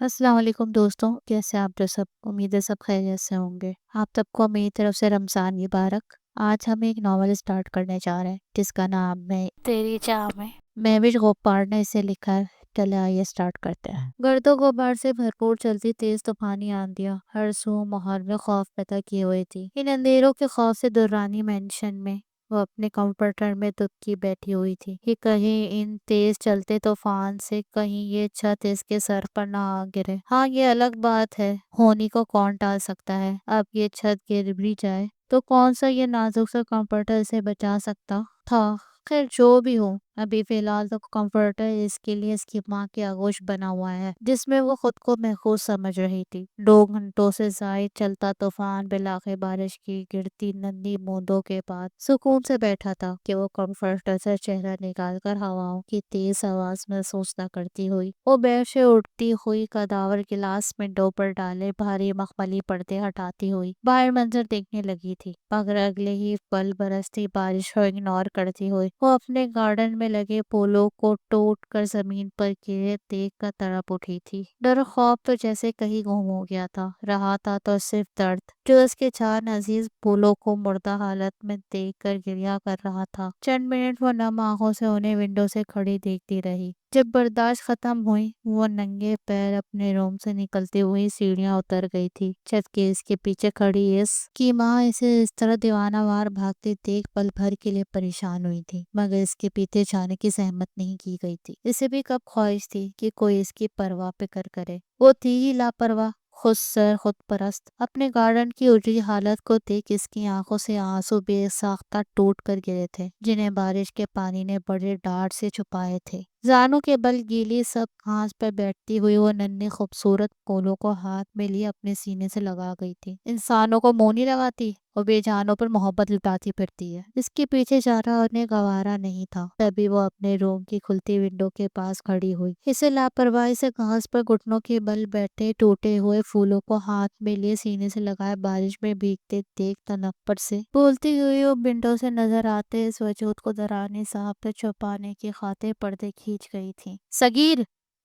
السلام علیکم دوستوں، کیسے آپ جو سب؟ امید ہے سب خیریت سے ہوں گے۔ آپ سب کو میری طرف سے رمضان مبارک۔ آج ہم ایک ناول سٹارٹ کرنے جا رہے ہیں جس کا نام ہے تیری چاہ میں۔ مہوش غوپار نے اسے لکھا ہے۔ چلے آئیے سٹارٹ کرتے ہیں۔ گرد و غبار سے بھرپور چلتی تیز طوفانی آندیاں ہر سو ماحول میں خوف پیدا کیے ہوئے تھی۔ ان اندھیروں کے خوف سے درانی مینشن میں وہ اپنے کمفرٹر میں دبکی بیٹھی ہوئی تھی کہ کہیں ان تیز چلتے طوفان سے کہیں یہ چھت اس کے سر پر نہ آ گرے۔ ہاں، یہ الگ بات ہے، ہونی کو کون ٹال سکتا ہے۔ اب یہ چھت گر بھی جائے تو کون سا یہ نازک سا کمفرٹر اسے بچا سکتا تھا۔ خیر جو بھی ہو، ابھی فی الحال تو کمفرٹر اس کے لیے اس کی ماں کی آغوش بنا ہوا ہے جس میں وہ خود کو محفوظ سمجھ رہی تھی۔ 2 گھنٹوں سے زائد چلتا طوفان بلاخر بارش کی گرتی ننھی بوندوں کے بعد سکون سے بیٹھا تھا کہ وہ کمفرٹر سے چہرہ نکال کر ہواؤں کی تیز آواز محسوس نہ کرتی ہوئی وہ بیر سے اٹھتی ہوئی قداور گلاس میں ڈو پر ڈالے بھاری مخملی پردے ہٹاتی ہوئی باہر منظر دیکھنے لگی تھی، مگر اگلے ہی پل برستی بارش کو اگنور کرتی ہوئی وہ اپنے گارڈن میں لگے پھولوں کو ٹوٹ کر زمین پر گرے دیکھ کر تڑپ اٹھی تھی۔ ڈر و خوف تو جیسے کہیں گم ہو گیا تھا، رہا تھا تو صرف درد جو اس کے چار عزیز پھولوں کو مردہ حالت میں دیکھ کر گریا کر رہا تھا۔ چند منٹ وہ نم آنکھوں سے انہیں ونڈو سے کھڑی دیکھتی رہی۔ جب برداشت ختم ہوئی وہ ننگے پیر اپنے روم سے نکلتی ہوئی سیڑھیاں اتر گئی تھی۔ چھت کے اس کے پیچھے کھڑی اس کی ماں اسے اس طرح دیوانہ وار بھاگتے دیکھ پل بھر کے لیے پریشان ہوئی تھی، مگر اس کے پیچھے جانے کی زحمت نہیں کی گئی تھی۔ اسے بھی کب خواہش تھی کہ کوئی اس کی پرواہ فکر کرے۔ وہ تھی ہی لاپرواہ، خود سر خود پرست۔ اپنے گارڈن کی اجڑی حالت کو دیکھ اس کی آنکھوں سے آنسو بے ساختہ ٹوٹ کر گرے تھے جنہیں بارش کے پانی نے بڑے ڈاٹ سے چھپائے تھے۔ زانوں کے بل گیلی سب گھاس پر بیٹھتی ہوئی وہ ننھے خوبصورت پھولوں کو ہاتھ میں لیے اپنے سینے سے لگا گئی تھی۔ انسانوں کو منہ نہیں لگاتی اور بے جانوں پر محبت لٹاتی پھرتی ہے۔ اس کے پیچھے جانا انہیں گوارا نہیں تھا، تبھی وہ اپنے روم کی کھلتی ونڈو کے پاس کھڑی ہوئی۔ اسے لاپرواہی سے گھاس پر گھٹنوں کے بل بیٹھے ٹوٹے ہوئے پھولوں کو ہاتھ میں لیے سینے سے لگائے بارش میں بھیگتے دیکھ تنپر سے بولتی ہوئی وہ ونڈو سے نظر آتے اس وجود کو درانی صاحب سے چھپانے کی خاطر پردے کھینچ گئی تھی۔ سگیر!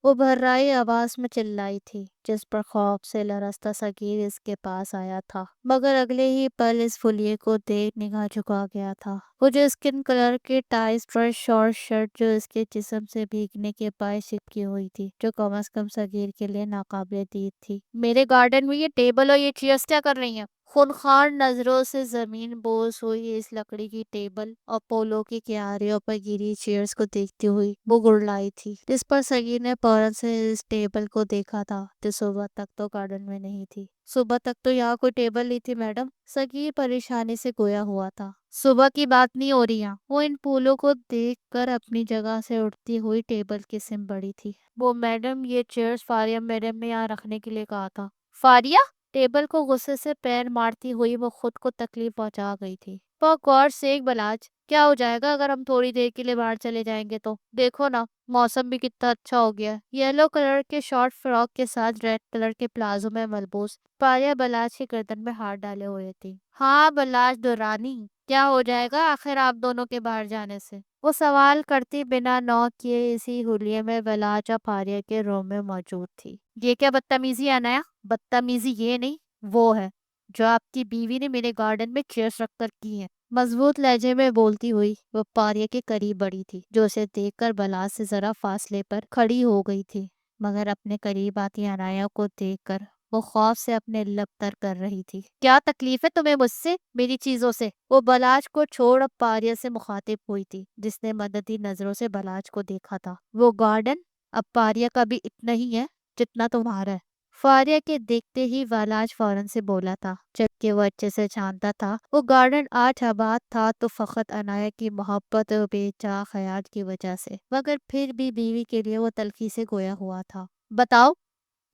وہ بھررائی آواز میں چلائی تھی جس پر خوف سے لرزتا سگیر اس کے پاس آیا تھا، مگر اگلے ہی پل اس فلیے کو دیکھ نگاہ جھکا گیا تھا۔ وہ جو اسکن کلر کے ٹائز پر شارٹ شرٹ جو اس کے جسم سے بھیگنے کے باعث چپکی ہوئی تھی، جو کم از کم سگیر کے لیے ناقابل دید تھی۔ میرے گارڈن میں یہ ٹیبل اور یہ چیئرز کیا کر رہی ہیں؟ خونخوار نظروں سے زمین بوس ہوئی اس لکڑی کی ٹیبل اور پولو کی کیاریوں پر گری چیئرز کو دیکھتی ہوئی وہ گڑلائی تھی، جس پر سگیر نے فوراً سے اس ٹیبل کو دیکھا تھا جو صبح تک تو گارڈن میں نہیں تھی۔ صبح تک تو یہاں کوئی ٹیبل نہیں تھی میڈم، سگیر پریشانی سے گویا ہوا تھا۔ صبح کی بات نہیں ہو رہی ہے۔ وہ ان پھولوں کو دیکھ کر اپنی جگہ سے اٹھتی ہوئی ٹیبل کی سم بڑھی تھی۔ وہ میڈم، یہ چیئرز فاریہ میڈم نے یہاں رکھنے کے لیے کہا تھا۔ فاریہ؟ ٹیبل کو غصے سے پیر مارتی ہوئی وہ خود کو تکلیف پہنچا گئی تھی۔ فار گاڈ سیک بلاج، کیا ہو جائے گا اگر ہم تھوڑی دیر کے لیے باہر چلے جائیں گے تو؟ دیکھو نا، موسم بھی کتنا اچھا ہو گیا ہے۔ یلو کلر کے شارٹ فراک کے ساتھ ریڈ کلر کے پلازو میں ملبوس فاریہ بلاج کی گردن میں ہاتھ ڈالے ہوئے تھی۔ ہاں بلاج دورانی، کیا ہو جائے گا آخر آپ دونوں کے باہر جانے سے؟ وہ سوال کرتی بنا نوک کیے اسی حلیے میں بلاج اور فاریہ کے روم میں موجود تھی۔ یہ کیا بدتمیزی ہے نیا؟ بدتمیزی یہ نہیں، وہ ہے جو آپ کی بیوی نے میرے گارڈن میں چیئرز رکھ کر کی ہیں۔ مضبوط لہجے میں بولتی ہوئی وہ فاریہ کے قریب بڑھی تھی جو اسے دیکھ کر بلاج سے ذرا فاصلے پر کھڑی ہو گئی تھی، مگر اپنے قریب آتی عنایہ کو دیکھ کر وہ خوف سے اپنے لب تر کر رہی تھی۔ کیا تکلیف ہے تمہیں مجھ سے، میری چیزوں سے؟ وہ بلاج کو چھوڑ اب فاریہ سے مخاطب ہوئی تھی جس نے مددی نظروں سے بلاج کو دیکھا تھا۔ وہ گارڈن اب فاریہ کا بھی اتنا ہی ہے جتنا تمہارا ہے۔ فاریہ کے دیکھتے ہی بلاج فوراً سے بولا تھا، جبکہ وہ اچھے سے جانتا تھا وہ گارڈن آج آباد تھا تو فقط عنایہ کی محبت اور بے جا خیال کی وجہ سے، مگر پھر بھی بیوی کے لیے وہ تلخی سے گویا ہوا تھا۔ بتاؤ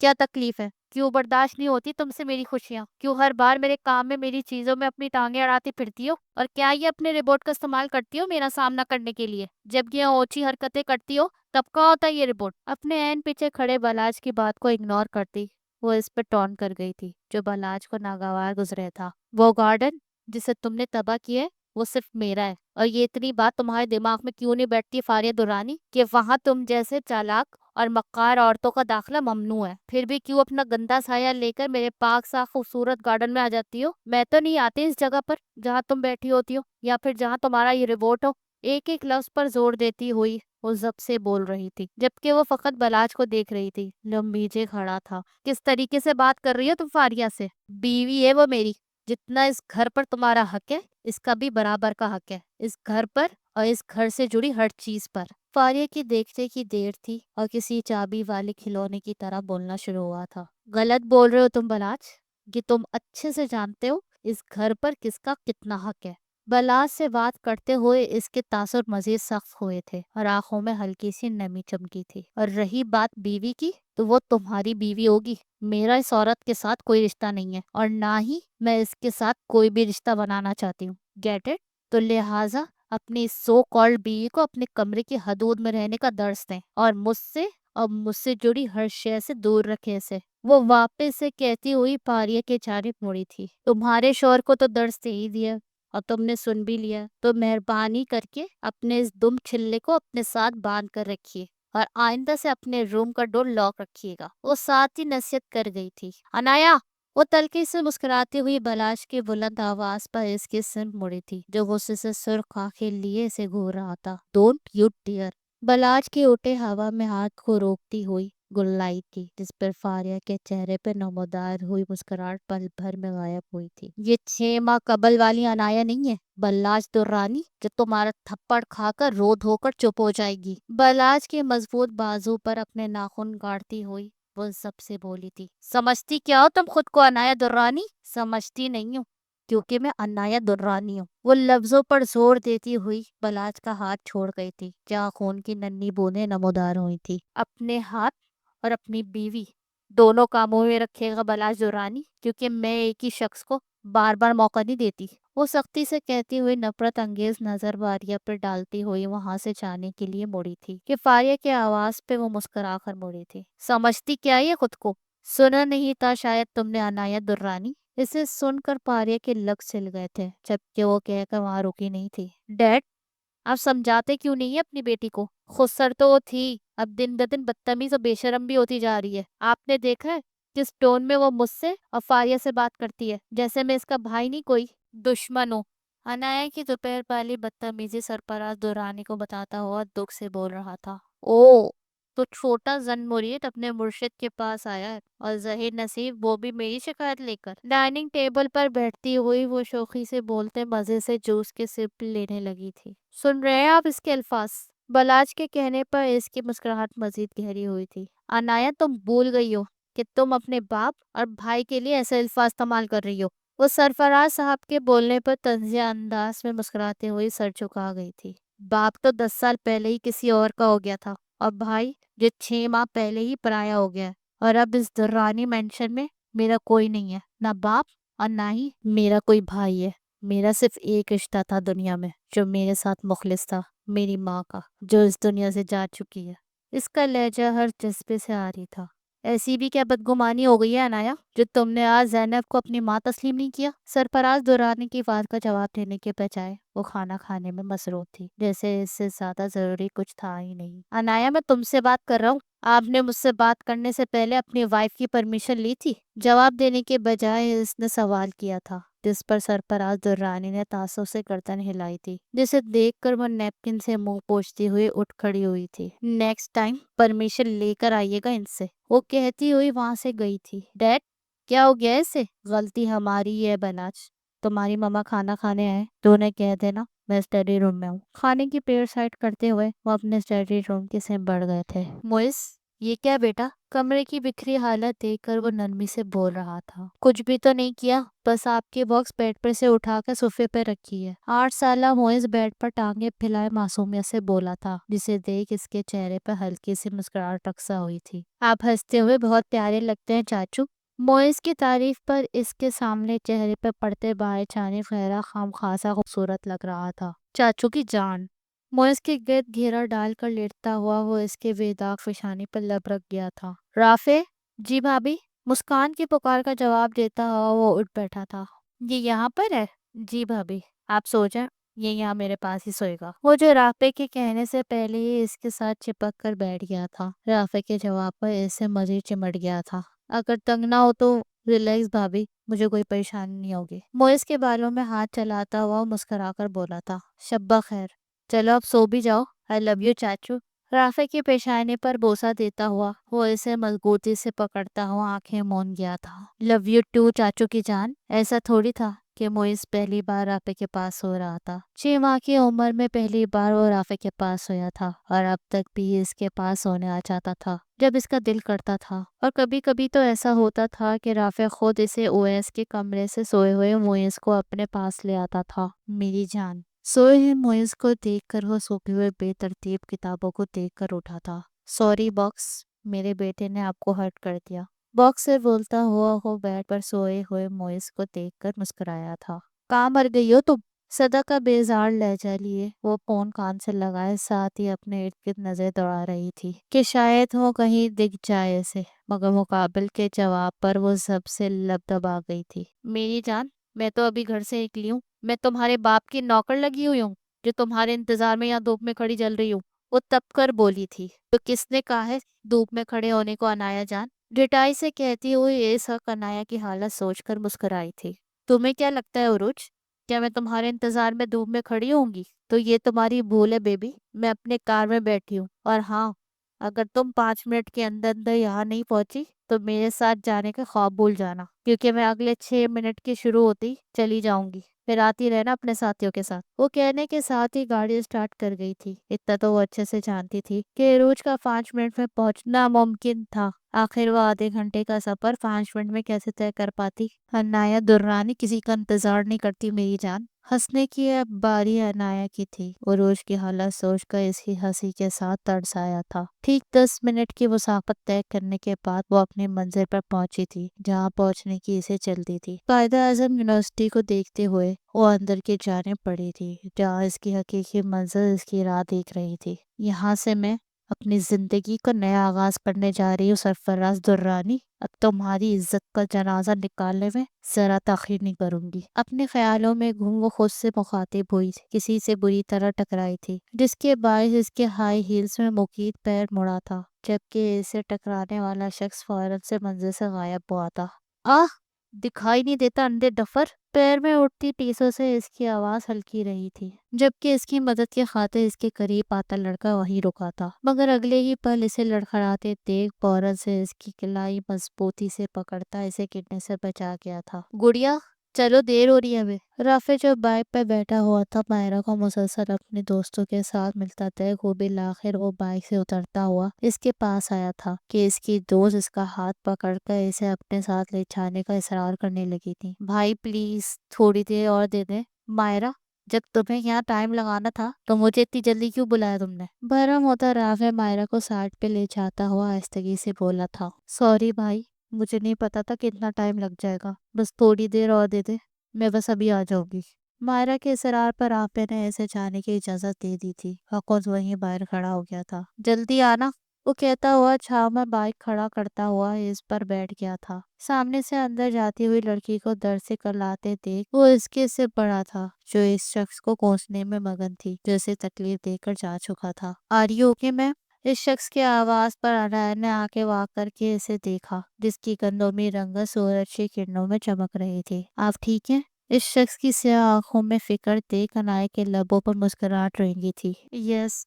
کیا تکلیف ہے؟ کیوں برداشت نہیں ہوتی تم سے میری خوشیاں؟ کیوں ہر بار میرے کام میں میری چیزوں میں اپنی ٹانگیں اڑاتی پھرتی ہو؟ اور کیا یہ اپنے ربوٹ کا استعمال کرتی ہو میرا سامنا کرنے کے لیے؟ جب یہ اونچی حرکتیں کرتی ہو تب کا ہوتا ہے یہ ربوٹ؟ اپنے عین پیچھے کھڑے بلاج کی بات کو اگنور کرتی وہ اس پہ ٹون کر گئی تھی جو بلاج کو ناگوار گزرے تھا۔ وہ گارڈن جسے تم نے تباہ کیا ہے وہ صرف میرا ہے۔ اور یہ اتنی بات تمہارے دماغ میں کیوں نہیں بیٹھتی فاریہ درانی کہ وہاں تم جیسے چالاک اور مکار عورتوں کا داخلہ ممنوع ہے، پھر بھی کیوں اپنا گندا سایہ لے کر میرے پاک صاف خوبصورت گارڈن میں آ جاتی ہو؟ میں تو نہیں آتی اس جگہ پر جہاں تم بیٹھی ہوتی ہو یا پھر جہاں تمہارا یہ ریموٹ ہو۔ ایک ایک لفظ پر زور دیتی ہوئی وہ ضبط سے بول رہی تھی، جبکہ وہ فقط بلاج کو دیکھ رہی تھی جو نیچے کھڑا تھا۔ کس طریقے سے بات کر رہی ہو تم فاریہ سے؟ بیوی ہے وہ میری، جتنا اس گھر پر تمہارا حق ہے اس کا بھی برابر کا حق ہے، اس گھر پر اور اس گھر سے جڑی ہر چیز پر۔ فاریہ کی دیکھتے کی دیر تھی اور کسی چابی والے کھلونے کی طرح بولنا شروع ہوا تھا۔ غلط بول رہے ہو تم بلاج، کہ تم اچھے سے جانتے ہو اس گھر پر کس کا کتنا حق ہے۔ بلاج سے بات کرتے ہوئے اس کے تاثر مزید سخت ہوئے تھے اور آنکھوں میں ہلکی سی نمی چمکی تھی۔ اور رہی بات بیوی کی تو وہ تمہاری بیوی ہوگی، میرا اس عورت کے ساتھ کوئی رشتہ نہیں ہے اور نہ ہی میں اس کے ساتھ کوئی بھی رشتہ بنانا چاہتی ہوں، گیٹ اٹ؟ تو لہٰذا اپنی سو کالڈ بیوی کو اپنے کمرے کی حدود میں رہنے کا درس دیں اور مجھ سے جڑی ہر شے سے دور رکھے اسے۔ وہ واپس سے کہتی ہوئی فاریہ کے جانب مڑی تھی۔ تمہارے شوہر کو تو درس دے ہی دیا اور تم نے سن بھی لیا، تو مہربانی کر کے اپنے اس دم چھلے کو اپنے ساتھ باندھ کر رکھیے اور آئندہ سے اپنے روم کا ڈور لاک رکھیے گا۔ وہ ساتھ ہی نصیحت کر گئی تھی۔ انایا! وہ تلخی سے مسکراتی ہوئی بلاش کی بلند آواز پر اس کی سمت مڑی تھی جو غصے سے سرخ آنکھیں لیے اسے گھور رہا تھا۔ Don't you dear! بلاج کی اٹھے ہوا میں ہاتھ کو روکتی ہوئی گلائی تھی، جس پر فاریہ کے چہرے پہ نمودار ہوئی مسکراہٹ پل بھر میں غائب ہوئی تھی۔ یہ 6 ماہ قبل والی انایا نہیں ہے، بلاج درانی، جو تمہارا تھپڑ کھا کر رو دھو کر چپ ہو جائے گی۔ بلاج کے مضبوط بازو پر اپنے ناخن گاڑتی ہوئی وہ سب سے بولی تھی۔ سمجھتی کیا ہو تم خود کو انایا درانی؟ سمجھتی نہیں ہوں، کیونکہ میں انایا درانی ہوں۔ وہ لفظوں پر زور دیتی ہوئی بلاج کا ہاتھ چھوڑ گئی تھی جہاں خون کی ننھی بوندیں نمودار ہوئی تھی۔ اپنے ہاتھ اور اپنی بیوی دونوں کاموں میں رکھے گا بلاج درانی، کیونکہ میں ایک ہی شخص کو بار بار موقع نہیں دیتی۔ وہ سختی سے کہتی ہوئی نفرت انگیز نظر فاریہ پر ڈالتی ہوئی وہاں سے جانے کے لیے مڑی تھی کہ فاریہ کے آواز پہ وہ مسکرا کر مڑی تھی۔ سمجھتی کیا ہے خود کو؟ سنا نہیں تھا شاید تم نے انایا درانی؟ اسے سن کر فاریہ کے لب سل گئے تھے، جبکہ وہ کہہ کر وہاں رکی نہیں تھی۔ ڈیڈ، آپ سمجھاتے کیوں نہیں ہے اپنی بیٹی کو؟ خود سر تو وہ تھی، اب دن بدن بدتمیز اور بے شرم بھی ہوتی جا رہی ہے۔ آپ نے دیکھا ہے کس ٹون میں وہ مجھ سے اور فاریہ سے بات کرتی ہے، جیسے میں اس کا بھائی نہیں کوئی دشمن ہوں۔ انایا کی دوپہر والی بدتمیزی سرفراز دورانی کو بتاتا ہوا دکھ سے بول رہا تھا۔ او، تو چھوٹا زن مرید اپنے مرشد کے پاس آیا ہے اور ظہیر نصیب وہ بھی میری شکایت لے کر۔ ڈائننگ ٹیبل پر بیٹھتی ہوئی وہ شوخی سے بولتے مزے سے جوس کے سپ لینے لگی تھی۔ سن رہے ہیں آپ اس کے الفاظ؟ بلاج کے کہنے پر اس کی مسکراہٹ مزید گہری ہوئی تھی۔ انایا، تم بھول گئی ہو کہ تم اپنے باپ اور بھائی کے لیے ایسے الفاظ استعمال کر رہی ہو۔ وہ سرفراز صاحب کے بولنے پر طنزیہ انداز میں مسکراتے ہوئی سر جھکا گئی تھی۔ باپ تو 10 سال پہلے ہی کسی اور کا ہو گیا تھا اور بھائی جو 6 ماہ پہلے ہی پرایا ہو گیا ہے، اور اب اس درانی مینشن میں میرا کوئی نہیں ہے، نہ باپ اور نہ ہی میرا کوئی بھائی ہے۔ میرا صرف ایک رشتہ تھا دنیا میں جو میرے ساتھ مخلص تھا، میری ماں کا، جو اس دنیا سے جا چکی ہے۔ اس کا لہجہ ہر جذبے سے آ رہی تھا۔ ایسی بھی کیا بدگمانی ہو گئی ہے انایا جو تم نے آج زینب کو اپنی ماں تسلیم نہیں کیا؟ سرفراز دورانی کی بات کا جواب دینے کے بجائے وہ کھانا کھانے میں مصروف تھی، جیسے اس سے زیادہ ضروری کچھ تھا ہی نہیں۔ انایا، میں تم سے بات کر رہا ہوں، آپ نے مجھ سے بات کرنے سے پہلے اپنی وائف کی پرمیشن لی تھی؟ جواب دینے کے بجائے اس نے سوال کیا تھا، جس پر سرفراز دورانی نے تعصب سے گردن ہلائی تھی، جسے دیکھ کر وہ نیپکن سے منہ پوچھتی ہوئی اٹھ کھڑی ہوئی تھی۔ نیکسٹ ٹائم پرمیشن لے کر آئیے گا ان سے، وہ کہتی ہوئی وہاں سے گئی تھی۔ ڈیڈ، کیا ہو گیا اسے؟ غلطی ہماری ہے بلاج، تمہاری ماما کھانا کھانے آئے تو انہیں کہہ دینا میں اسٹڈی روم میں ہوں۔ کھانے کی پیڑ سائڈ کرتے ہوئے وہ اپنے اسٹڈی روم کی سمت بڑھ گئے تھے۔ موئس، یہ کیا بیٹا؟ کمرے کی بکھری حالت دیکھ کر وہ نرمی سے بول رہا تھا۔ کچھ بھی تو نہیں کیا، بس آپ کی باکس بیڈ پر سے اٹھا کر صوفے پہ رکھی ہے۔ 8 سالہ موئس بیڈ پر ٹانگیں پھیلائے معصومیت سے بولا تھا، جسے دیکھ اس کے چہرے پر ہلکی سی مسکراہٹ رقصہ ہوئی تھی۔ آپ ہنستے ہوئے بہت پیارے لگتے ہیں چاچو۔ موئس کی تعریف پر اس کے سامنے چہرے پہ پڑتے بائیں جانب خیرہ خام خاصا خوبصورت لگ رہا تھا۔ چاچو کی جان! موئس کے گرد گھیرا ڈال کر لیٹتا ہوا وہ اس کے بے داغ پیشانی پر لب رکھ گیا تھا۔ رافع! جی بھابھی! مسکان کی پکار کا جواب دیتا ہوا وہ اٹھ بیٹھا تھا۔ یہ یہاں پر ہے؟ جی بھابھی۔ آپ سو جائیں، یہ یہاں میرے پاس ہی سوئے گا۔ وہ جو رافع کے کہنے سے پہلے ہی اس کے ساتھ چپک کر بیٹھ گیا تھا۔ رافع کے جواب پر اسے مزید چمٹ گیا تھا۔ اگر تنگ نہ ہو تو ریلیکس بھابی، مجھے کوئی پریشانی نہیں ہوگی۔ موئز کے بالوں میں ہاتھ چلاتا ہوا مسکرا کر بولا تھا۔ شبہ خیر، چلو اب سو بھی جاؤ۔ آئی لو یو چاچو۔ رافع کی پیشانی پر بوسہ دیتا ہوا وہ اسے مضبوطی سے پکڑتا ہوا آنکھیں موند گیا تھا۔ لو یو ٹو چاچو کی جان۔ ایسا تھوڑی تھا کہ موئز پہلی بار رافع کے پاس سو رہا تھا۔ 6 ماہ کی عمر میں پہلی بار وہ رافع کے پاس سویا تھا، اور اب تک بھی اس کے پاس سونے آ جاتا تھا جب اس کا دل کرتا تھا، اور کبھی کبھی تو ایسا ہوتا تھا کہ رافع خود اسے اویس کے کمرے سے سوئے ہوئے موئز کو اپنے پاس لے آتا تھا۔ میری جان۔ سوئے ہوئے موئز کو دیکھ کر وہ سوکھے ہوئے بے ترتیب کتابوں کو دیکھ کر اٹھا تھا۔ سوری باکس، میرے بیٹے نے آپ کو ہرٹ کر دیا۔ باکس سے بولتا ہوا وہ بیڈ پر سوئے ہوئے موئز کو دیکھ کر مسکرایا تھا۔ کہاں مر گئی ہو تم؟ صدا کا بیزار لہجہ لیے وہ فون کان سے لگائے ساتھ ہی اپنے ارد گرد نظر دوڑا رہی تھی کہ شاید وہ کہیں دکھ جائے اسے، مگر مقابل کے جواب پر وہ سب سے لب دبا گئی تھی۔ میری جان، میں تو ابھی گھر سے نکلی ہوں۔ میں تمہارے باپ کی نوکر لگی ہوئی ہوں جو تمہارے انتظار میں یہاں دھوپ میں کھڑی جل رہی ہوں؟ وہ تب کر بولی تھی۔ تو کس نے کہا ہے دھوپ میں کھڑے ہونے کو انایا جان؟ ڈٹائی سے کہتی ہوئی اس وقت انایا کی حالت سوچ کر مسکرائی تھی۔ تمہیں کیا لگتا ہے عروج، کیا میں تمہارے انتظار میں دھوپ میں کھڑی ہوں گی؟ تو یہ تمہاری بھول ہے بیبی، میں اپنے کار میں بیٹھی ہوں، اور ہاں، اگر تم 5 منٹ کے اندر اندر یہاں نہیں پہنچی تو میرے ساتھ جانے کا خواب بھول جانا، کیونکہ میں اگلے 6 منٹ کی شروع ہوتی چلی جاؤں گی، پھر آتی رہنا اپنے ساتھیوں کے ساتھ۔ وہ کہنے کے ساتھ ہی گاڑی اسٹارٹ کر گئی تھی۔ اتنا تو وہ اچھے سے جانتی تھی کہ عروج کا 5 منٹ میں پہنچنا ممکن تھا، آخر وہ آدھے گھنٹے کا سفر 5 منٹ میں کیسے طے کر پاتی؟ انایا دررانی کسی کا انتظار نہیں کرتی میری جان۔ ہنسنے کی اب باری انایا کی تھی۔ عروج کی حالت سوچ کر اس کی ہنسی کے ساتھ ترس آیا تھا۔ ٹھیک 10 منٹ کی مسافت طے کرنے کے بعد وہ اپنی منزل پر پہنچی تھی جہاں پہنچنے کی اسے جلدی تھی۔ قائد اعظم یونیورسٹی کو دیکھتے ہوئے وہ اندر کی جانب پڑی تھی جہاں اس کی حقیقی منزل اس کی راہ دیکھ رہی تھی۔ یہاں سے میں اپنی زندگی کا نیا آغاز کرنے جا رہی ہوں سرفراز دررانی۔ اب تمہاری عزت کا جنازہ نکالنے میں ذرا تاخیر نہیں کروں گی۔ اپنے خیالوں میں گم وہ خود سے مخاطب ہوئی کسی سے بری طرح ٹکرائی تھی، جس کے باعث اس کے ہائی ہیلز میں مقید پیر مڑا تھا، جبکہ اسے ٹکرانے والا شخص فوراً سے منزل سے غائب ہوا تھا۔ آہ، دکھائی نہیں دیتا اندھے ڈفر؟ پیر میں اٹھتی ٹیسوں سے اس کی آواز ہلکی رہی تھی، جبکہ اس کی مدد کی خاطر اس کے قریب آتا لڑکا وہیں رکا تھا، مگر اگلے ہی پل اسے لڑکھڑاتے دیکھ فوراً سے اس کی کلائی مضبوطی سے پکڑتا اسے گرنے سے بچا گیا تھا۔ گڑیا، چلو دیر ہو رہی ہے ہمیں۔ رافع جو بائک پہ بیٹھا ہوا تھا مائرہ کو مسلسل اپنے دوستوں کے ساتھ ملتا دیکھ وہ بالآخر وہ بائک سے اترتا ہوا اس کے پاس آیا تھا کہ اس کی دوست اس کا ہاتھ پکڑ کر اسے اپنے ساتھ لے جانے کا اصرار کرنے لگی تھی۔ بھائی پلیز تھوڑی دیر اور دے دیں۔ مائرہ، جب تمہیں یہاں ٹائم لگانا تھا تو مجھے اتنی جلدی کیوں بلایا تم نے؟ برہم ہوتا رافع مائرہ کو سائڈ پہ لے جاتا ہوا آہستگی سے بولا تھا۔ سوری بھائی، مجھے نہیں پتا تھا کتنا ٹائم لگ جائے گا، بس تھوڑی دیر اور دے دے، میں بس ابھی آ جاؤں گی۔ مائرہ کے اصرار پر رافع نے اسے جانے کی اجازت دے دی تھی اور خود وہیں باہر کھڑا ہو گیا تھا۔ جلدی آنا، وہ کہتا ہوا چھاؤں میں بائک کھڑا کرتا ہوا اس پر بیٹھ گیا تھا۔ سامنے سے اندر جاتی ہوئی لڑکی کو در سے کلاتے دیکھ وہ اس کے سے بڑا تھا جو اس شخص کو کوسنے میں مگن تھی جو اسے تکلیف دے کر جا چکا تھا۔ Are you okay ma'am? اس شخص کی آواز پر انایا نے آنکھیں واک کر کے اسے دیکھا جس کی گندمی رنگت سورج کی کرنوں میں چمک رہی تھی۔ آپ ٹھیک ہیں؟ اس شخص کی سیاہ آنکھوں میں فکر دیکھ انایا کے لبوں پر مسکراہٹ رنگی تھی۔ یس۔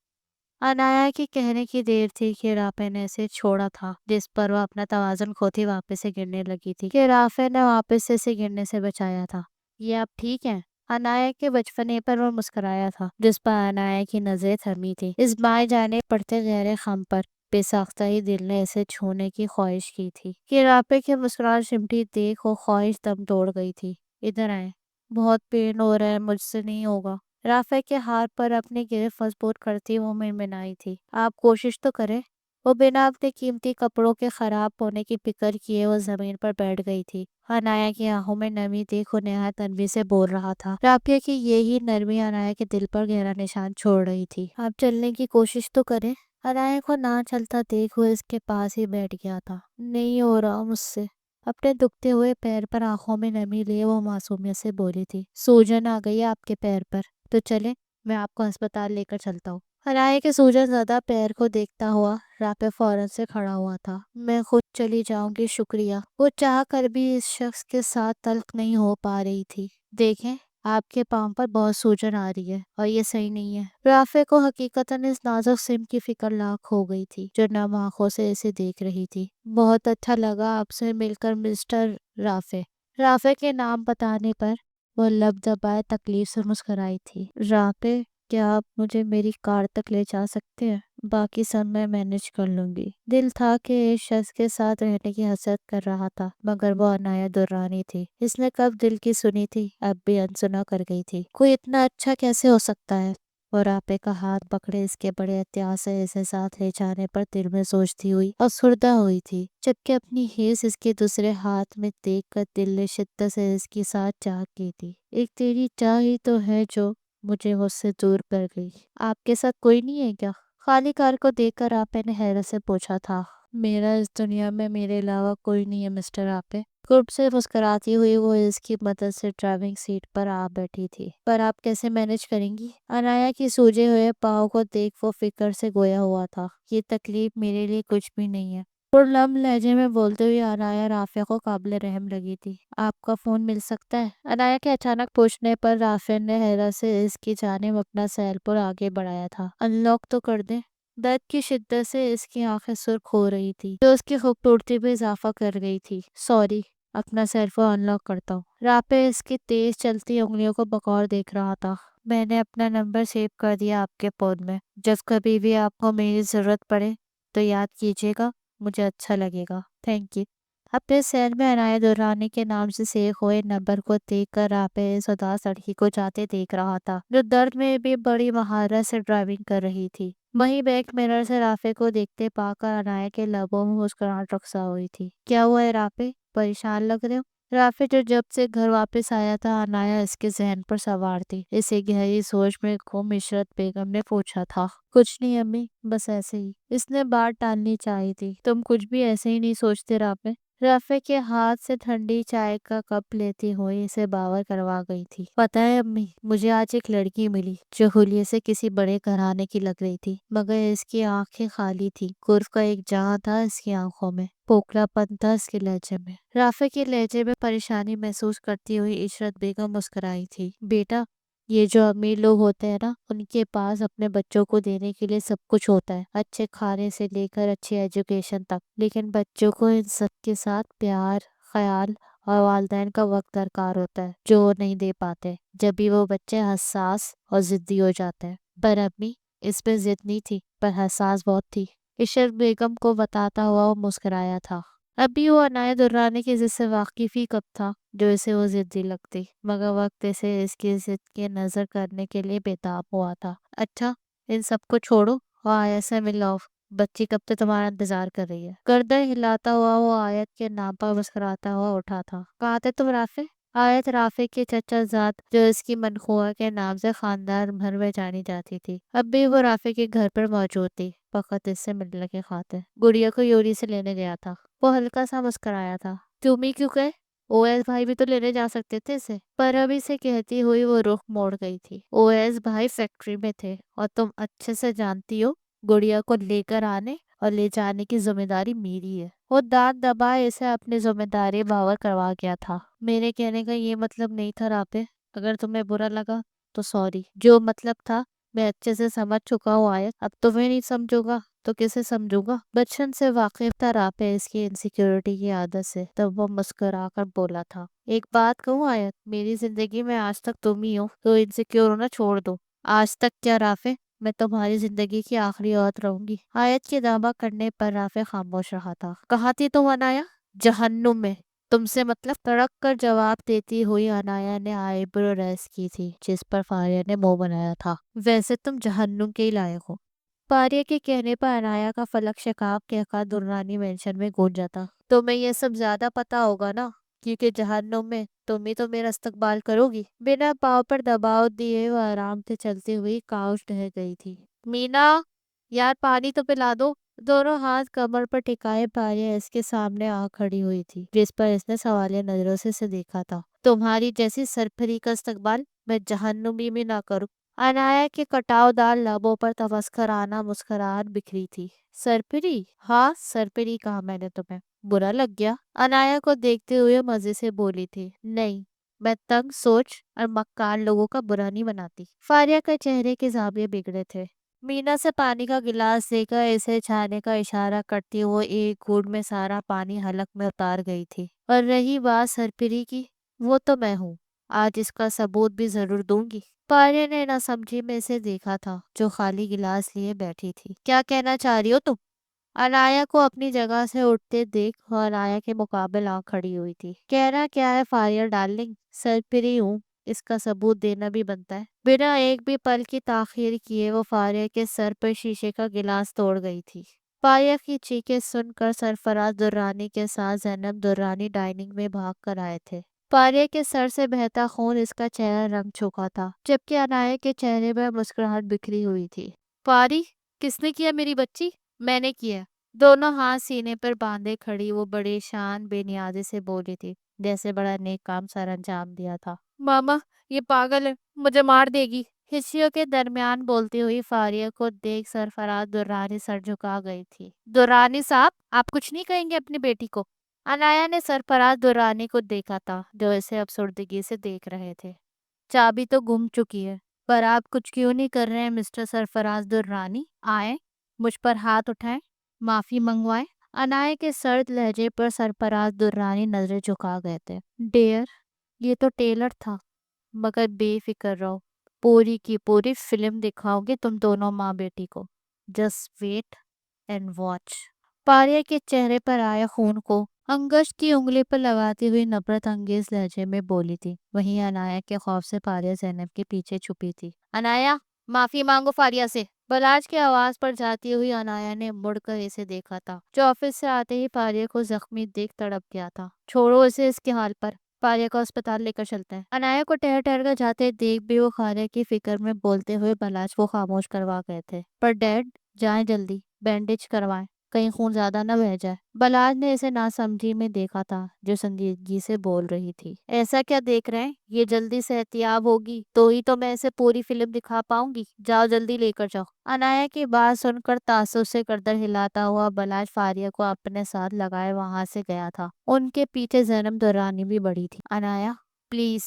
انایا کی کہنے کی دیر تھی کہ رافع نے اسے چھوڑا تھا جس پر وہ اپنا توازن کھوتی واپس سے گرنے لگی تھی کہ رافع نے واپس سے اسے گرنے سے بچایا تھا۔ یہ آپ ٹھیک ہیں؟ انایا کے بچپنے پر وہ مسکرایا تھا جس پر انایا کی نظریں تھمی تھی۔ اس بائیں جانب پڑتے گہرے خم پر بے ساختہ ہی دل نے اسے چھونے کی خواہش کی تھی کہ رافع کے مسکراہٹ سمٹی دیکھ وہ خواہش دم توڑ گئی تھی۔ ادھر آئیں، بہت پین ہو رہا ہے، مجھ سے نہیں ہوگا۔ رافع کے ہاتھ پر اپنی گرفت مضبوط کرتی وہ منمنائی تھی۔ آپ کوشش تو کریں۔ وہ بنا اپنے قیمتی کپڑوں کے خراب ہونے کی فکر کیے وہ زمین پر بیٹھ گئی تھی۔ انایا کی آنکھوں میں نمی دیکھ وہ نہایت تنبیہ سے بول رہا تھا۔ رافع کی یہی نرمی انایا کے دل پر گہرا نشان چھوڑ رہی تھی۔ آپ چلنے کی کوشش تو کریں۔ انایا کو نہ چلتا دیکھ وہ اس کے پاس ہی بیٹھ گیا تھا۔ نہیں ہو رہا مجھ سے۔ اپنے دکھتے ہوئے پیر پر آنکھوں میں نمی لیے وہ معصومیت سے بولی تھی۔ سوجن آ گئی آپ کے پیر پر؟ تو چلے میں آپ کو ہسپتال لے کر چلتا ہوں۔ عنایہ کے سوجن زدہ پیر کو دیکھتا ہوا رافع فوراً سے کھڑا ہوا تھا۔ میں خود چلی جاؤں گی، شکریہ۔ وہ چاہ کر بھی اس شخص کے ساتھ تلق نہیں ہو پا رہی تھی۔ دیکھیں آپ کے پاؤں پر بہت سوجن آ رہی ہے اور یہ صحیح نہیں ہے۔ رافع کو حقیقتاً اس نازک سم کی فکر لاحق ہو گئی تھی جو نم آنکھوں سے اسے دیکھ رہی تھی۔ بہت اچھا لگا آپ سے مل کر مسٹر رافع۔ رافع کے نام بتانے پر وہ لب دبائے تکلیف سے مسکرائی تھی۔ رافع، کیا آپ مجھے میری کار تک لے جا سکتے ہیں؟ باقی سب میں مینج کر لوں گی۔ دل تھا کہ اس شخص کے ساتھ رہنے کی حسرت کر رہا تھا، مگر وہ عنایہ درانی تھی۔ اس نے کب دل کی سنی تھی، اب بھی انسنا کر گئی تھی۔ کوئی اتنا اچھا کیسے ہو سکتا ہے؟ اور رافع کا ہاتھ پکڑے اس کے بڑے احتیاط سے اسے ساتھ لے جانے پر دل میں سوچتی ہوئی افسردہ ہوئی تھی، جبکہ اپنی حیث اس کے دوسرے ہاتھ میں دیکھ کر دل نے شدت سے اس کی ساتھ چاہ کی تھی۔ ایک تیری چاہ ہی تو ہے جو مجھے مجھ سے دور کر گئی۔ آپ کے ساتھ کوئی نہیں ہے کیا؟ خالی کار کو دیکھ کر رافع نے حیرت سے پوچھا تھا۔ میرا اس دنیا میں میرے علاوہ کوئی نہیں ہے مسٹر رافع۔ قرب سے مسکراتی ہوئی وہ اس کی مدد سے ڈرائیونگ سیٹ پر آ بیٹھی تھی۔ پر آپ کیسے مینج کریں گی؟ عنایہ کی سوجے ہوئے پاؤں کو دیکھ وہ فکر سے گویا ہوا تھا۔ یہ تکلیف میرے لیے کچھ بھی نہیں ہے۔ پرنم لہجے میں بولتے ہوئے عنایہ رافع کو قابل رحم لگی تھی۔ آپ کا فون مل سکتا ہے؟ عنایہ کے اچانک پوچھنے پر رافع نے حیرت سے اس کی جانب اپنا سیل فون آگے بڑھایا تھا۔ ان لاک تو کر دیں۔ درد کی شدت سے اس کی آنکھیں سرخ ہو رہی تھی جو اس کی خوبصورتی میں اضافہ کر گئی تھی۔ سوری، اپنا سیل فون ان لاک کرتا ہوں۔ رافع اس کی تیز چلتی انگلیوں کو بغور دیکھ رہا تھا۔ میں نے اپنا نمبر سیو کر دیا آپ کے فون میں، جب کبھی بھی آپ کو میری ضرورت پڑے تو یاد کیجیے گا، مجھے اچھا لگے گا۔ Thank you. اپنے سیل میں عنایہ درانی کے نام سے سیو ہوئے نمبر کو دیکھ کر رافع اس اداس لڑکی کو جاتے دیکھ رہا تھا جو درد میں بھی بڑی مہارت سے ڈرائیونگ کر رہی تھی۔ وہیں بیک مرر سے رافع کو دیکھتے پا کر عنایہ کے لبوں میں مسکراہٹ رقصہ ہوئی تھی۔ کیا ہوا ہے رافع؟ پریشان لگ رہے ہو؟ رافع جو جب سے گھر واپس آیا تھا عنایہ اس کے ذہن پر سوار تھی۔ اسے گہری سوچ میں گم عشرت بیگم نے پوچھا تھا۔ کچھ نہیں امی، بس ایسے ہی۔ اس نے بات ٹالنی چاہی تھی۔ تم کچھ بھی ایسے ہی نہیں سوچتے رافع؟ رافع کے ہاتھ سے ٹھنڈی چائے کا کپ لیتی ہوئی اسے باور کروا گئی تھی۔ پتہ ہے امی، مجھے آج ایک لڑکی ملی جو حلیے سے کسی بڑے گھرانے کی لگ رہی تھی، مگر اس کی آنکھیں خالی تھی۔ قرب کا ایک جہاں تھا اس کی آنکھوں میں، پوکھلا پن تھا اس کے لہجے میں۔ رافع کے لہجے میں پریشانی محسوس کرتی ہوئی عشرت بیگم مسکرائی تھی۔ بیٹا، یہ جو امیر لوگ ہوتے ہیں نا، ان کے پاس اپنے بچوں کو دینے کے لیے سب کچھ ہوتا ہے، اچھے کھانے سے لے کر اچھی ایجوکیشن تک، لیکن بچوں کو ان سب کے ساتھ پیار، خیال اور والدین کا وقت درکار ہوتا ہے جو وہ نہیں دے پاتے۔ جب بھی وہ بچے حساس اور ضدی ہو جاتے ہیں۔ پر امی، اس میں ضد نہیں تھی، پر حساس بہت تھی، عشرت بیگم کو بتاتا ہوا وہ مسکرایا تھا۔ ابھی وہ عنایہ درانی کی ضد سے واقف ہی کب تھا جو اسے وہ ضدی لگتی، مگر وقت اسے اس کی ضد کی نظر کرنے کے لیے بےتاب ہوا تھا۔ اچھا، ان سب کو چھوڑو اور آیت سے ملاؤ، بچی کب تک تمہارا انتظار کر رہی ہے۔ گردن ہلاتا ہوا وہ آیت کے نام پر مسکراتا ہوا اٹھا تھا۔ کہاں تھے تم رافع؟ آیت رافع کے چچا زاد جو اس کی منخواہ کے نام سے خاندان بھر میں جانی جاتی تھی، اب بھی وہ رافع کے گھر پر موجود تھی، فقط اس سے ملنے کے خاطر۔ گڑیا کو یوری سے لینے گیا تھا۔ وہ ہلکا سا مسکرایا تھا۔ تم ہی کیوں گئے؟ او ایس بھائی بھی تو لینے جا سکتے تھے اسے۔ پر اب اسے کہتی ہوئی وہ رخ موڑ گئی تھی۔ او ایس بھائی فیکٹری میں تھے اور تم اچھے سے جانتی ہو گڑیا کو لے کر آنے اور لے جانے کی ذمہ داری میری ہے۔ وہ دانت دبائے اسے اپنی ذمہ داری باور کروا گیا تھا۔ میرے کہنے کا یہ مطلب نہیں تھا رافع، اگر تمہیں برا لگا تو سوری۔ جو مطلب تھا میں اچھے سے سمجھ چکا ہوں آیت، اب تمہیں نہیں سمجھوں گا تو کسے سمجھوں گا؟ بچپن سے واقف تھا رافع اس کی انسیکیورٹی کی عادت سے، تب وہ مسکرا کر بولا تھا۔ ایک بات کہوں آیت، میری زندگی میں آج تک تم ہی ہو، تو انسیکیور ہونا چھوڑ دو۔ آج تک کیا رافع، میں تمہاری زندگی کی آخری عورت رہوں گی۔ آیت کے دعویٰ کرنے پر رافع خاموش رہا تھا۔ کہاں تھی تم عنایہ؟ جہنم میں۔ تم سے مطلب؟ تڑک کر جواب دیتی ہوئی عنایہ نے آئی برو ریس کی تھی جس پر فاریہ نے منہ بنایا تھا۔ ویسے تم جہنم کے ہی لائق ہو۔ فاریہ کے کہنے پر عنایہ کا فلک شکاف کہکا درانی مینشن میں گونجا تھا۔ تمہیں یہ سب زیادہ پتا ہوگا نا، کیونکہ جہنم میں تم ہی تو میرا استقبال کرو گی۔ بنا پاؤں پر دباؤ دیے وہ آرام سے چلتی ہوئی کاؤچ ڈہ گئی تھی۔ مینا، یار پانی تو پلا دو۔ دونوں ہاتھ کمر پر ٹکائے فاریہ اس کے سامنے آ کھڑی ہوئی تھی، جس پر اس نے سوالیہ نظروں سے اسے دیکھا تھا۔ تمہاری جیسی سرپری کا استقبال میں جہنمی میں نہ کروں۔ انایا کے کٹاؤ دار لبوں پر تمسکرانہ مسکراہٹ بکھری تھی۔ سرپری؟ ہاں سرپری کہا میں نے تمہیں، برا لگ گیا؟ انایا کو دیکھتے ہوئے مزے سے بولی تھی۔ نہیں، میں تنگ سوچ اور مکار لوگوں کا برا نہیں بناتی۔ فاریہ کے چہرے کے زاویے بگڑے تھے۔ مینا سے پانی کا گلاس دے کر اسے چھانے کا اشارہ کرتی وہ ایک گھونٹ میں سارا پانی حلق میں اتار گئی تھی۔ اور رہی بات سرپری کی، وہ تو میں ہوں، آج اس کا ثبوت بھی ضرور دوں گی۔ فاریہ نے نہ سمجھی میں اسے دیکھا تھا جو خالی گلاس لیے بیٹھی تھی۔ کیا کہنا چاہ رہی ہو تم؟ انایا کو اپنی جگہ سے اٹھتے دیکھ وہ انایا کے مقابل آ کھڑی ہوئی تھی۔ کہنا کیا ہے فاریہ ڈارلنگ، سرپری ہوں، اس کا ثبوت دینا بھی بنتا ہے۔ بنا ایک بھی پل کی تاخیر کیے وہ فاریہ کے سر پر شیشے کا گلاس توڑ گئی تھی۔ فاریہ کی چیخیں سن کر سرفراز درانی کے ساتھ زینب درانی ڈائننگ میں بھاگ کر آئے تھے۔ فاریہ کے سر سے بہتا خون اس کا چہرہ رنگ چکا تھا، جبکہ انایا کے چہرے پر مسکراہٹ بکھری ہوئی تھی۔ فاری، کس نے کیا میری بچی؟ میں نے کیا۔ دونوں ہاتھ سینے پر باندھے کھڑی وہ بڑی شان بے نیازی سے بولی تھی، جیسے بڑا نیک کام سر انجام دیا تھا۔ ماما، یہ پاگل ہے، مجھے مار دے گی۔ ہچکیوں کے درمیان بولتی ہوئی فاریہ کو دیکھ سرفراز درانی سر جھکا گئی تھی۔ درانی صاحب، آپ کچھ نہیں کہیں گے اپنی بیٹی کو؟ انایا نے سرفراز درانی کو دیکھا تھا جو اسے افسردگی سے دیکھ رہے تھے۔ چابی تو گم چکی ہے، پر آپ کچھ کیوں نہیں کر رہے ہیں مسٹر سرفراز درانی؟ آئیں، مجھ پر ہاتھ اٹھائیں، معافی منگوائیں۔ انایا کے سرد لہجے پر سرفراز درانی نظریں جھکا گئے تھے۔ ڈیئر، یہ تو ٹیلر تھا، مگر بے فکر رہو، پوری کی پوری فلم دکھاؤ گے تم دونوں ماں بیٹی کو۔ Just wait and watch. Faria کے چہرے پر آئے خون کو انگشت کی انگلی پر لگاتی ہوئی نفرت انگیز لہجے میں بولی تھی۔ وہیں انایا کے خوف سے فاریہ زینب کے پیچھے چھپی تھی۔ انایا، معافی مانگو فاریہ سے۔ بلاج کی آواز پر جاتی ہوئی انایا نے مڑ کر اسے دیکھا تھا جو آفس سے آتے ہی فاریہ کو زخمی دیکھ تڑپ گیا تھا۔ چھوڑو اسے اس کے حال پر، فاریہ کو اسپتال لے کر چلتے ہیں۔ انایا کو ٹہر ٹہر کر جاتے دیکھ بھی وہ فاریہ کی فکر میں بولتے ہوئے بلاج کو خاموش کروا گئے تھے۔ پر ڈیڈ، جائیں جلدی، بینڈیج کروائیں، کہیں خون زیادہ نہ بہہ جائے۔ بلاج نے اسے ناسمجھی میں دیکھا تھا جو سنجیدگی سے بول رہی تھی۔ ایسا کیا دیکھ رہے ہیں، یہ جلدی صحتیاب ہوگی تو ہی تو میں اسے پوری فلم دکھا پاؤں گی، جاؤ جلدی لے کر جاؤ۔ انایا کی بات سن کر تعصب سے گردن ہلاتا ہوا بلاج فاریہ کو اپنے ساتھ لگائے وہاں سے گیا تھا۔ ان کے پیچھے زینب درانی بھی بڑھی تھی۔ انایا، پلیز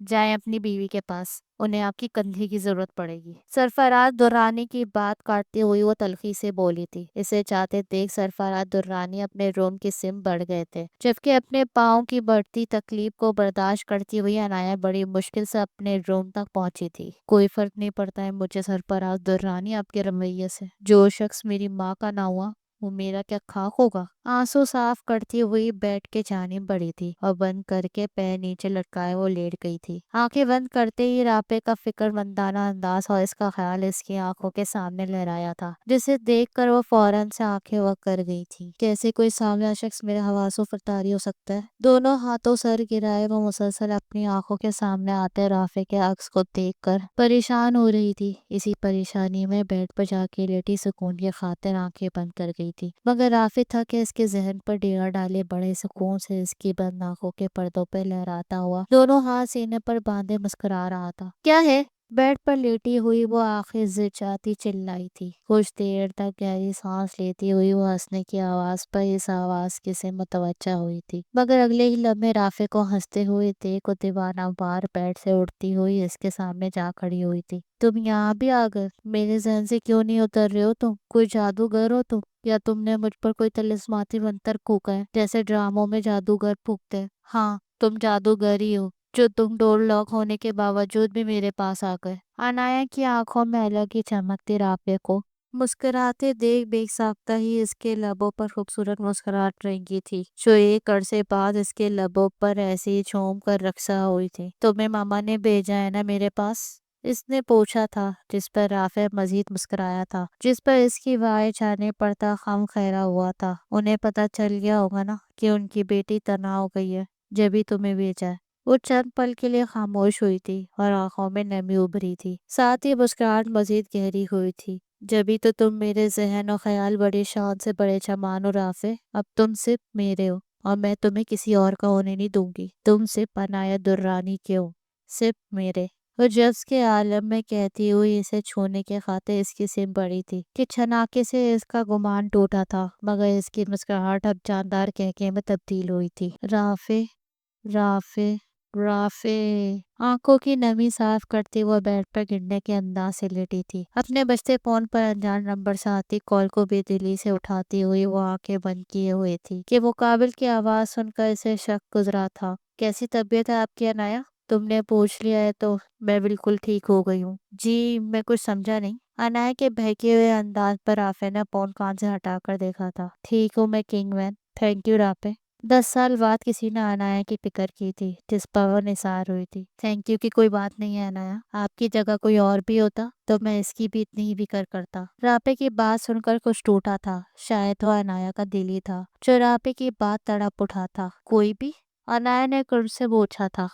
جائیں اپنی بیوی کے پاس، انہیں آپ کی کندھی کی ضرورت پڑے گی۔ سرفراز درانی کی بات کاٹتے ہوئی وہ تلخی سے بولی تھی۔ اسے چاہتے دیکھ سرفراز درانی اپنے روم کی سمت بڑھ گئے تھے، جبکہ اپنے پاؤں کی بڑھتی تکلیف کو برداشت کرتی ہوئی انایا بڑی مشکل سے اپنے روم تک پہنچی تھی۔ کوئی فرق نہیں پڑتا ہے مجھے سرفراز درانی آپ کے رویے سے، جو شخص میری ماں کا نہ ہوا وہ میرا کیا خاک ہوگا؟ آنسو صاف کرتی ہوئی بیٹھ کے جانب بڑھی تھی اور بند کر کے پیر نیچے لٹکائے وہ لیٹ گئی تھی۔ آنکھیں بند کرتے ہی رافع کا فکر مندانہ انداز اور اس کا خیال اس کی آنکھوں کے سامنے لہرایا تھا، جسے دیکھ کر وہ فوراً سے آنکھیں وق کر گئی تھی۔ کیسے کوئی سامنے شخص میرے حواسوں پر طاری ہو سکتا ہے؟ دونوں ہاتھوں سر گرائے وہ مسلسل اپنی آنکھوں کے سامنے آتے رافع کے عکس کو دیکھ کر پریشان ہو رہی تھی۔ اسی پریشانی میں بیڈ پر جا کے لیٹی سکون کی خاطر آنکھیں بند کر گئی تھی، مگر رافع تھا کہ اس کے ذہن پر ڈیرا ڈالے بڑے سکون سے اس کی بند آنکھوں کے پردوں پہ لہراتا ہوا دونوں ہاتھ سینے پر باندھے مسکرا رہا تھا۔ کیا ہے؟ بیڈ پر لیٹی ہوئی وہ آخر زچاتی چلائی تھی۔ کچھ دیر تک گہری سانس لیتی ہوئی وہ ہنسنے کی آواز پر اس آواز کی سے متوجہ ہوئی تھی، مگر اگلے ہی لمحے رافع کو ہنستے ہوئے دیکھ وہ دیوانہ وار بیڈ سے اٹھتی ہوئی اس کے سامنے جا کھڑی ہوئی تھی۔ تم یہاں بھی آ گئے، میرے ذہن سے کیوں نہیں اتر رہے ہو تم؟ کوئی جادوگر ہو تم، یا تم نے مجھ پر کوئی طلسماتی منتر پھونکا ہے جیسے ڈراموں میں جادوگر پھونکتے ہیں؟ ہاں، تم جادوگر ہی ہو، جو تم ڈور لاک ہونے کے باوجود بھی میرے پاس آ گئے۔ انایا کی آنکھوں میں الگ ہی چمک تھی۔ رافع کو مسکراتے دیکھ بے ساختہ ہی اس کے لبوں پر خوبصورت مسکراہٹ رنگی تھی جو ایک عرصے بعد اس کے لبوں پر ایسی ہی جھوم کر رقصہ ہوئی تھی۔ تمہیں ماما نے بھیجا ہے نا میرے پاس؟ اس نے پوچھا تھا، جس پر رافع مزید مسکرایا تھا، جس پر اس کی وائیں جانے پڑتا خم خیرہ ہوا تھا۔ انہیں پتہ چل گیا ہوگا نا کہ ان کی بیٹی تنہا ہو گئی ہے، جبھی تمہیں بھیجا ہے۔ وہ چند پل کے لیے خاموش ہوئی تھی اور آنکھوں میں نمی ابھری تھی، ساتھ ہی مسکراہٹ مزید گہری ہوئی تھی۔ جبھی تو تم میرے ذہن اور خیال بڑی شان سے بڑے چمان ہو رافع، اب تم صرف میرے ہو اور میں تمہیں کسی اور کا ہونے نہیں دوں گی۔ تم صرف انایا درانی کے ہو، صرف میرے۔ وہ جفس کے عالم میں کہتی ہوئی اسے چھونے کے خاطر اس کی سم پڑی تھی کہ چھناکے سے اس کا گمان ٹوٹا تھا، مگر اس کی مسکراہٹ اب جاندار کہکے میں تبدیل ہوئی تھی۔ رافع، رافع، رافع۔ آنکھوں کی نمی صاف کرتی وہ بیڈ پر گرنے کے انداز سے لیٹی تھی، اپنے بجتے فون پر انجان نمبر سے آتی کال کو بے دلی سے اٹھاتی ہوئی وہ آنکھیں بند کیے ہوئے تھی کہ مقابل کی آواز سن کر اسے شک گزرا تھا۔ کیسی طبیعت ہے آپ کی عنایا؟ تم نے پوچھ لیا ہے تو میں بالکل ٹھیک ہو گئی ہوں۔ جی میں کچھ سمجھا نہیں۔ عنایا کے بہکے ہوئے انداز پر رافع نے فون کان سے ہٹا کر دیکھا تھا۔ ٹھیک ہوں میں کنگ مین، تھینک یو رافع۔ 10 سال بعد کسی نے عنایا کی فکر کی تھی جس پر وہ نثار ہوئی تھی۔ تھینک یو کی کوئی بات نہیں ہے عنایا، آپ کی جگہ کوئی اور بھی ہوتا تو میں اس کی بھی اتنی ہی فکر کرتا۔ رافع کی بات سن کر کچھ ٹوٹا تھا، شاید وہ عنایا کا دل ہی تھا جو رافع کی بات تڑپ اٹھا تھا۔ کوئی بھی؟ عنایا نے کرج سے پوچھا تھا۔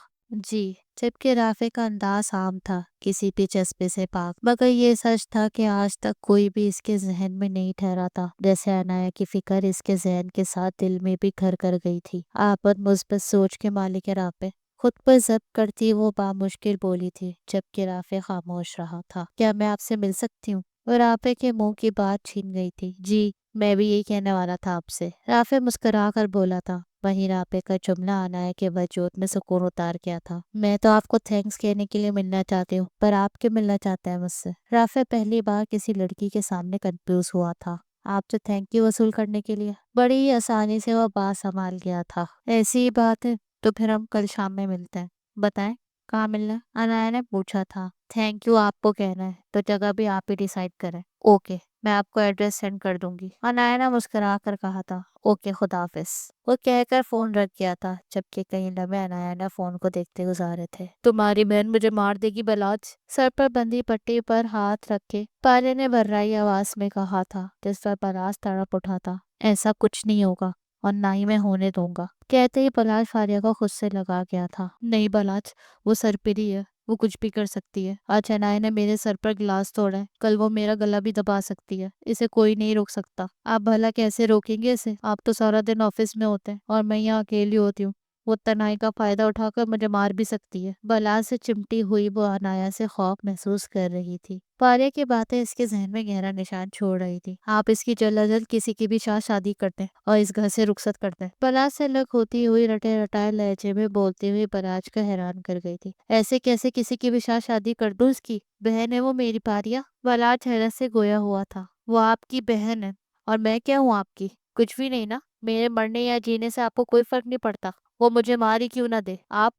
جی، جبکہ رافع کا انداز عام تھا، کسی بھی جذبے سے پاک، مگر یہ سچ تھا کہ آج تک کوئی بھی اس کے ذہن میں نہیں ٹھہرا تھا جیسے عنایا کی فکر اس کے ذہن کے ساتھ دل میں بھی گھر کر گئی تھی۔ آپ مثبت سوچ کے مالک ہے رافع، خود پر ضبط کرتی وہ بامشکل بولی تھی، جبکہ رافع خاموش رہا تھا۔ کیا میں آپ سے مل سکتی ہوں؟ وہ رافع کے منہ کی بات چھین گئی تھی۔ جی میں بھی یہی کہنے والا تھا آپ سے، رافع مسکرا کر بولا تھا۔ وہیں رافع کا جملہ عنایا کے وجود میں سکون اتار گیا تھا۔ میں تو آپ کو تھینکس کہنے کے لیے ملنا چاہتی ہوں، پر آپ کیوں ملنا چاہتے ہیں مجھ سے؟ رافع پہلی بار کسی لڑکی کے سامنے کنفیوز ہوا تھا۔ آپ سے تھینک یو وصول کرنے کے لیے۔ بڑی ہی آسانی سے وہ بات سنبھال گیا تھا۔ ایسی ہی بات ہے تو پھر ہم کل شام میں ملتے ہیں، بتائیں کہاں ملنا؟ عنایا نے پوچھا تھا۔ تھینک یو آپ کو کہنا ہے تو جگہ بھی آپ ہی ڈیسائیڈ کریں۔ اوکے میں آپ کو ایڈریس سینڈ کر دوں گی، عنایا نے مسکرا کر کہا تھا۔ اوکے خدا حافظ۔ وہ کہہ کر فون رکھ گیا تھا، جبکہ کئی لمحے عنایا نے فون کو دیکھتے گزارے تھے۔ تمہاری بہن مجھے مار دے گی بلاج، سر پر بندھی پٹی پر ہاتھ رکھے پارے نے بھرائی آواز میں کہا تھا، جس پر بلاج تڑپ اٹھا تھا۔ ایسا کچھ نہیں ہوگا اور نہ ہی میں ہونے دوں گا، کہتے ہی بلاج فاریہ کو خود سے لگا گیا تھا۔ نہیں بلاج، وہ سرپری ہے، وہ کچھ بھی کر سکتی ہے۔ آج عنایا نے میرے سر پر گلاس توڑا ہے، کل وہ میرا گلا بھی دبا سکتی ہے، اسے کوئی نہیں روک سکتا۔ آپ بھلا کیسے روکیں گے اسے؟ آپ تو سارا دن آفس میں ہوتے ہیں اور میں یہاں اکیلی ہوتی ہوں، وہ تنہائی کا فائدہ اٹھا کر مجھے مار بھی سکتی ہے۔ بلاج سے چمٹی ہوئی وہ عنایا سے خوف محسوس کر رہی تھی۔ فاریہ کی باتیں اس کے ذہن میں گہرا نشان چھوڑ رہی تھی۔ آپ اس کی جلد از جلد کسی کی بھی ساتھ شادی کرتے ہیں اور اس گھر سے رخصت کرتے ہیں، بلاج سے لگ ہوتی ہوئی رٹے رٹائے لہجے میں بولتی ہوئی بلاج کو حیران کر گئی تھی۔ ایسے کیسے کسی کی بھی ساتھ شادی کر دوں؟ اس کی بہن ہے وہ میری فاریہ۔ بلاج حیرت سے گویا ہوا تھا۔ وہ آپ کی بہن ہے اور میں کیا ہوں آپ کی؟ کچھ بھی نہیں نا، میرے مرنے یا جینے سے آپ کو کوئی فرق نہیں پڑتا، وہ مجھے مار ہی کیوں نہ دے، آپ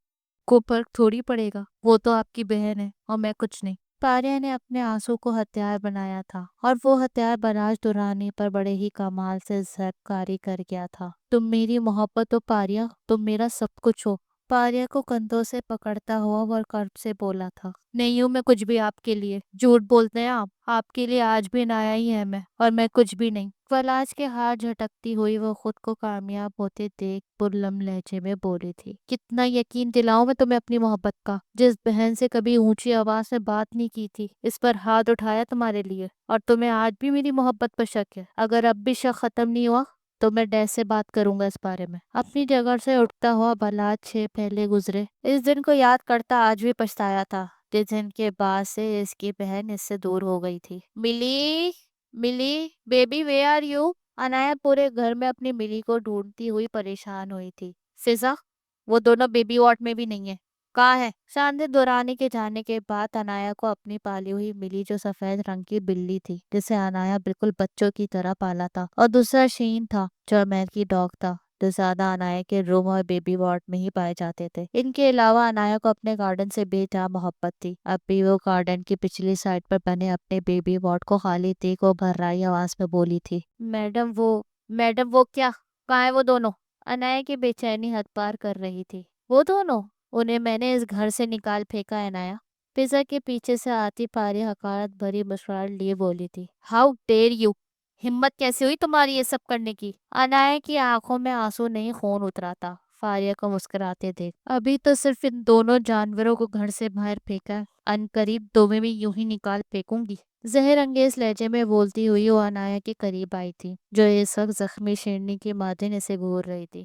کو فرق تھوڑی پڑے گا، وہ تو آپ کی بہن ہے اور میں کچھ نہیں۔ فاریہ نے اپنے آنسو کو ہتھیار بنایا تھا اور وہ ہتھیار بلاج درانے پر بڑے ہی کمال سے زرکاری کر گیا تھا۔ تم میری محبت ہو فاریہ، تم میرا سب کچھ ہو۔ فاریہ کو کندھوں سے پکڑتا ہوا وہ کرب سے بولا تھا۔ نہیں ہوں میں کچھ بھی آپ کے لیے، جھوٹ بولتے ہیں آپ کے لیے آج بھی عنایا ہی ہے میں کچھ بھی نہیں۔ بلاج کے ہاتھ جھٹکتی ہوئی وہ خود کو کامیاب ہوتے دیکھ پرلم لہجے میں بولی تھی۔ کتنا یقین دلاؤں میں تمہیں اپنی محبت کا، جس بہن سے کبھی اونچی آواز میں بات نہیں کی تھی، اس پر ہاتھ اٹھایا تمہارے لیے، اور تمہیں آج بھی میری محبت پر شک ہے۔ اگر اب بھی شک ختم نہیں ہوا تو میں ڈیس سے بات کروں گا اس بارے میں۔ اپنی جگہ سے اٹھتا ہوا بلاج 6 پہلے گزرے اس دن کو یاد کرتا آج بھی پچھتایا تھا، جس دن کے بعد سے اس کی بہن اس سے دور ہو گئی تھی۔ ملی، ملی baby where are you? Inaya پورے گھر میں اپنی ملی کو ڈھونڈتی ہوئی پریشان ہوئی تھی۔ فضا، وہ دونوں بیبی وارڈ میں بھی نہیں ہے، کہاں ہے؟ شاندر دورانی کے جانے کے بعد عنایا کو اپنی پالی ہوئی ملی، جو سفید رنگ کی بلی تھی جسے عنایا بالکل بچوں کی طرح پالا تھا، اور دوسرا شین تھا جو امریکی ڈاگ تھا، جو زیادہ عنایا کے روم اور بیبی وارڈ میں ہی پائے جاتے تھے۔ ان کے علاوہ عنایا کو اپنے گارڈن سے بے جا محبت تھی۔ اب بھی وہ گارڈن کی پچھلی سائڈ پر بنے اپنے بیبی وارڈ کو خالی دیکھ وہ بھرائی آواز میں بولی تھی۔ میڈم وہ کیا؟ کہاں ہے وہ دونوں؟ عنایا کی بے چینی حد پار کر رہی تھی۔ وہ دونوں؟ انہیں میں نے اس گھر سے نکال پھینکا ہے عنایا، فضا کے پیچھے سے آتی فاریہ حقارت بھری مسکراہٹ لیے بولی تھی۔ ہاؤ ڈیئر یو، ہمت کیسے ہوئی تمہاری یہ سب کرنے کی؟ عنایا کی آنکھوں میں آنسو نہیں خون اترا تھا فاریہ کو مسکراتے دیکھ۔ ابھی تو صرف ان دونوں جانوروں کو گھر سے باہر پھینکا، ان قریب تمہیں بھی یوں ہی نکال پھینکوں گی، زہر انگیز لہجے میں بولتی ہوئی وہ عنایا کے قریب آئی تھی، جو اس وقت زخمی شیرنی کی مادن اسے گھور رہی تھی۔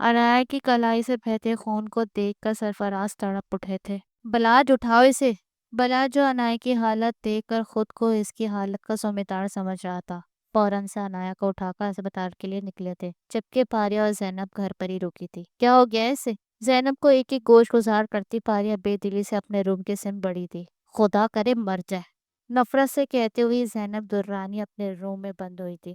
عنایا کی کلائی سے بہتے خون کو دیکھ کر سرفراز تڑپ اٹھے تھے۔ بلاج اٹھاؤ اسے۔ بلاج جو عنایا کی حالت دیکھ کر خود کو اس کی حالت کا ذمہ سمجھ رہا تھا، فوراً سے عنایا کو اٹھا کر اسپتال کے لیے نکلے تھے، جبکہ پاریا اور زینب گھر پر ہی رکی تھی۔ کیا ہو گیا اسے؟ زینب کو ایک ایک گوش گزار کرتی پاریا بے دلی سے اپنے روم کے سمت بڑھی تھی۔ خدا کرے مر جائے، نفرت سے کہتے ہوئی زینب دررانی اپنے روم میں بند ہوئی تھی۔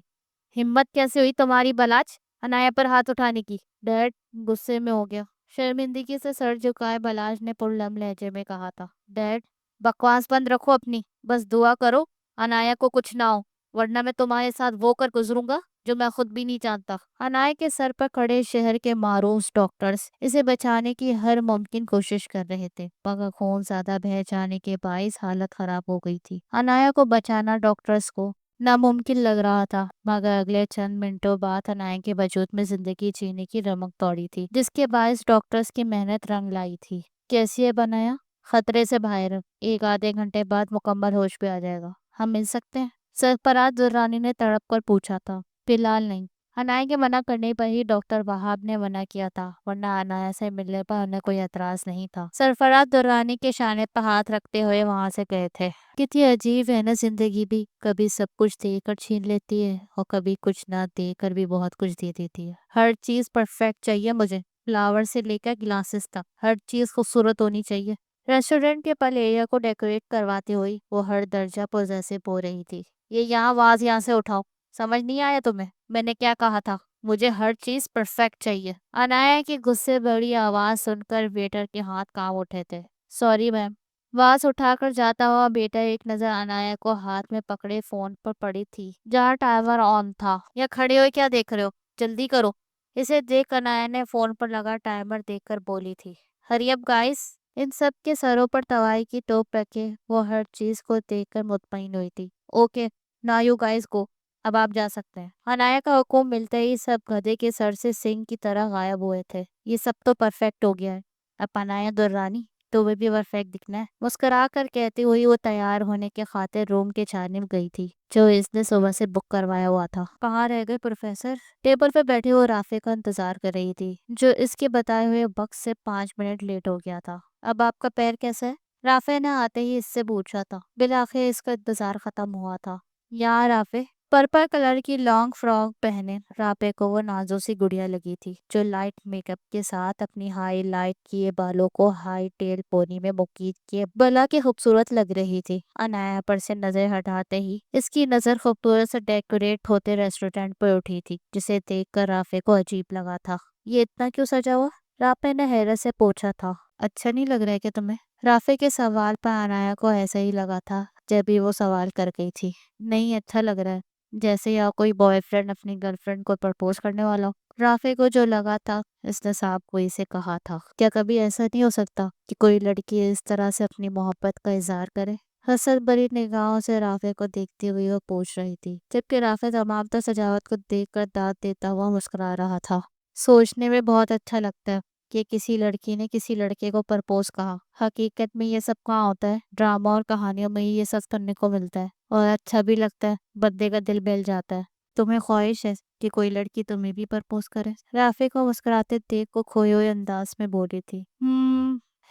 ہمت کیسے ہوئی تمہاری بلاج عنایا پر ہاتھ اٹھانے کی؟ ڈیڈ غصے میں ہو گیا۔ شرمندگی سے سر جھکائے بلاج نے پرلم لہجے میں کہا تھا، ڈیڈ بکواس بند رکھو اپنی، بس دعا کرو عنایا کو کچھ نہ ہو، ورنہ میں تمہارے ساتھ وہ کر گزروں گا جو میں خود بھی نہیں جانتا۔ عنایا کے سر پر کھڑے شہر کے معروف ڈاکٹرز اسے بچانے کی ہر ممکن کوشش کر رہے تھے، مگر خون زیادہ بہہ جانے کے باعث حالت خراب ہو گئی تھی۔ عنایا کو بچانا ڈاکٹرز کو ناممکن لگ رہا تھا، مگر اگلے چند منٹوں بعد عنایا کے وجود میں زندگی جینے کی رمق دوڑی تھی، جس کے باعث ڈاکٹرز کی محنت رنگ لائی تھی۔ کیسی ہے بنایا؟ خطرے سے باہر، ایک آدھے گھنٹے بعد مکمل ہوش پہ آ جائے گا۔ ہم مل سکتے ہیں؟ سرفراز درانی نے تڑپ کر پوچھا تھا۔ فی الحال نہیں۔ عنایا کے منع کرنے پر ہی ڈاکٹر وہاب نے منع کیا تھا، ورنہ عنایا سے ملنے پر انہیں کوئی اعتراض نہیں تھا۔ سرفراز درانی کے شانے پر ہاتھ رکھتے ہوئے وہاں سے گئے تھے۔ کتنی عجیب ہے نا زندگی بھی، کبھی سب کچھ دے کر چھین لیتی ہے اور کبھی کچھ نہ دے کر بھی بہت کچھ دے دیتی ہے۔ ہر چیز پرفیکٹ چاہیے مجھے، فلاور سے لے کر گلاسز تک، ہر چیز خوبصورت ہونی چاہیے۔ ریسٹورنٹ کے پل ایریا کو ڈیکوریٹ کرواتے ہوئی وہ ہر درجہ پوزیسو ہو رہی تھی۔ یہ یہاں سے اٹھاؤ، سمجھ نہیں آیا تمہیں؟ میں نے کیا کہا تھا؟ مجھے ہر چیز پرفیکٹ چاہیے۔ عنایا کی غصے بڑی آواز سن کر ویٹر کے ہاتھ کانپ اٹھے تھے۔ Sorry ma'am. واز اٹھا کر جاتا ہوا بیٹا ایک نظر عنایا کو ہاتھ میں پکڑے فون پر پڑی تھی جہاں ٹائمر آن تھا۔ یا کھڑے ہوئے کیا دیکھ رہے ہو، جلدی کرو۔ اسے دیکھ عنایا نے فون پر لگا ٹائمر دیکھ کر بولی تھی، ہری اپ گائز۔ ان سب کے سروں پر توائی کی ٹوپ رکھے وہ ہر چیز کو دیکھ کر مطمئن ہوئی تھی۔ اوکے نا یو گائز گو، اب آپ جا سکتے ہیں۔ عنایا کا حکم ملتے ہی سب گدھے کے سر سے سنگ کی طرح غائب ہوئے تھے۔ یہ سب تو پرفیکٹ ہو گیا ہے، اب عنایا درانی تمہیں بھی پرفیکٹ دکھنا ہے، مسکرا کر کہتی ہوئی وہ تیار ہونے کے خاطر روم کے جانب گئی تھی جو اس نے صبح سے بک کروایا ہوا تھا۔ کہاں رہ گئے پروفیسر؟ ٹیبل پہ بیٹھے وہ رافع کا انتظار کر رہی تھی، جو اس کے بتائے ہوئے وقت سے 5 منٹ لیٹ ہو گیا تھا۔ اب آپ کا پیر کیسا ہے؟ رافع نے آتے ہی اس سے پوچھا تھا۔ بالآخر اس کا انتظار ختم ہوا تھا۔ یہاں رافع پرپل کلر کی لانگ فراک پہنے رافع کو وہ نازو سی گڑیا لگی تھی جو لائٹ میک اپ کے ساتھ اپنی ہائی لائٹ کیے بالوں کو ہائی ٹیل پونی میں مقید کیے بلا کے خوبصورت لگ رہی تھی۔ عنایا پر سے نظر ہٹاتے ہی اس کی نظر خوبصورت سے ڈیکوریٹ ہوتے ریسٹورینٹ پر اٹھی تھی، جسے دیکھ کر رافع کو عجیب لگا تھا۔ یہ اتنا کیوں سجا ہوا؟ رافع نے حیرت سے پوچھا تھا۔ اچھا نہیں لگ رہا ہے کہ تمہیں؟ رافع کے سوال پر عنایا کو ایسا ہی لگا تھا جب بھی وہ سوال کر گئی تھی۔ نہیں اچھا لگ رہا ہے، جیسے یا کوئی بوائے فرینڈ اپنی گرل فرینڈ کو پرپوز کرنے والا ہو۔ رافع کو جو لگا تھا اس نے صاحب کو اسے کہا تھا، کیا کبھی ایسا نہیں ہو سکتا کہ کوئی لڑکی اس طرح سے اپنی محبت کا اظہار کرے؟ حسد بری نگاہوں سے رافع کو دیکھتی ہوئی وہ پوچھ رہی تھی، جبکہ رافع تمام تر سجاوٹ کو دیکھ کر داد دیتا ہوا مسکرا رہا تھا۔ سوچنے میں بہت اچھا لگتا ہے کہ کسی لڑکی نے کسی لڑکے کو پرپوز کہا۔ حقیقت میں یہ سب کہاں ہوتا ہے، ڈرامہ اور کہانیوں میں ہی یہ سب سننے کو ملتا ہے، اور اچھا بھی لگتا ہے، بندے کا دل بہل جاتا ہے۔ تمہیں خواہش ہے کہ کوئی لڑکی تمہیں بھی پرپوز کرے؟ رافع کو مسکراتے دیکھ وہ کھوئے ہوئے انداز میں بولی تھی۔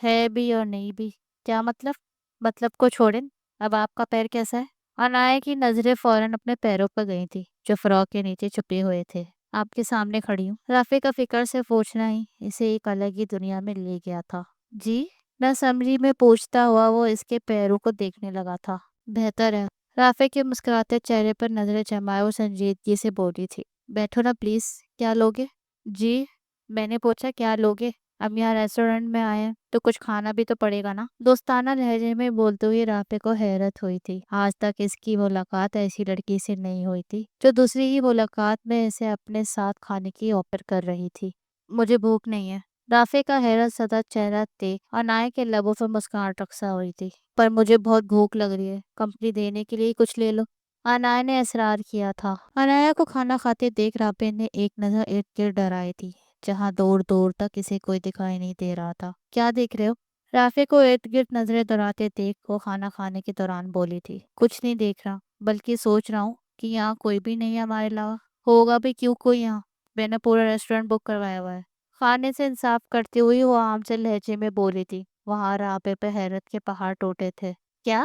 ہے بھی اور نہیں بھی۔ کیا مطلب؟ مطلب کو چھوڑیں، اب آپ کا پیر کیسا ہے؟ عنایا کی نظریں فوراً اپنے پیروں پر گئی تھی جو فراک کے نیچے چھپے ہوئے تھے۔ آپ کے سامنے کھڑی ہوں۔ رافع کا فکر سے پوچھنا ہی اسے ایک الگ ہی دنیا میں لے گیا تھا۔ جی؟ نہ سمجھی میں پوچھتا ہوا وہ اس کے پیروں کو دیکھنے لگا تھا۔ بہتر ہے۔ رافع کے مسکراتے چہرے پر نظریں جمائے وہ سنجیدگی سے بولی تھی۔ بیٹھو نا پلیز، کیا لوگے؟ جی؟ میں نے پوچھا کیا لوگے؟ اب یہاں ریسٹورنٹ میں آئے ہیں تو کچھ کھانا بھی تو پڑے گا نا؟ دوستانہ لہجے میں بولتے ہوئے رافع کو حیرت ہوئی تھی، آج تک اس کی ملاقات ایسی لڑکی سے نہیں ہوئی تھی جو دوسری ہی ملاقات میں اسے اپنے ساتھ کھانے کی آفر کر رہی تھی۔ مجھے بھوک نہیں ہے۔ رافع کا حیرت زدہ چہرہ دیکھ عنایا کے لبوں پر مسکراہٹ رقصہ ہوئی تھی۔ پر مجھے بہت بھوک لگ رہی ہے، کمپنی دینے کے لیے کچھ لے لو، عنایا نے اصرار کیا تھا۔ عنایا کو کھانا کھاتے دیکھ رافع نے ایک نظر ارد گرد ڈرائی تھی، جہاں دور دور تک اسے کوئی دکھائی نہیں دے رہا تھا۔ کیا دیکھ رہے ہو؟ رافع کو ارد گرد نظریں دوڑاتے دیکھ وہ کھانا کھانے کے دوران بولی تھی۔ کچھ نہیں دیکھ رہا، بلکہ سوچ رہا ہوں کہ یہاں کوئی بھی نہیں ہے ہمارے علاوہ۔ ہوگا بھی کیوں کوئی یہاں، میں نے پورا ریسٹورینٹ بک کروایا ہوا ہے۔ کھانے سے انصاف کرتی ہوئی وہ عام سے لہجے میں بولی تھی۔ وہاں رابع پہ حیرت کے پہاڑ ٹوٹے تھے۔ کیا؟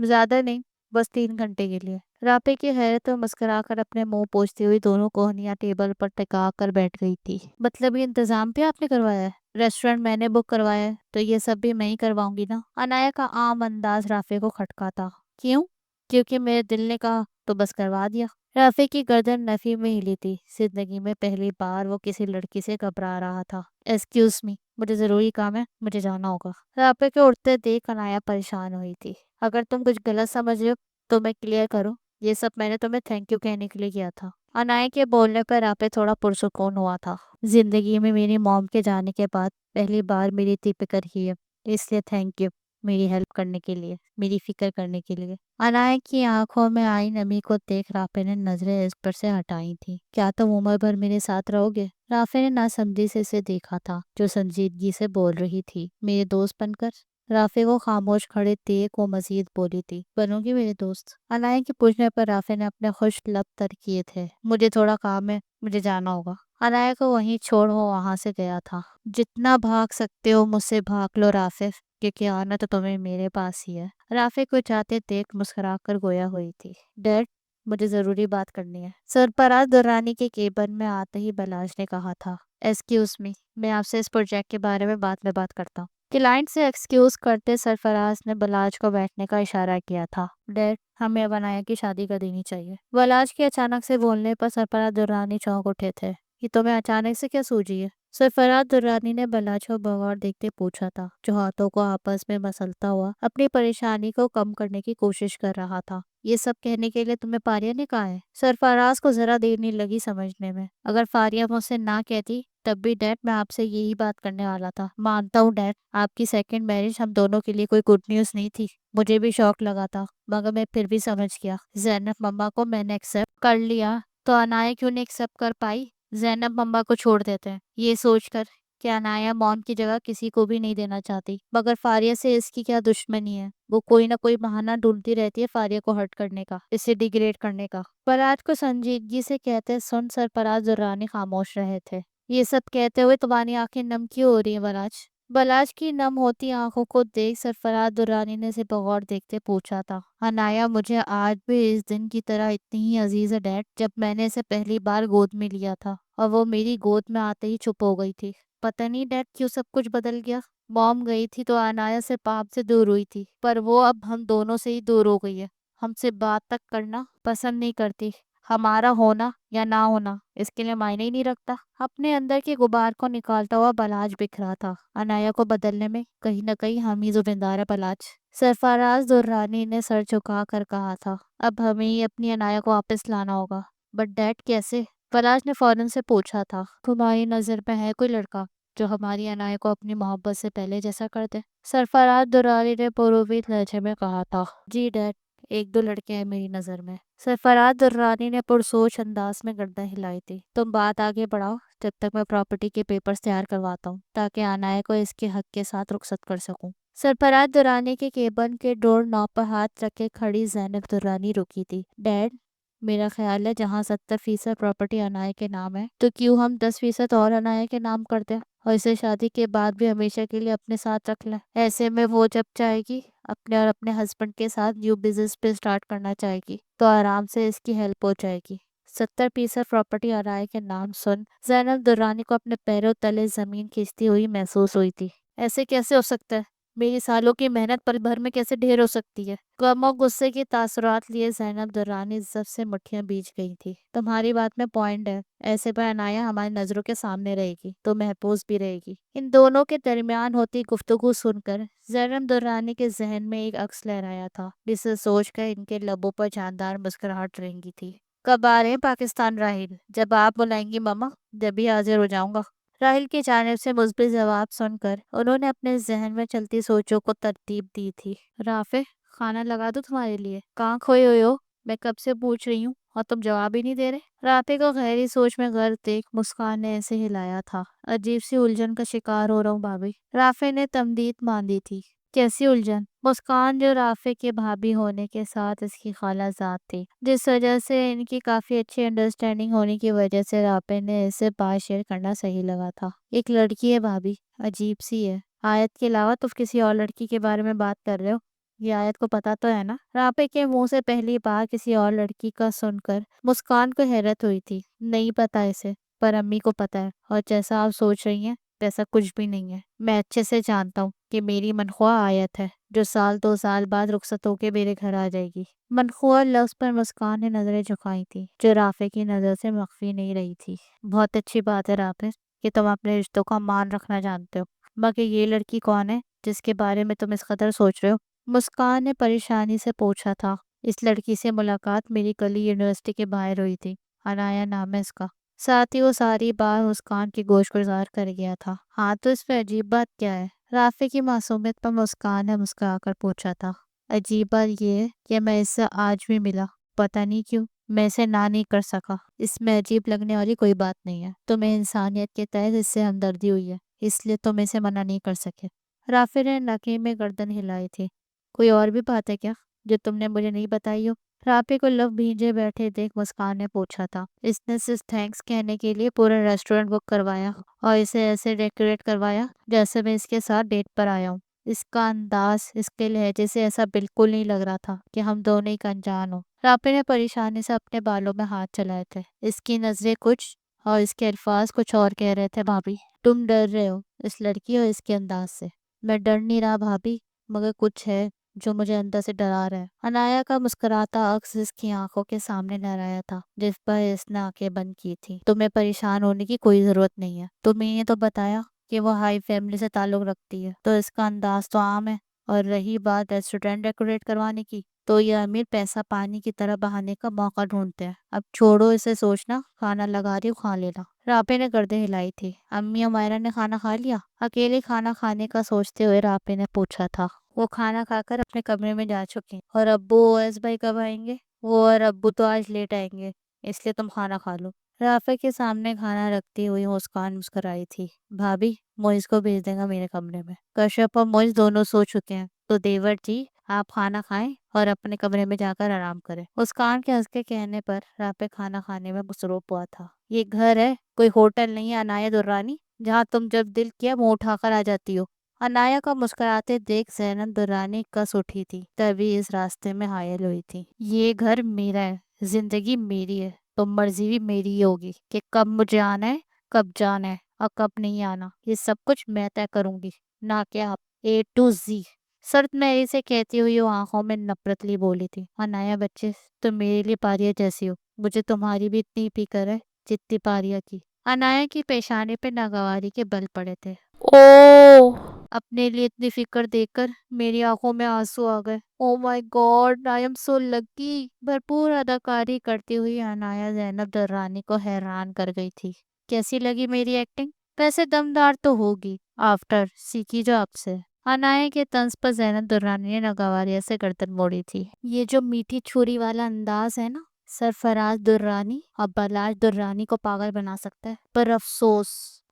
زیادہ نہیں، بس 3 گھنٹے کے لیے۔ رابع کی حیرت مسکرا کر اپنے منہ پوچھتی ہوئی دونوں کوہنیاں ٹیبل پر ٹکا کر بیٹھ گئی تھی۔ مطلب یہ انتظام بھی آپ نے کروایا ہے؟ ریسٹورینٹ میں نے بک کروایا ہے تو یہ سب بھی میں ہی کرواؤں گی نا؟ عنایہ کا عام انداز رافع کو کھٹکا تھا۔ کیوں؟ کیونکہ میرے دل نے کہا تو بس کروا دیا۔ رافع کی گردن نفی میں ہلی تھی۔ زندگی میں پہلی بار وہ کسی لڑکی سے گھبرا رہا تھا۔ ایکسکیوز می، مجھے ضروری کام ہے، مجھے جانا ہوگا۔ رافع کے اٹھتے دیکھ عنایہ پریشان ہوئی تھی۔ اگر تم کچھ غلط سمجھ رہے ہو تو میں کلیئر کروں، یہ سب میں نے تمہیں تھینک یو کہنے کے لیے کیا تھا۔ عنایہ کے بولنے پر رافع تھوڑا پرسکون ہوا تھا۔ زندگی میں میری موم کے جانے کے بعد پہلی بار میری اتنی فکر کی ہے، اس لیے تھینک یو میری ہیلپ کرنے کے لیے، میری فکر کرنے کے لیے۔ عنایہ کی آنکھوں میں آئی نمی کو دیکھ رافع نے نظریں اس پر سے ہٹائی تھی۔ کیا تم عمر بھر میرے ساتھ رہو گے؟ رافع نے ناسمجھی سے اسے دیکھا تھا جو سنجیدگی سے بول رہی تھی۔ میرے دوست بن کر؟ رافع کو خاموش کھڑے دیکھ وہ مزید بولی تھی۔ بنو گی میرے دوست؟ عنایہ کے پوچھنے پر رافع نے اپنے خشک لب تر کیے تھے۔ مجھے تھوڑا کام ہے، مجھے جانا ہوگا۔ عنایہ کو وہیں چھوڑ وہ وہاں سے گیا تھا۔ جتنا بھاگ سکتے ہو مجھ سے بھاگ لو رافع، کیونکہ آنا تو تمہیں میرے پاس ہی ہے۔ رافع کو جاتے دیکھ مسکرا کر گویا ہوئی تھی۔ ڈیڈ، مجھے ضروری بات کرنی ہے۔ سرفراز درانی کے کیبن میں آتے ہی بلاش نے کہا تھا۔ ایکسکیوز می، میں آپ سے اس پروجیکٹ کے بارے میں بات کرتا ہوں۔ کلائنٹ سے ایکسکیوز کرتے سرفراز نے بلاش کو بیٹھنے کا اشارہ کیا تھا۔ ڈیڈ، ہمیں اب عنایہ کی شادی کر دینی چاہیے۔ بلاش کے اچانک سے بولنے پر سرفراز درانی چونک اٹھے تھے۔ یہ تمہیں اچانک سے کیا سوجی ہے؟ سرفراز درانی نے بلاش کو بغور دیکھتے پوچھا تھا، جو ہاتھوں کو آپس میں مسلتا ہوا اپنی پریشانی کو کم کرنے کی کوشش کر رہا تھا۔ یہ سب کہنے کے لیے تمہیں فاریہ نے کہا ہے؟ سرفراز کو ذرا دیر نہیں لگی سمجھنے میں۔ اگر فاریہ مجھ سے نہ کہتی تب بھی ڈیڈ میں آپ سے یہی بات کرنے والا تھا۔ مانتا ہوں ڈیڈ، آپ کی سیکنڈ میرج ہم دونوں کے لیے کوئی گڈ نیوز نہیں تھی۔ مجھے بھی شوق لگا تھا، مگر میں پھر بھی سمجھ گیا۔ زینب مما کو میں نے ایکسپٹ کر لیا تو عنایہ کیوں نہیں ایکسپٹ کر پائی؟ زینب مما کو چھوڑ دیتے ہیں، یہ سوچ کر کہ عنایہ موم کی جگہ کسی کو بھی نہیں دینا چاہتی۔ مگر فاریہ سے اس کی کیا دشمنی ہے؟ وہ کوئی نہ کوئی بہانہ ڈھونڈتی رہتی ہے فاریہ کو ہرٹ کرنے کا، اسے ڈیگریڈ کرنے کا۔ بلاش کو سنجیدگی سے کہتے سن سرفراز درانی خاموش رہے تھے۔ یہ سب کہتے ہوئے تمہاری آنکھیں نم کیوں ہو رہی ہیں بلاش؟ بلاش کی نم ہوتی آنکھوں کو دیکھ سرفراز درانی نے اسے بغور دیکھتے پوچھا تھا۔ عنایہ مجھے آج بھی اس دن کی طرح اتنی ہی عزیز ہے ڈیڈ، جب میں نے اسے پہلی بار گود میں لیا تھا اور وہ میری گود میں آتے ہی چپ ہو گئی تھی۔ پتہ نہیں ڈیڈ کیوں سب کچھ بدل گیا۔ موم گئی تھی تو عنایہ سے پاپ سے دور ہوئی تھی، پر وہ اب ہم دونوں سے ہی دور ہو گئی ہے۔ ہم سے بات تک کرنا پسند نہیں کرتی۔ ہمارا ہونا یا نہ ہونا اس کے لیے معنی ہی نہیں رکھتا۔ اپنے اندر کے غبار کو نکالتا ہوا بلاش بکھرا تھا۔ عنایہ کو بدلنے میں کہیں نہ کہیں ہم ہی ذمہ ہے بلاش۔ سرفراز درانی نے سر جھکا کر کہا تھا۔ اب ہمیں ہی اپنی عنایہ کو واپس لانا ہوگا۔ بٹ ڈیڈ کیسے؟ بلاش نے فوراً سے پوچھا تھا۔ تمہاری نظر میں ہے کوئی لڑکا جو ہماری عنایہ کو اپنی محبت سے پہلے جیسا کر دے؟ سرفراز درانی نے پروید لہجے میں کہا تھا۔ جی ڈیڈ، 1-2 لڑکے ہیں میری نظر میں۔ سرفراز درانی نے پرسوچ انداز میں گردن ہلائی تھی۔ تم بات آگے بڑھاؤ جب تک میں پراپرٹی کے پیپرز تیار کرواتا ہوں، تاکہ عنایہ کو اس کے حق کے ساتھ رخصت کر سکوں۔ سرفراز درانی کے کیبن کے ڈور نوب پر ہاتھ رکھے کھڑی زینب درانی رکی تھی۔ ڈیڈ، میرا خیال ہے جہاں 70% پراپرٹی عنایہ کے نام ہے تو کیوں ہم 10% اور عنایہ کے نام کر دیں اور اسے شادی کے بعد بھی ہمیشہ کے لیے اپنے ساتھ رکھ لیں۔ ایسے میں وہ جب چاہے گی اپنے اور اپنے ہسبینڈ کے ساتھ نیو بزنس پہ سٹارٹ کرنا چاہے گی تو آرام سے اس کی ہیلپ ہو جائے گی۔ 70% پراپرٹی عنایہ کے نام سن زینب درانی کو اپنے پیروں تلے زمین کھینچتی ہوئی محسوس ہوئی تھی۔ ایسے کیسے ہو سکتا ہے؟ میری سالوں کی محنت پل بھر میں کیسے ڈھیر ہو سکتی ہے؟ غم و غصے کے تاثرات لیے زینب درانی عزت سے مٹھیاں بیچ گئی تھی۔ تمہاری بات میں پوائنٹ ہے۔ ایسے پر عنایہ ہماری نظروں کے سامنے رہے گی تو محفوظ بھی رہے گی۔ ان دونوں کے درمیان ہوتی گفتگو سن کر زینب درانی کے ذہن میں ایک عکس لہرایا تھا، جسے سوچ کر ان کے لبوں پر جاندار مسکراہٹ رنگی تھی۔ کب آ رہے ہیں پاکستان راحل؟ جب آپ بلائیں گی مما، جب ہی حاضر ہو جاؤں گا۔ راحل کی جانب سے مثبت جواب سن کر انہوں نے اپنے ذہن میں چلتی سوچوں کو ترتیب دی تھی۔ رافع، کھانا لگا دو تمہارے لیے؟ کہاں کھوئے ہوئے ہو؟ میں کب سے پوچھ رہی ہوں اور تم جواب ہی نہیں دے رہے۔ رافع کو گہری سوچ میں غرق دیکھ مسکان نے ایسے ہلایا تھا۔ عجیب سی الجھن کا شکار ہو رہا ہوں بھابھی۔ رافع نے تمدید باندھی تھی۔ کیسی الجھن؟ مسکان جو رافع کے بھابھی ہونے کے ساتھ اس کی خالہ زاد تھی، جس وجہ سے ان کی کافی اچھی انڈرسٹینڈنگ ہونے کی وجہ سے رافع نے اسے بات شیئر کرنا صحیح لگا تھا۔ ایک لڑکی ہے بھابھی، عجیب سی ہے۔ آیت کے علاوہ تم کسی اور لڑکی کے بارے میں بات کر رہے ہو؟ یہ آیت کو پتا تو ہے نا؟ رافع کے منہ سے پہلی بار کسی اور لڑکی کا سن کر مسکان کو حیرت ہوئی تھی۔ نہیں پتا اسے، پر امی کو پتا ہے، اور جیسا آپ سوچ رہی ہیں ویسا کچھ بھی نہیں ہے۔ میں اچھے سے جانتا ہوں کہ میری منخواہ آیت ہے، جو سال 2 سال بعد رخصت ہو کے میرے گھر آ جائے گی۔ منخواہ لفظ پر مسکان نے نظریں جھکائی تھی، جو رافع کی نظر سے مخفی نہیں رہی تھی۔ بہت اچھی بات ہے رافع کہ تم اپنے رشتوں کا مان رکھنا جانتے ہو، مگر یہ لڑکی کون ہے جس کے بارے میں تم اس قدر سوچ رہے ہو؟ مسکان نے پریشانی سے پوچھا تھا۔ اس لڑکی سے ملاقات میری کل ہی یونیورسٹی کے باہر ہوئی تھی، عنایا نام ہے اس کا۔ ساتھ ہی وہ ساری بات مسکان کی گوش گزار کر گیا تھا۔ ہاں تو اس میں عجیب بات کیا ہے؟ رافع کی معصومیت پر مسکان نے مسکرا کر پوچھا تھا۔ عجیب بات یہ ہے کہ میں اس سے آج بھی ملا، پتہ نہیں کیوں میں اسے نہ نہیں کر سکا۔ اس میں عجیب لگنے والی کوئی بات نہیں ہے، تمہیں انسانیت کے تحت اس سے ہمدردی ہوئی ہے، اس لیے تم اسے منع نہیں کر سکے۔ رافع نے نکی میں گردن ہلائی تھی۔ کوئی اور بھی بات ہے کیا جو تم نے مجھے نہیں بتائی ہو؟ رافع کو لب بھیجے بیٹھے دیکھ مسکان نے پوچھا تھا۔ اس نے صرف تھینکس کہنے کے لیے پورا ریسٹورینٹ بک کروایا اور اسے ایسے ڈیکوریٹ کروایا جیسے میں اس کے ساتھ ڈیٹ پر آیا ہوں۔ اس کا انداز، اس کے لہجے سے ایسا بالکل نہیں لگ رہا تھا کہ ہم دونوں ایک انجان ہو۔ رافع نے پریشانی سے اپنے بالوں میں ہاتھ چلائے تھے۔ اس کی نظریں کچھ اور اس کے الفاظ کچھ اور کہہ رہے تھے۔ بھابھی تم ڈر رہے ہو اس لڑکی اور اس کے انداز سے۔ میں ڈر نہیں رہا بھابھی، مگر کچھ ہے جو مجھے اندر سے ڈرا رہا ہے۔ عنایا کا مسکراتا عکس اس کی آنکھوں کے سامنے لہرایا تھا، جس پر اس نے آنکھیں بند کی تھی۔ تمہیں پریشان ہونے کی کوئی ضرورت نہیں ہے۔ تمہیں یہ تو بتایا کہ وہ ہائی فیملی سے تعلق رکھتی ہے، تو اس کا انداز تو عام ہے۔ اور رہی بات ریسٹورینٹ ڈیکوریٹ کروانے کی، تو یہ امیر پیسہ پانی کی طرح بہانے کا موقع ڈھونڈتے ہیں۔ اب چھوڑو اسے سوچنا، کھانا لگا رہی ہوں، کھا لینا۔ رافع نے گردن ہلائی تھی۔ امی عمائرہ نے کھانا کھا لیا؟ اکیلے کھانا کھانے کا سوچتے ہوئے رافع نے پوچھا تھا۔ وہ کھانا کھا کر اپنے کمرے میں جا چکے۔ اور ابو اویس بھائی کب آئیں گے؟ وہ اور ابو تو آج لیٹ آئیں گے، اس لیے تم کھانا کھا لو۔ رافع کے سامنے کھانا رکھتی ہوئی مسکان مسکرائی تھی۔ بھابھی موئز کو بھیج دے گا میرے کمرے میں، کشف اور موئز دونوں سو چکے ہیں، تو دیور جی آپ کھانا کھائیں اور اپنے کمرے میں جا کر آرام کریں۔ مسکان کے ہنس کے کہنے پر رافع کھانا کھانے میں مصروف ہوا تھا۔ یہ گھر ہے، کوئی ہوٹل نہیں ہے عنایت درانی، جہاں تم جب دل کیا منہ اٹھا کر آ جاتی ہو۔ عنایا کا مسکراتے دیکھ زینب درانی کس اٹھی تھی، تبھی اس راستے میں حائل ہوئی تھی۔ یہ گھر میرا ہے، زندگی میری ہے، تو مرضی بھی میری ہی ہوگی کہ کب مجھے آنا ہے، کب جانا ہے اور کب نہیں آنا۔ یہ سب کچھ میں طے کروں گی، نہ کہ آپ۔ A to Z۔ سرد میری سے کہتی ہوئی وہ آنکھوں میں نفرت لی بولی تھی۔ عنایا بچے تم میرے لیے پاریا جیسی ہو، مجھے تمہاری بھی اتنی فکر ہے جتنی پاریا کی۔ عنایا کی پیشانے پہ ناگواری کے بل پڑے تھے۔ او اپنے لیے اتنی فکر دیکھ کر میری آنکھوں میں آنسو آ گئے۔ او مائی گاڈ، آئی ایم سو لکی۔ بھرپور اداکاری کرتی ہوئی عنایا زینب درانی کو حیران کر گئی تھی۔ کیسی لگی میری ایکٹنگ؟ ویسے دمدار تو ہوگی، آفٹر سیکھی جو آپ سے۔ عنایا کے طنز پر زینب درانی نے ناگواری سے گردن موڑی تھی۔ یہ جو میٹھی چھری والا انداز ہے نا، سرفراز درانی اور بلاش درانی کو پاگل بنا سکتا ہے، پر افسوس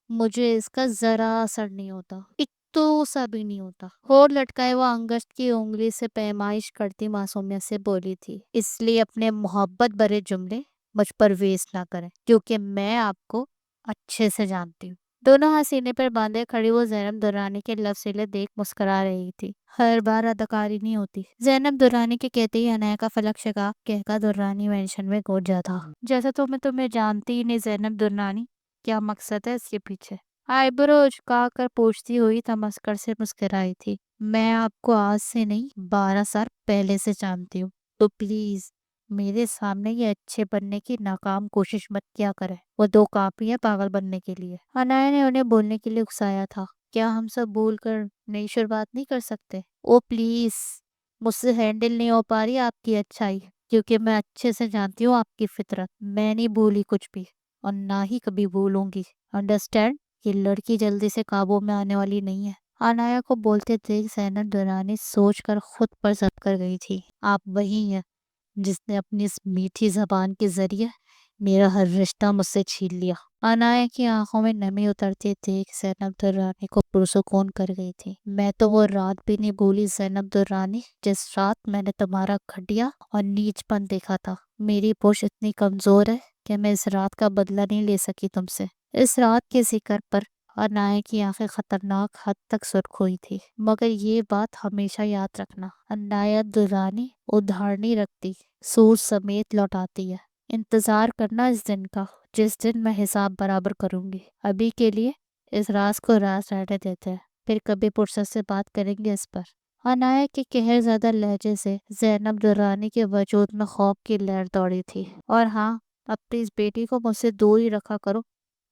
مجھے اس کا ذرا اثر نہیں ہوتا، ایک تو سا بھی نہیں ہوتا۔ ہور لٹکائے وہ انگشت کی انگلی سے پیمائش کرتی معصومیت سے بولی تھی۔ اس لیے اپنے محبت بھرے جملے مجھ پر ویسٹ نہ کریں، کیونکہ میں آپ کو اچھے سے جانتی ہوں۔ دونوں ہاتھ سینے پر باندھے کھڑی وہ زینب درانی کے لب سلے دیکھ مسکرا رہی تھی۔ ہر بار اداکاری نہیں ہوتی۔ زینب درانی کے کہتے ہی عنایا کا فلک شگاف کہہ کر درانی مینشن میں گھس جاتا۔ جیسا تو میں تمہیں جانتی ہی نہیں زینب درانی، کیا مقصد ہے اس کے پیچھے؟ آئی برو جھکا کر پوچھتی ہوئی تمسکر سے مسکرائی تھی۔ میں آپ کو آج سے نہیں 12 سال پہلے سے جانتی ہوں، تو پلیز میرے سامنے یہ اچھے بننے کی ناکام کوشش مت کیا کرے، وہ 2 کافی ہے پاگل بننے کے لیے۔ عنایا نے انہیں بولنے کے لیے اکسایا تھا۔ کیا ہم سب بھول کر نئی شروعات نہیں کر سکتے؟ او پلیز، مجھ سے ہینڈل نہیں ہو پا رہی آپ کی اچھائی، کیونکہ میں اچھے سے جانتی ہوں آپ کی فطرت۔ میں نہیں بھولی کچھ بھی، اور نہ ہی کبھی بھولوں گی، انڈرسٹینڈ؟ یہ لڑکی جلدی سے قابو میں آنے والی نہیں ہے۔ عنایا کو بولتے دیکھ زینب درانی سوچ کر خود پر ضبط کر گئی تھی۔ آپ وہی ہیں جس نے اپنی اس میٹھی زبان کے ذریعے میرا ہر رشتہ مجھ سے چھین لیا۔ انایا کی آنکھوں میں نمی اترتی دیکھ زینب درانی کو پرسکون کر گئی تھی۔ میں تو وہ رات بھی نہیں بھولی زینب درانی، جس رات میں نے تمہارا گھٹیا اور نیچ پن دیکھا تھا۔ میری پوش اتنی کمزور ہے کہ میں اس رات کا بدلہ نہیں لے سکی تم سے۔ اس رات کے ذکر پر انایا کی آنکھیں خطرناک حد تک سرخ ہوئی تھی۔ مگر یہ بات ہمیشہ یاد رکھنا، انایا درانی ادھار نہیں رکھتی، سود سمیت لوٹاتی ہے۔ انتظار کرنا اس دن کا جس دن میں حساب برابر کروں گی۔ ابھی کے لیے اس راز کو راز رہنے دیتے ہیں، پھر کبھی فرصت سے بات کریں گے اس پر۔ انایا کے قہر زدہ لہجے سے زینب درانی کے وجود میں خوف کی لہر دوڑی تھی۔ اور ہاں، اپنی اس بیٹی کو مجھ سے دور ہی رکھا کرو،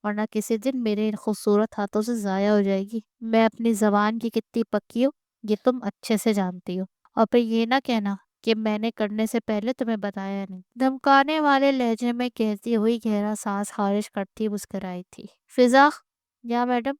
ورنہ کسی دن میرے ان خوبصورت ہاتھوں سے ضائع ہو جائے گی۔ میں اپنی زبان کی کتنی پکی ہوں یہ تم اچھے سے جانتی ہو، اور پھر یہ نہ کہنا کہ میں نے کرنے سے پہلے تمہیں بتایا نہیں۔ دھمکانے والے لہجے میں کہتی ہوئی گہرا سانس خارج کرتی مسکرائی تھی۔ فضا، یا میڈم؟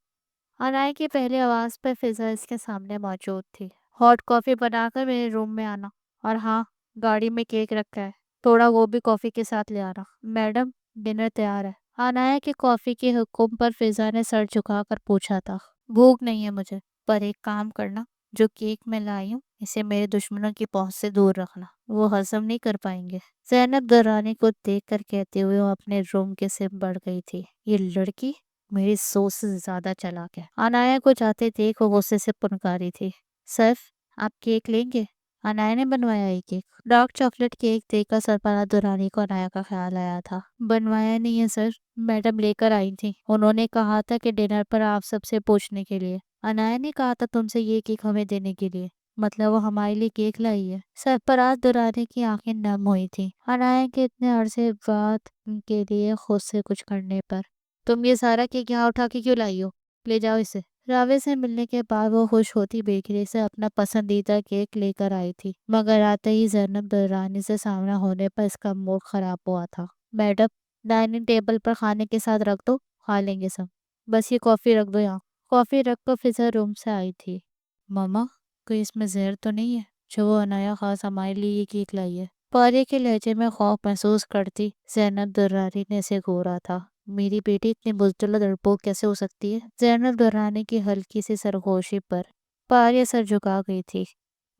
انایا کی پہلی آواز پہ فضا اس کے سامنے موجود تھی۔ ہاٹ کافی بنا کر میرے روم میں آنا، اور ہاں، گاڑی میں کیک رکھا ہے، تھوڑا وہ بھی کافی کے ساتھ لے آنا۔ میڈم، ڈنر تیار ہے۔ انایا کے کافی کے حکم پر فضا نے سر جھکا کر پوچھا تھا۔ بھوک نہیں ہے مجھے، پر ایک کام کرنا، جو کیک میں لائی ہوں اسے میرے دشمنوں کی پہنچ سے دور رکھنا، وہ ہضم نہیں کر پائیں گے۔ زینب درانی کو دیکھ کر کہتے ہوئے وہ اپنے روم کے سمت بڑھ گئی تھی۔ یہ لڑکی میری سوچ سے زیادہ چالاک ہے۔ انایا کو جاتے دیکھ وہ غصے سے پنکاری تھی۔ سیف، آپ کیک لیں گے؟ انایا نے بنوایا یہ کیک۔ ڈارک چاکلیٹ کیک دیکھ کر سرفراز درانی کو انایا کا خیال آیا تھا۔ بنوایا نہیں ہے سر، میڈم لے کر آئی تھی، انہوں نے کہا تھا کہ ڈنر پر آپ سب سے پوچھنے کے لیے۔ انایا نے کہا تھا تم سے یہ کیک ہمیں دینے کے لیے، مطلب وہ ہمارے لیے کیک لائی ہے۔ سرفراز درانی کی آنکھیں نم ہوئی تھی انایا کے اتنے عرصے بعد کے لیے خود سے کچھ کرنے پر۔ تم یہ سارا کیک یہاں اٹھا کے کیوں لائی ہو؟ لے جاؤ اسے۔ راوے سے ملنے کے بعد وہ خوش ہوتی بیکری سے اپنا پسندیدہ کیک لے کر آئی تھی، مگر آتے ہی زینب درانی سے سامنا ہونے پر اس کا موڈ خراب ہوا تھا۔ میڈم، ڈائننگ ٹیبل پر کھانے کے ساتھ رکھ دو، کھا لیں گے سب، بس یہ کافی رکھ دو یہاں۔ کافی رکھ کر فضا روم سے آئی تھی۔ ماما، کوئی اس میں زہر تو نہیں ہے جو وہ انایا خاص ہمارے لیے یہ کیک لائی ہے؟ پارے کے لہجے میں خوف محسوس کرتی زینب درانی نے اسے گھورا تھا۔ میری بیٹی اتنی بزدل و ڈرپوک کیسے ہو سکتی ہے؟ زینب درانی کی ہلکی سی سرگوشی پر پاریہ سر جھکا گئی تھی۔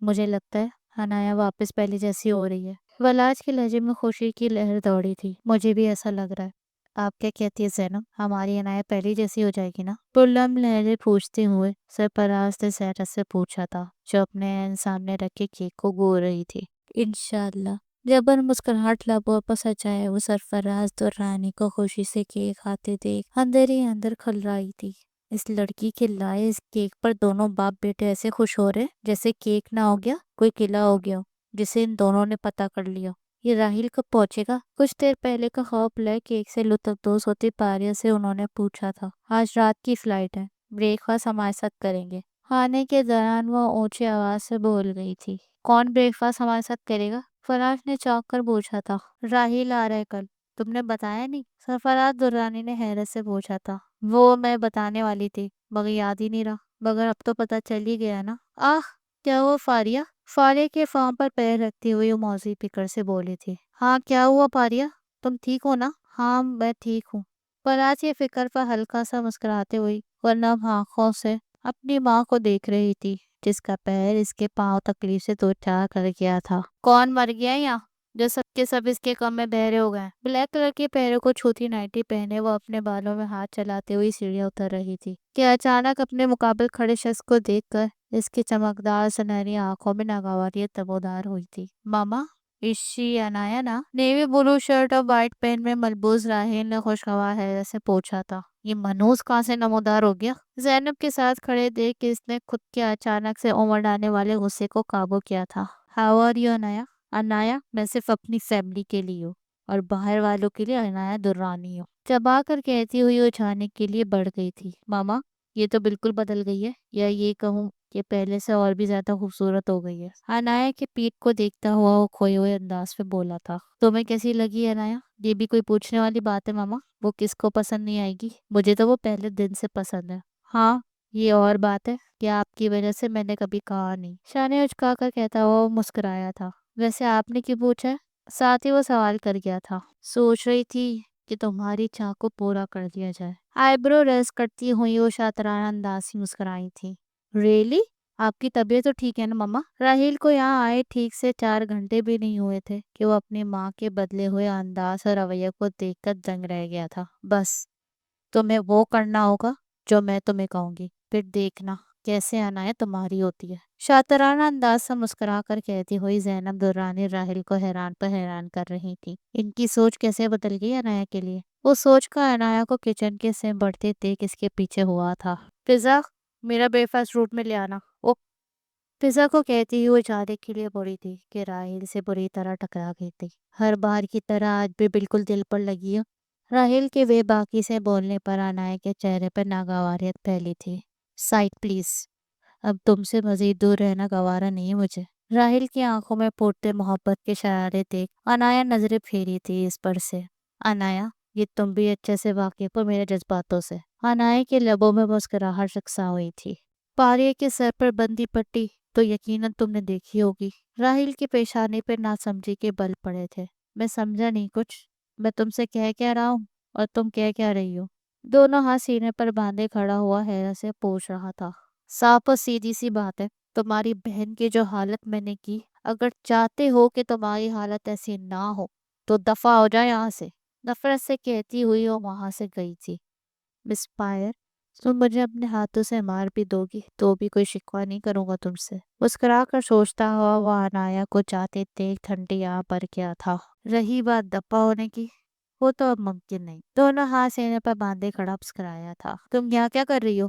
مجھے لگتا ہے انایا واپس پہلے جیسی ہو رہی ہے۔ ولاج کے لہجے میں خوشی کی لہر دوڑی تھی۔ مجھے بھی ایسا لگ رہا ہے۔ آپ کیا کہتی ہے زینب، ہماری انایا پہلی جیسی ہو جائے گی نا؟ پرلم لہجے پوچھتے ہوئے سرفراز نے زینب سے پوچھا تھا، جو اپنے سامنے رکھے کیک کو گو رہی تھی۔ انشاءاللہ۔ جبر مسکراہٹ لبوں پر سجائے وہ سرفراز درانی کو خوشی سے کیک کھاتے دیکھ اندر ہی اندر کھلرائی تھی۔ اس لڑکی کے لائے اس کیک پر دونوں باپ بیٹے ایسے خوش ہو رہے جیسے کیک نہ ہو گیا کوئی قلعہ ہو گیا جسے ان دونوں نے پتہ کر لیا۔ یہ راحیل کب پہنچے گا؟ کچھ دیر پہلے کا خوف لے کیک سے لطف اندوز ہوتی پاریہ سے انہوں نے پوچھا تھا۔ آج رات کی فلائٹ ہے، بریک فاسٹ ہمارے ساتھ کریں گے۔ کھانے کے دوران وہ اونچی آواز سے بول گئی تھی۔ کون بریک فاسٹ ہمارے ساتھ کرے گا؟ فراز نے چونک کر پوچھا تھا۔ راحیل آ رہا ہے کل، تم نے بتایا نہیں؟ سرفراز درانی نے حیرت سے پوچھا تھا۔ وہ میں بتانے والی تھی مگر یاد ہی نہیں رہا، مگر اب تو پتہ چل ہی گیا نا۔ کیا ہوا فاریہ؟ فاریہ کے فارم پر پیر رکھتی ہوئی وہ موضوع فکر سے بولی تھی۔ ہاں کیا ہوا فاریہ، تم ٹھیک ہو نا؟ ہاں میں ٹھیک ہوں۔ فراز یہ فکر پر ہلکا سا مسکراتے ہوئی ورنہ آنکھوں سے اپنی ماں کو دیکھ رہی تھی، جس کا پیر اس کے پاؤں تکلیف سے دو چار کر گیا تھا۔ کون مر گیا یہاں جو سب کے سب اس کے کم میں بہرے ہو گئے؟ بلیک کلر کے پیروں کو چھوتی نائٹی پہنے وہ اپنے بالوں میں ہاتھ چلاتے ہوئی سیڑھیاں اتر رہی تھی کہ اچانک اپنے مقابل کھڑے شخص کو دیکھ کر اس کی چمکدار سنہری آنکھوں میں ناگواری تبودار ہوئی تھی۔ ماما، عشی انایا نا؟ نیوی بلو شرٹ اور وائٹ پینٹ میں ملبوس راحیل نے خوشگوار حیرت سے پوچھا تھا۔ یہ منوز کہاں سے نمودار ہو گیا؟ زینب کے ساتھ کھڑے دیکھ کے اس نے خود کے اچانک سے امڑ آنے والے غصے کو قابو کیا تھا۔ How are you Anaya? Anaya, میں صرف اپنی فیملی کے لیے ہوں اور باہر والوں کے لیے انایا درانی ہوں، چبا کر کہتی ہوئی وہ جانے کے لیے بڑھ گئی تھی۔ ماما، یہ تو بالکل بدل گئی ہے، یا یہ کہوں کہ پہلے سے اور بھی زیادہ خوبصورت ہو گئی ہے۔ انایا کے پیٹھ کو دیکھتا ہوا وہ کھوئے ہوئے انداز میں بولا تھا۔ تمہیں کیسی لگی انایا؟ یہ بھی کوئی پوچھنے والی بات ہے ماما، وہ کس کو پسند نہیں آئے گی؟ مجھے تو وہ پہلے دن سے پسند ہے۔ ہاں، یہ اور بات ہے کہ آپ کی وجہ سے میں نے کبھی کہا نہیں، شانے اچکا کر کہتا ہوا وہ مسکرایا تھا۔ ویسے آپ نے کیوں پوچھا ہے؟ ساتھ ہی وہ سوال کر گیا تھا، سوچ رہی تھی کہ تمہاری چاہ کو پورا کر دیا جائے۔ آئی برو ریس کرتی ہوئی وہ شاطرانہ انداز سے مسکرائی تھی۔ ریلی؟ آپ کی طبیعت تو ٹھیک ہے نا مما؟ راہیل کو یہاں آئے ٹھیک سے 4 گھنٹے بھی نہیں ہوئے تھے کہ وہ اپنی ماں کے بدلے ہوئے انداز اور رویہ کو دیکھ کر دنگ رہ گیا تھا۔ بس تمہیں وہ کرنا ہوگا جو میں تمہیں کہوں گی، پھر دیکھنا کیسے عنایت تمہاری ہوتی ہے، شاطرانہ انداز سے مسکرا کر کہتی ہوئی زینب درانی راہیل کو حیران پر حیران کر رہی تھی۔ ان کی سوچ کیسے بدل گئی عنایت کے لیے؟ وہ سوچ کا عنایت کو کچن کے سے بڑھتے دیکھ اس کے پیچھے ہوا تھا۔ فضا، میرا بریک فاسٹ روٹ میں لے آنا۔ وہ فضا کو کہتی ہوئی جانے کے لیے بڑی تھی کہ راہیل سے بری طرح ٹکرا گئی تھی۔ ہر بار کی طرح آج بھی بالکل دل پر لگی راہیل کے بے باکی سے بولنے پر عنایت کے چہرے پر ناگواریت پھیلی تھی۔ سائڈ پلیز، اب تم سے مزید دور رہنا گوارا نہیں مجھے۔ راہیل کی آنکھوں میں پھوٹتے محبت کے شرارے دیکھ عنایت نظریں پھیری تھی اس پر سے۔ عنایت، یہ تم بھی اچھے سے واقف ہو میرے جذباتوں سے۔ عنایت کے لبوں میں مسکراہٹ رقصا ہوئی تھی۔ پاریہ کے سر پر بندی پٹی تو یقیناً تم نے دیکھی ہوگی۔ راہیل کی پیشانی پہ ناسمجھی کے بل پڑے تھے۔ میں سمجھا نہیں کچھ، میں تم سے کہہ رہا ہوں اور تم کہہ رہی ہو؟ دونوں ہاتھ سینے پر باندھے کھڑا ہوا حیرت سے پوچھ رہا تھا۔ صاف اور سیدھی سی بات ہے، تمہاری بہن کی جو حالت میں نے کی، اگر چاہتے ہو کہ تمہاری حالت ایسی نہ ہو تو دفع ہو جائے یہاں سے۔ نفرت سے کہتی ہوئی وہ وہاں سے گئی تھی۔ مس پائر، تم مجھے اپنے ہاتھوں سے مار بھی دو گی تو بھی کوئی شکوہ نہیں کروں گا تم سے۔ مسکرا کر سوچتا ہوا وہ عنایت کو چاہتے دیکھ ٹھنڈی آہ بھر گیا تھا۔ رہی بات دفع ہونے کی، وہ تو اب ممکن نہیں۔ دونوں ہاتھ سینے پر باندھے کھڑا مسکرایا تھا۔ تم یہاں کیا کر رہی ہو؟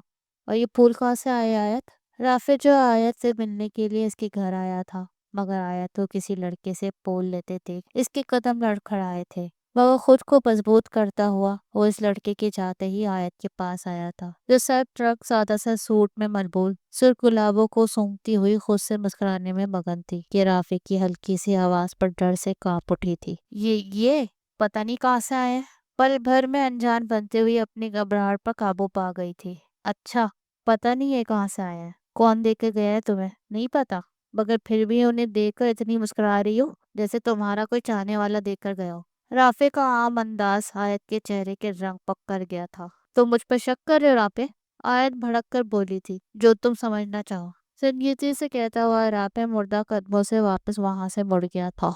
اور یہ پھول کہاں سے آئے آیت؟ رافع جو آیت سے ملنے کے لیے اس کے گھر آیا تھا، مگر آیت کو کسی لڑکے سے پول لیتے دیکھ اس کے قدم لڑکھڑائے تھے، مگر خود کو مضبوط کرتا ہوا وہ اس لڑکے کے جاتے ہی آیت کے پاس آیا تھا، جو سر ٹرک سادہ سا سوٹ میں ملبوس سرخ گلابوں کو سونگھتی ہوئی خود سے مسکرانے میں مگن تھی کہ رافع کی ہلکی سی آواز پر ڈر سے کانپ اٹھی تھی۔ یہ پتہ نہیں کہاں سے آئے ہیں۔ پل بھر میں انجان بنتے ہوئی اپنی گھبراہٹ پر قابو پا گئی تھی۔ اچھا، پتہ نہیں یہ کہاں سے آئے ہیں؟ کون دے کے گیا ہے تمہیں؟ نہیں پتا، مگر پھر بھی انہیں دیکھ کر اتنی مسکرا رہی ہو جیسے تمہارا کوئی چاہنے والا دیکھ کر گیا ہو۔ رافع کا عام انداز آیت کے چہرے کے رنگ پک کر گیا تھا۔ تم مجھ پر شک کر رہے ہو رافع؟ آیت بھڑک کر بولی تھی۔ جو تم سمجھنا چاہو، سنجیدگی سے کہتا ہوا رافع مردہ قدموں سے واپس وہاں سے مڑ گیا تھا۔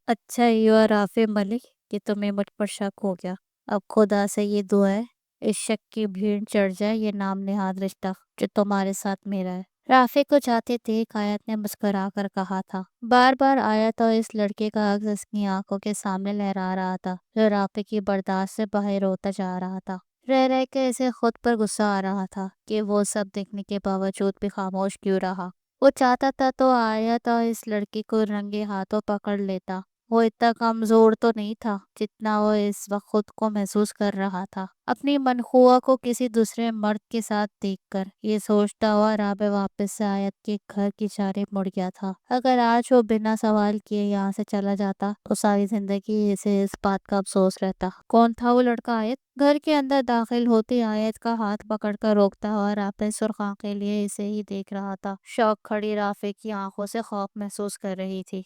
اچھا ہی ہوا رافع ملک کہ تمہیں مجھ پر شک ہو گیا۔ اب خدا سے یہ دعا ہے اس شک کی بھیڑ چڑھ جائے یہ نام نہاد رشتہ جو تمہارے ساتھ میرا ہے۔ رافع کو جاتے دیکھ آیت نے مسکرا کر کہا تھا۔ بار بار آیت اور اس لڑکے کا عکس اس کی آنکھوں کے سامنے لہرا رہا تھا، جو رافع کی برداشت سے باہر ہوتا جا رہا تھا۔ رہ کے اسے خود پر غصہ آ رہا تھا کہ وہ سب دیکھنے کے باوجود بھی خاموش کیوں رہا۔ وہ چاہتا تھا تو آیت اور اس لڑکی کو رنگے ہاتھوں پکڑ لیتا۔ وہ اتنا کمزور تو نہیں تھا جتنا وہ اس وقت خود کو محسوس کر رہا تھا، اپنی منخواہ کو کسی دوسرے مرد کے ساتھ دیکھ کر۔ یہ سوچتا ہوا رافع واپس سے آیت کے گھر کی جانب مڑ گیا تھا۔ اگر آج وہ بنا سوال کیے یہاں سے چلا جاتا تو ساری زندگی اسے اس بات کا افسوس رہتا۔ کون تھا وہ لڑکا؟ آیت گھر کے اندر داخل ہوتی آیت کا ہاتھ پکڑ کر روکتا ہوا رافع سرخ آنکھیں لیے اسے ہی دیکھ رہا تھا۔ شوق کھڑی رافع کی آنکھوں سے خوف محسوس کر رہی تھی۔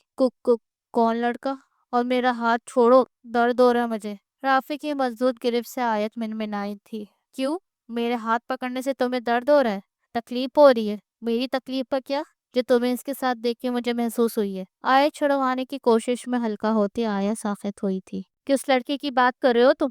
کون لڑکا؟ اور میرا ہاتھ چھوڑو، درد ہو رہا ہے مجھے۔ رافع کی مضبوط گرفت سے آیت منمنائی تھی۔ کیوں؟ میرے ہاتھ پکڑنے سے تمہیں درد ہو رہا ہے؟ تکلیف ہو رہی ہے؟ میری تکلیف پر کیا جو تمہیں اس کے ساتھ دیکھ کے مجھے محسوس ہوئی ہے؟ آیت چھڑوانے کی کوشش میں ہلکا ہوتی آیت ساخت ہوئی تھی۔ کس لڑکے کی بات کر رہے ہو تم؟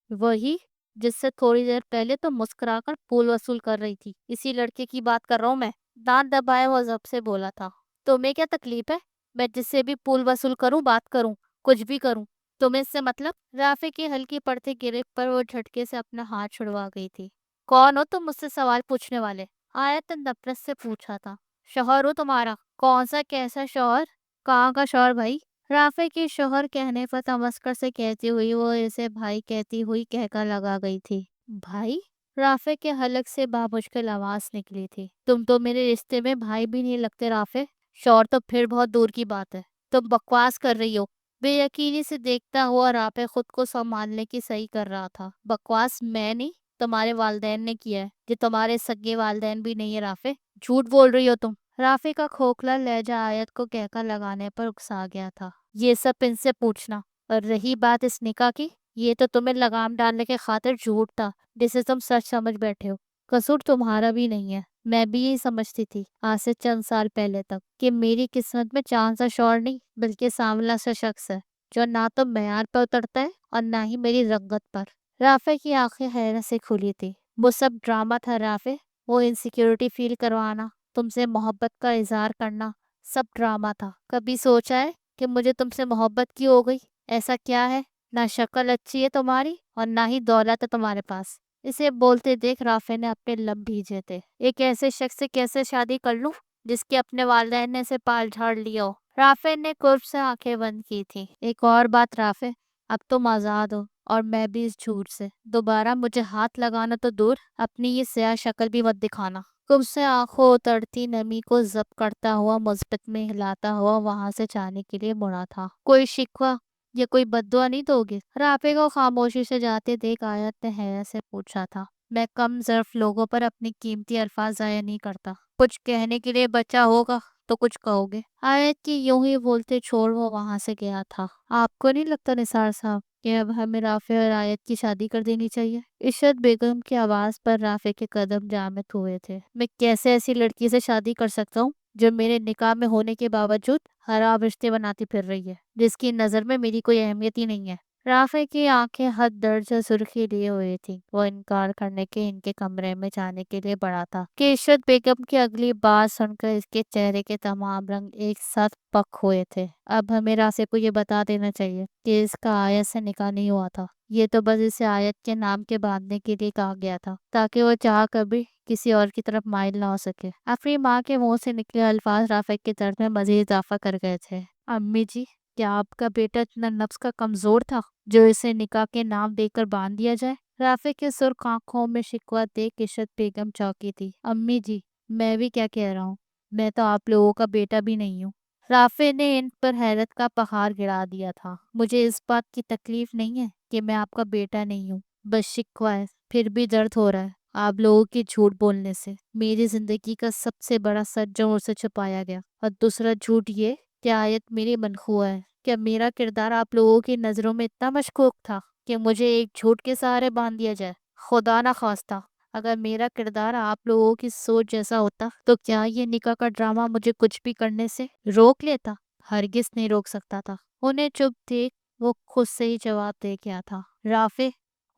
وہی جس سے تھوڑی دیر پہلے تم مسکرا کر پھول وصول کر رہی تھی، اسی لڑکے کی بات کر رہا ہوں میں۔ دانت دبائے وہ ضبط سے بولا تھا۔ تمہیں کیا تکلیف ہے میں جس سے بھی پھول وصول کروں، بات کروں، کچھ بھی کروں؟ تمہیں اس سے مطلب؟ رافع کی ہلکی پڑتی گرفت پر وہ جھٹکے سے اپنا ہاتھ چھڑوا گئی تھی۔ کون ہو تم مجھ سے سوال پوچھنے والے؟ آیت نے نفرت سے پوچھا تھا۔ شوہر ہو تمہارا۔ کون سا کیسا شوہر؟ کہاں کا شوہر بھائی؟ رافع کے شوہر کہنے پر تمسکر سے کہتی ہوئی وہ اسے بھائی کہتی ہوئی کہکا لگا گئی تھی۔ بھائی؟ رافع کے حلق سے بامشکل آواز نکلی تھی۔ تم تو میرے رشتے میں بھائی بھی نہیں لگتے رافع، شوہر تو پھر بہت دور کی بات ہے۔ تم بکواس کر رہی ہو۔ بے یقینی سے دیکھتا ہوا رافع خود کو سنبھالنے کی صحیح کر رہا تھا۔ بکواس میں نہیں، تمہارے والدین نے کیا ہے، جو تمہارے سگے والدین بھی نہیں ہے رافع۔ جھوٹ بول رہی ہو تم۔ رافع کا کھوکھلا لہجہ آیت کو کہکا لگانے پر اکسا گیا تھا۔ یہ سب ان سے پوچھنا، اور رہی بات اس نکاح کی، یہ تو تمہیں لگام ڈالنے کے خاطر جھوٹ تھا جسے تم سچ سمجھ بیٹھے ہو۔ قصور تمہارا بھی نہیں ہے، میں بھی یہی سمجھتی تھی آج سے چند سال پہلے تک کہ میری قسمت میں چاند سا شوہر نہیں بلکہ سانولا سا شخص ہے جو نہ تو معیار پر اترتا ہے اور نہ ہی میری رغبت پر۔ رافع کی آنکھیں حیرت سے کھلی تھی۔ وہ سب ڈرامہ تھا رافع، وہ انسیکیورٹی فیل کروانا، تم سے محبت کا اظہار کرنا، سب ڈرامہ تھا۔ کبھی سوچا ہے کہ مجھے تم سے محبت کیوں ہو گئی؟ ایسا کیا ہے؟ نہ شکل اچھی ہے تمہاری اور نہ ہی دولت ہے تمہارے پاس۔ اسے بولتے دیکھ رافع نے اپنے لب بھیجے تھے۔ ایک ایسے شخص سے کیسے شادی کر لوں جس کے اپنے والدین نے اسے پال جھاڑ لیا ہو؟ رافع نے قرب سے آنکھیں بند کی تھی۔ ایک اور بات رافع، اب تم آزاد ہو اور میں بھی اس جھوٹ سے۔ دوبارہ مجھے ہاتھ لگانا تو دور، اپنی یہ سیاہ شکل بھی مت دکھانا۔ کم سے آنکھوں اترتی نمی کو ضبط کرتا ہوا مثبت میں ہلاتا ہوا وہاں سے جانے کے لیے مڑا تھا۔ کوئی شکوہ یا کوئی بددعا نہیں دو گے؟ رافع کو خاموشی سے جاتے دیکھ آیت نے حیرت سے پوچھا تھا۔ میں کم ظرف لوگوں پر اپنی قیمتی الفاظ ضائع نہیں کرتا۔ کچھ کہنے کے لیے بچا ہوگا تو کچھ کہو گے؟ آیت کی یوں ہی بولتے چھوڑ وہ وہاں سے گیا تھا۔ آپ کو نہیں لگتا نثار صاحب کہ اب ہمیں رافع اور آیت کی شادی کر دینی چاہیے؟ عشرت بیگم کی آواز پر رافع کے قدم جامد ہوئے تھے۔ میں کیسے ایسی لڑکی سے شادی کر سکتا ہوں جو میرے نکاح میں ہونے کے باوجود خراب رشتے بناتی پھر رہی ہے، جس کی نظر میں میری کوئی اہمیت ہی نہیں ہے؟ رافع کی آنکھیں حد درجہ سرخی لیے ہوئے تھی۔ وہ انکار کرنے کے ان کے کمرے میں جانے کے لیے بڑھا تھا کہ عشرت بیگم کی اگلی بات سن کر اس کے چہرے کے تمام رنگ ایک ساتھ پک ہوئے تھے۔ اب ہمیں رافع کو یہ بتا دینا چاہیے کہ اس کا آیت سے نکاح نہیں ہوا تھا۔ یہ تو بس اسے آیت کے نام کے باندھنے کے لیے کہا گیا تھا تاکہ وہ چاہ کبھی کسی اور کی طرف مائل نہ ہو سکے۔ اپنی ماں کے منہ سے نکلے الفاظ رافع کے درد میں مزید اضافہ کر گئے تھے۔ امی جی، کیا آپ کا بیٹا اتنا نفس کا کمزور تھا جو اسے نکاح کے نام دے کر باندھ دیا جائے؟ رافع کے سرخ آنکھوں میں شکوہ دیکھ عشرت بیگم چونکی تھی۔ امی جی، میں بھی کیا کہہ رہا ہوں، میں تو آپ لوگوں کا بیٹا بھی نہیں ہوں۔ رافع نے ان پر حیرت کا پہاڑ گرا دیا تھا۔ مجھے اس بات کی تکلیف نہیں ہے کہ میں آپ کا بیٹا نہیں ہوں، بس شکوہ ہے، پھر بھی درد ہو رہا ہے آپ لوگوں کی جھوٹ بولنے سے۔ میری زندگی کا سب سے بڑا سچ جو مجھ سے چھپایا گیا، اور دوسرا جھوٹ یہ کہ آیت میری منخواہ ہے۔ کیا میرا کردار آپ لوگوں کی نظروں میں اتنا مشکوک تھا کہ مجھے ایک جھوٹ کے سہارے باندھ دیا جائے؟ خدا نہ خواستہ اگر میرا کردار آپ لوگوں کی سوچ جیسا ہوتا تو کیا یہ نکاح کا ڈرامہ مجھے کچھ بھی کرنے سے روک لیتا؟ ہرگز نہیں روک سکتا تھا۔ انہیں چپ دیکھ وہ خود سے ہی جواب دے گیا تھا۔ رافع،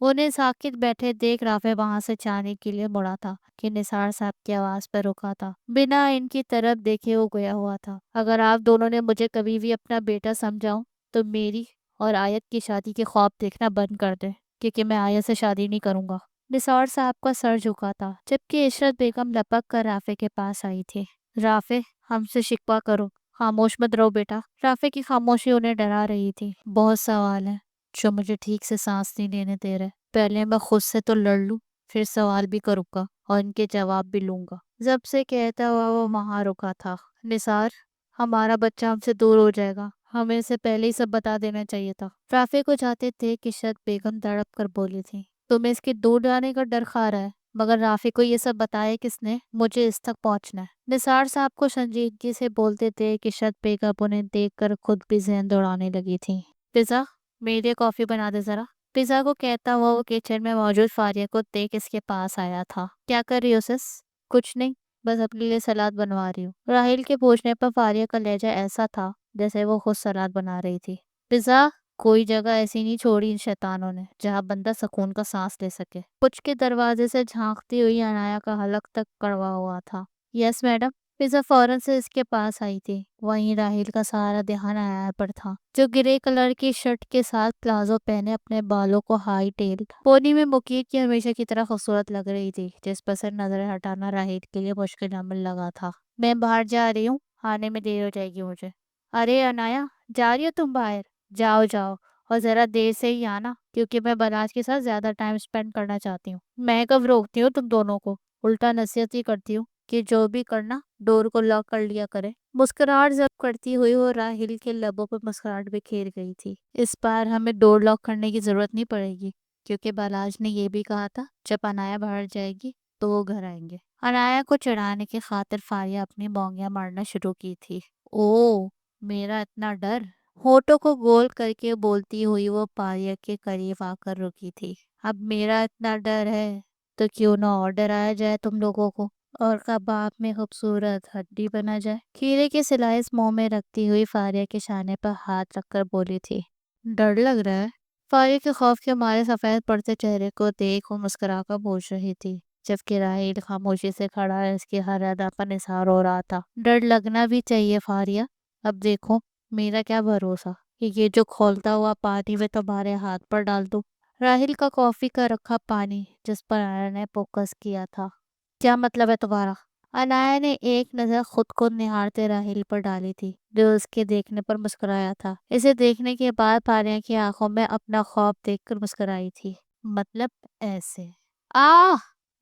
انہیں ساکت بیٹھے دیکھ رافع وہاں سے جانے کے لیے مڑا تھا کہ نثار صاحب کی آواز پر رکا تھا۔ بنا ان کی طرف دیکھے وہ گیا ہوا تھا۔ اگر آپ دونوں نے مجھے کبھی بھی اپنا بیٹا سمجھاؤ تو میری اور آیت کی شادی کے خواب دیکھنا بند کر دیں، کیونکہ میں آیت سے شادی نہیں کروں گا۔ نثار صاحب کا سر جھکا تھا جبکہ عشرت بیگم لپک کر رافع کے پاس آئی تھی۔ رافع، ہم سے شکوہ کرو، خاموش مت رہو بیٹا۔ رافع کی خاموشی انہیں ڈرا رہی تھی۔ بہت سوال ہے جو مجھے ٹھیک سے سانس نہیں لینے دے رہے۔ پہلے میں خود سے تو لڑ لوں، پھر سوال بھی کروں گا اور ان کے جواب بھی لوں گا۔ ضبط سے کہتا ہوا وہ وہاں رکا تھا۔ نثار، ہمارا بچہ ہم سے دور ہو جائے گا، ہمیں اسے پہلے ہی سب بتا دینا چاہیے تھا۔ رافع کو جاتے دیکھ عشرت بیگم تڑپ کر بولی تھی۔ تمہیں اس کے دور جانے کا ڈر کھا رہا ہے، مگر رافع کو یہ سب بتایا کس نے؟ مجھے اس تک پہنچنا ہے۔ نثار صاحب کو سنجیدگی سے بولتے دیکھ عشرت بیگم انہیں دیکھ کر خود بھی ذہن دوڑانے لگی تھی۔ فضا، میرے لیے کافی بنا دے ذرا۔ فضا کو کہتا ہوا وہ کچن میں موجود فاریہ کو دیکھ اس کے پاس آیا تھا۔ کیا کر رہی ہو سس؟ کچھ نہیں، بس اپنے لیے سلاد بنوا رہی ہوں۔ راحیل کے پوچھنے پر فاریہ کا لہجہ ایسا تھا جیسے وہ خود سلاد بنا رہی تھی۔ فضا، کوئی جگہ ایسی نہیں چھوڑی ان شیطانوں نے جہاں بندہ سکون کا سانس لے سکے۔ کچھ کے دروازے سے جھانکتی ہوئی عنایا کا حلق تک کڑوا ہوا تھا۔ Yes madam. فضا فوراً سے اس کے پاس آئی تھی۔ وہیں راحیل کا سارا دھیان عنایا پر تھا جو گرے کلر کی شرٹ کے ساتھ پلازو پہنے اپنے بالوں کو ہائی ٹیل پونی میں مکیٹ کی ہمیشہ کی طرح خوبصورت لگ رہی تھی، جس پر سے نظریں ہٹانا راحیل کے لیے مشکل عمل لگا تھا۔ میں باہر جا رہی ہوں، آنے میں دیر ہو جائے گی مجھے۔ ارے عنایا، جا رہی ہو تم باہر؟ جاؤ جاؤ، اور ذرا دیر سے ہی آنا کیونکہ میں بناج کے ساتھ زیادہ ٹائم سپینڈ کرنا چاہتی ہوں۔ میں کب روکتی ہوں تم دونوں کو، الٹا نصیحت ہی کرتی ہوں کہ جو بھی کرنا ڈور کو لاک کر لیا کرے۔ مسکراہٹ ضبط کرتی ہوئی وہ راحیل کے لبوں پر مسکراہٹ بکھیر گئی تھی۔ اس بار ہمیں ڈور لاک کرنے کی ضرورت نہیں پڑے گی کیونکہ بالاج نے یہ بھی کہا تھا جب عنایا باہر جائے گی تو وہ گھر آئیں گے۔ عنایا کو چڑھانے کی خاطر فاریہ اپنی بونگیاں مارنا شروع کی تھی۔ او میرا اتنا ڈر! ہونٹوں کو گول کر کے بولتی ہوئی وہ فاریہ کے قریب آ کر رکی تھی۔ اب میرا اتنا ڈر ہے تو کیوں نہ اور ڈرایا جائے تم لوگوں کو، اور کباب میں خوبصورت ہڈی بنا جائے۔ کھیرے کی سلائس منہ میں رکھتی ہوئی فاریہ کے شانے پر ہاتھ رکھ کر بولی تھی۔ ڈر لگ رہا ہے؟ فاریہ کے خوف کے مارے سفید پڑتے چہرے کو دیکھ وہ مسکرا کر پوچھ رہی تھی، جبکہ راہیل خاموشی سے کھڑا ہے، اس کی ہر ادا پر نثار ہو رہا تھا۔ ڈر لگنا بھی چاہیے فاریہ، اب دیکھو میرا کیا بھروسہ کہ یہ جو کھولتا ہوا پانی میں تمہارے ہاتھ پر ڈال دوں۔ راہیل کا کافی کا رکھا پانی جس پر آیا نے فوکس کیا تھا۔ کیا مطلب ہے تمہارا؟ انایا نے ایک نظر خود کو نہارتے راہیل پر ڈالی تھی، جو اس کے دیکھنے پر مسکرایا تھا۔ اسے دیکھنے کے بعد فاریہ کی آنکھوں میں اپنا خوف دیکھ کر مسکرائی تھی۔ مطلب ایسے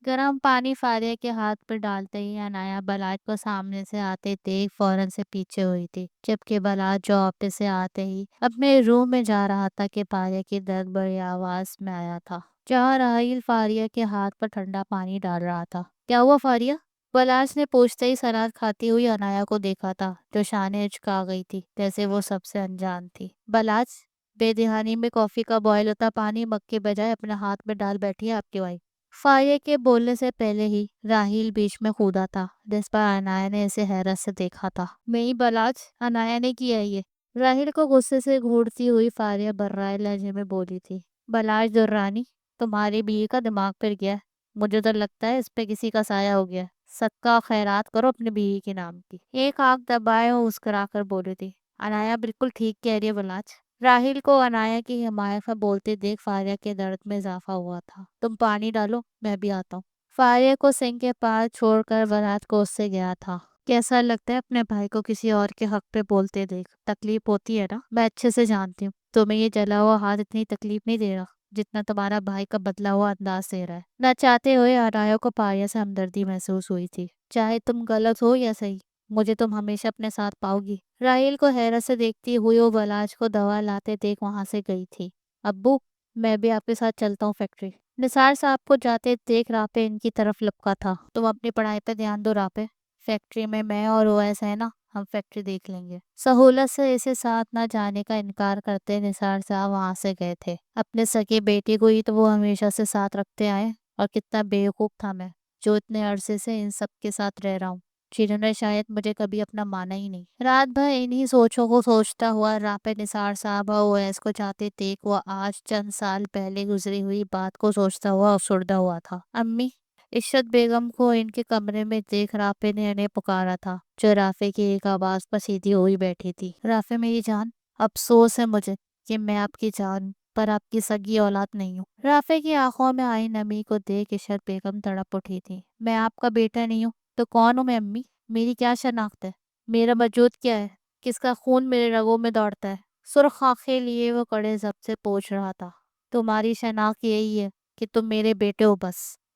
گرم پانی فاریہ کے ہاتھ پر ڈالتے ہی انایا بلاج کو سامنے سے آتے دیکھ فوراً سے پیچھے ہوئی تھی، جبکہ بلاج جو آفس سے آتے ہی اپنے روم میں جا رہا تھا کہ فاریہ کی درد بڑی آواز میں آیا تھا، جہاں راہیل فاریہ کے ہاتھ پر ٹھنڈا پانی ڈال رہا تھا۔ کیا ہوا فاریہ؟ بلاج نے پوچھتے ہی سلاد کھاتی ہوئی انایا کو دیکھا تھا، جو شانے اچکا گئی تھی جیسے وہ سب سے انجان تھی۔ بلاج بے دہانی میں کافی کا بوائل ہوتا پانی مگ کے بجائے اپنے ہاتھ میں ڈال بیٹھی ہے آپ کی وائف۔ فاریہ کے بولنے سے پہلے ہی راہیل بیچ میں کھودا تھا، جس پر انایا نے اسے حیرت سے دیکھا تھا۔ میں بلاج، انایا نے کیا یہ؟ راہیل کو غصے سے گھورتی ہوئی فاریہ برائے لہجے میں بولی تھی۔ بلاج درانی، تمہاری بیوی کا دماغ پھر گیا ہے، مجھے تو لگتا ہے اس پہ کسی کا سایہ ہو گیا۔ صدقہ خیرات کرو اپنی بیوی کے نام کی۔ ایک آنکھ دبائے وہ مسکرا کر بولی تھی۔ انایا بالکل ٹھیک کہہ رہی ہے بلاج۔ راہیل کو انایا کی حمایت میں بولتے دیکھ فاریہ کے درد میں اضافہ ہوا تھا۔ تم پانی ڈالو، میں بھی آتا ہوں۔ فاریہ کو سنک کے پاس چھوڑ کر بلاج کو اس سے گیا تھا۔ کیسا لگتا ہے اپنے بھائی کو کسی اور کے حق پہ بولتے دیکھ؟ تکلیف ہوتی ہے نا؟ میں اچھے سے جانتی ہوں تمہیں یہ جلا ہوا ہاتھ اتنی تکلیف نہیں دے رہا جتنا تمہارا بھائی کا بدلا ہوا انداز دے رہا ہے۔ نہ چاہتے ہوئے انایا کو فاریہ سے ہمدردی محسوس ہوئی تھی۔ چاہے تم غلط ہو یا صحیح، مجھے تم ہمیشہ اپنے ساتھ پاؤ گی۔ راہیل کو حیرت سے دیکھتی ہوئی وہ بلاج کو دوا لاتے دیکھ وہاں سے گئی تھی۔ ابو، میں بھی آپ کے ساتھ چلتا ہوں فیکٹری۔ نثار صاحب کو جاتے دیکھ رافع ان کی طرف لپکا تھا۔ تم اپنی پڑھائی پہ دھیان دو رافع، فیکٹری میں اور اویس ہے نا، ہم فیکٹری دیکھ لیں گے۔ سہولت سے اسے ساتھ نہ جانے کا انکار کرتے نثار صاحب وہاں سے گئے تھے۔ اپنے سگے بیٹی کو ہی تو وہ ہمیشہ سے ساتھ رکھتے آئے، اور کتنا بیوقوف تھا میں جو اتنے عرصے سے ان سب کے ساتھ رہ رہا ہوں، جنہوں نے شاید مجھے کبھی اپنا مانا ہی نہیں۔ رات بھر انہی سوچوں کو سوچتا ہوا رافع نثار صاحب اور اویس کو جاتے دیکھ وہ آج چند سال پہلے گزری ہوئی بات کو سوچتا ہوا افسردہ ہوا تھا۔ امی، عشرت بیگم کو ان کے کمرے میں دیکھ رافع نے انہیں پکارا تھا، جو رافع کی ایک آواز پر سیدھی ہوئی بیٹھی تھی۔ رافع میری جان، افسوس ہے مجھے کہ میں آپ کی جان پر آپ کی سگی اولاد نہیں ہوں۔ رافع کی آنکھوں میں آئی نمی کو دیکھ عشرت بیگم تڑپ اٹھی تھی۔ میں آپ کا بیٹا نہیں ہوں تو کون ہوں میں امی؟ میری کیا شناخت ہے؟ میرا وجود کیا ہے؟ کس کا خون میرے رگوں میں دوڑتا ہے؟ سرخ آنکھیں لیے وہ کڑے ضبط سے پوچھ رہا تھا۔ تمہاری شناخت یہی ہے کہ تم میرے بیٹے ہو بس۔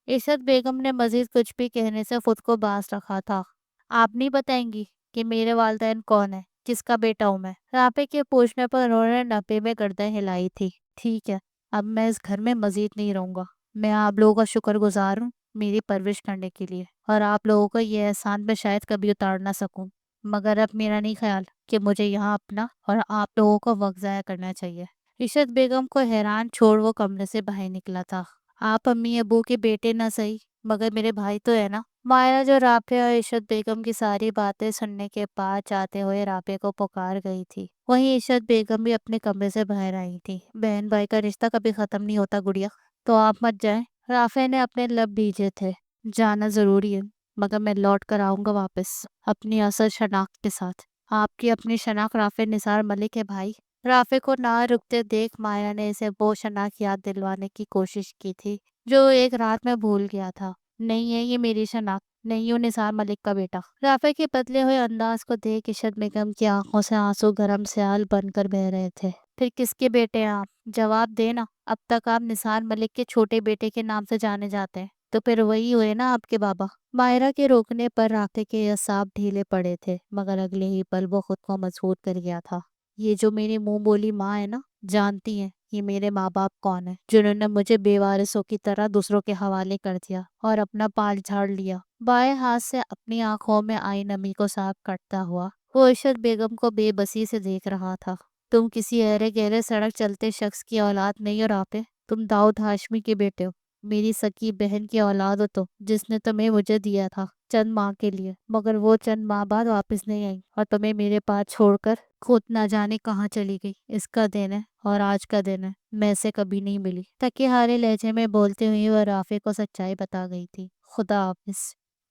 عشرت بیگم نے مزید کچھ بھی کہنے سے خود کو باز رکھا تھا۔ آپ نہیں بتائیں گی کہ میرے والدین کون ہیں، کس کا بیٹا ہوں میں؟ رافع کے پوچھنے پر انہوں نے نبے میں گردن ہلائی تھی۔ ٹھیک ہے، اب میں اس گھر میں مزید نہیں رہوں گا۔ میں آپ لوگوں کا شکر گزار ہوں میری پرورش کرنے کے لیے، اور آپ لوگوں کو یہ احسان میں شاید کبھی اتار نہ سکوں، مگر اب میرا نہیں خیال کہ مجھے یہاں اپنا اور آپ لوگوں کو وقت ضائع کرنا چاہیے۔ عشرت بیگم کو حیران چھوڑ وہ کمرے سے باہر نکلا تھا۔ آپ امی ابو کے بیٹے نہ صحیح مگر میرے بھائی تو ہے نا؟ مائرہ جو رافع اور عشرت بیگم کی ساری باتیں سننے کے بعد جاتے ہوئے رافع کو پکار گئی تھی، وہیں عشرت بیگم بھی اپنے کمرے سے باہر آئی تھی۔ بہن بھائی کا رشتہ کبھی ختم نہیں ہوتا گڑیا، تو آپ مت جائیں۔ رافع نے اپنے لب بھیجے تھے۔ جانا ضروری ہے مگر میں لوٹ کر آؤں گا واپس اپنی اصل شناخت کے ساتھ۔ آپ کی اپنی شناخت رافع نثار ملک ہے بھائی۔ رافع کو نہ رکتے دیکھ مائرہ نے اسے وہ شناخت یاد دلوانے کی کوشش کی تھی جو ایک رات میں بھول گیا تھا۔ نہیں ہے یہ میری شناخت، نہیں ہوں نثار ملک کا بیٹا۔ رافع کے بدلے ہوئے انداز کو دیکھ عشرت بیگم کی آنکھوں سے آنسو گرم سیال بن کر بہہ رہے تھے۔ پھر کس کے بیٹے ہیں آپ؟ جواب دینا۔ اب تک آپ نثار ملک کے چھوٹے بیٹے کے نام سے جانے جاتے ہیں، تو پھر وہی ہوئے نا آپ کے بابا۔ مائرہ کے روکنے پر رافع کے اعصاب ڈھیلے پڑے تھے، مگر اگلے ہی پل وہ خود کو مضبوط کر گیا تھا۔ یہ جو میری منہ بولی ماں ہے نا، جانتی ہیں یہ میرے ماں باپ کون ہیں جنہوں نے مجھے بے وارثوں کی طرح دوسروں کے حوالے کر دیا اور اپنا پال جھاڑ لیا۔ بائیں ہاتھ سے اپنی آنکھوں میں آئی نمی کو صاف کرتا ہوا وہ عشرت بیگم کو بے بسی سے دیکھ رہا تھا۔ تم کسی ایرے گہرے سڑک چلتے شخص کی اولاد نہیں ہو رافع، تم داؤد ہاشمی کے بیٹے ہو، میری سکی بہن کی اولاد ہو تم، جس نے تمہیں مجھے دیا تھا چند ماہ کے لیے، مگر وہ چند ماہ بعد واپس نہیں آئی اور تمہیں میرے پاس چھوڑ کر خود نہ جانے کہاں چلی گئی۔ اس کا دن ہے اور آج کا دن ہے، میں سے کبھی نہیں ملی۔ تکے ہارے لہجے میں بولتے ہوئے وہ رافع کو سچائی بتا گئی تھی۔ خدا حافظ۔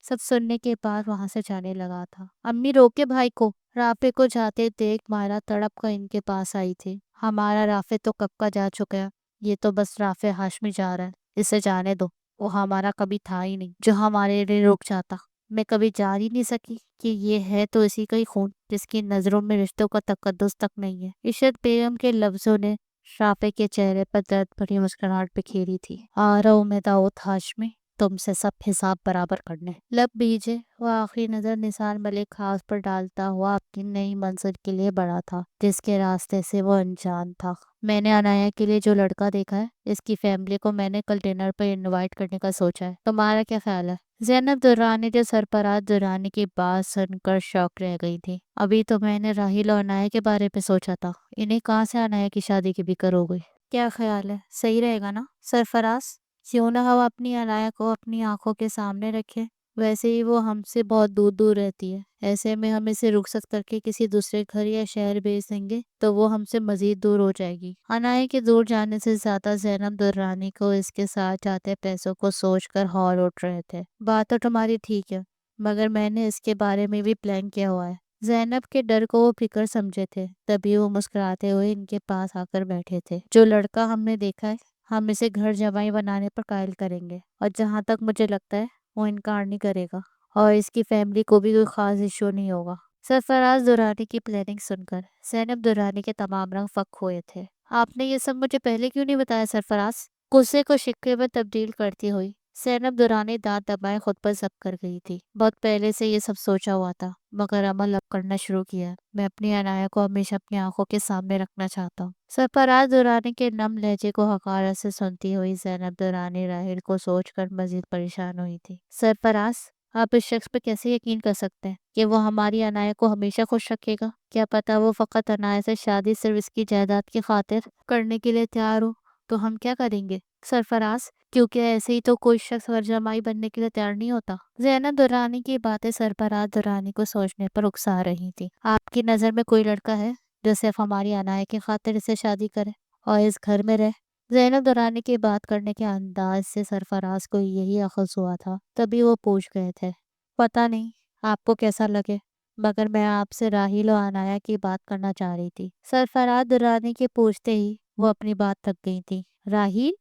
سب سننے کے بعد وہاں سے جانے لگا تھا۔ امی روکے بھائی کو۔ رافع کو جاتے دیکھ مائرہ تڑپ کر ان کے پاس آئی تھی۔ ہمارا رافع تو کب کا جا چکا ہے، یہ تو بس رافع ہاشمی جا رہا ہے، اسے جانے دو، وہ ہمارا کبھی تھا ہی نہیں جو ہمارے لیے رک جاتا۔ میں کبھی جان ہی نہیں سکی کہ یہ ہے تو اسی کا ہی خون جس کی نظروں میں رشتوں کا تقدس تک نہیں ہے۔ عشرت بیگم کے لفظوں نے رافع کے چہرے پر درد بھری مسکراہٹ بکھیری تھی۔ آ رہا ہوں میں داؤد ہاشمی، تم سے سب حساب برابر کرنے۔ لب بھیجے وہ آخری نظر نثار ملک خاص پر ڈالتا ہوا اپنی نئی منزل کے لیے بڑھا تھا جس کے راستے سے وہ انجان تھا۔ میں نے عنایہ کے لیے جو لڑکا دیکھا ہے، اس کی فیملی کو میں نے کل ڈنر پر انوائٹ کرنے کا سوچا ہے، تمہارا کیا خیال ہے؟ زینب درانی جو سرفراز درانی کی بات سن کر شوق رہ گئی تھی۔ ابھی تو میں نے راحیل اور عنایہ کے بارے پہ سوچا تھا، انہیں کہاں سے عنایہ کی شادی کی فکر ہو گئی؟ کیا خیال ہے، صحیح رہے گا نا سرفراز؟ کیوں نہ ہم اپنی عنایہ کو اپنی آنکھوں کے سامنے رکھیں، ویسے ہی وہ ہم سے بہت دور دور رہتی ہے، ایسے میں ہم اسے رخصت کر کے کسی دوسرے گھر یا شہر بھیج دیں گے تو وہ ہم سے مزید دور ہو جائے گی۔ عنایہ کے دور جانے سے زیادہ زینب درانی کو اس کے ساتھ جاتے پیسوں کو سوچ کر ہول اٹھ رہے تھے۔ بات تو تمہاری ٹھیک ہے، مگر میں نے اس کے بارے میں بھی پلان کیا ہوا ہے۔ زینب کے ڈر کو وہ فکر سمجھے تھے، تبھی وہ مسکراتے ہوئے ان کے پاس آ کر بیٹھے تھے۔ جو لڑکا ہم نے دیکھا ہے، ہم اسے گھر جمائی بنانے پر قائل کریں گے، اور جہاں تک مجھے لگتا ہے وہ انکار نہیں کرے گا، اور اس کی فیملی کو بھی کوئی خاص ایشو نہیں ہوگا۔ سرفراز درانی کی پلاننگ سن کر زینب درانی کے تمام رنگ فک ہوئے تھے۔ آپ نے یہ سب مجھے پہلے کیوں نہیں بتایا سرفراز؟ غصے کو شکوے میں تبدیل کرتی ہوئی زینب درانی دانت دبائے خود پر ضبط کر گئی تھی۔ بہت پہلے سے یہ سب سوچا ہوا تھا، مگر عمل اب کرنا شروع کیا۔ میں اپنی عنایہ کو ہمیشہ اپنی آنکھوں کے سامنے رکھنا چاہتا ہوں۔ سرفراز درانی کے نم لہجے کو حقارت سے سنتی ہوئی زینب درانی راحیل کو سوچ کر مزید پریشان ہوئی تھی۔ سرفراز، آپ اس شخص پہ کیسے یقین کر سکتے ہیں کہ وہ ہماری عنایہ کو ہمیشہ خوش رکھے گا؟ کیا پتا وہ فقط عنایہ سے شادی صرف اس کی جائیداد کی خاطر کرنے کے لیے تیار ہو، تو ہم کیا کریں گے سرفراز؟ کیونکہ ایسے ہی تو کوئی شخص ورجمائی بننے کے لیے تیار نہیں ہوتا۔ زینب درانی کی باتیں سرفراز درانی کو سوچنے پر اکسا رہی تھی۔ آپ کی نظر میں کوئی لڑکا ہے جو صرف ہماری عنایہ کی خاطر اسے شادی کرے اور اس گھر میں رہے؟ زینب درانی کی بات کرنے کے انداز سے سرفراز کو یہی اخذ ہوا تھا، تبھی وہ پوچھ گئے تھے، پتہ نہیں آپ کو کیسا لگے، مگر میں آپ سے راحیل اور عنایہ کی بات کرنا چاہ رہی تھی۔ سرفراز درانی کے پوچھتے ہی وہ اپنی بات تک گئی تھی۔ راحیل؟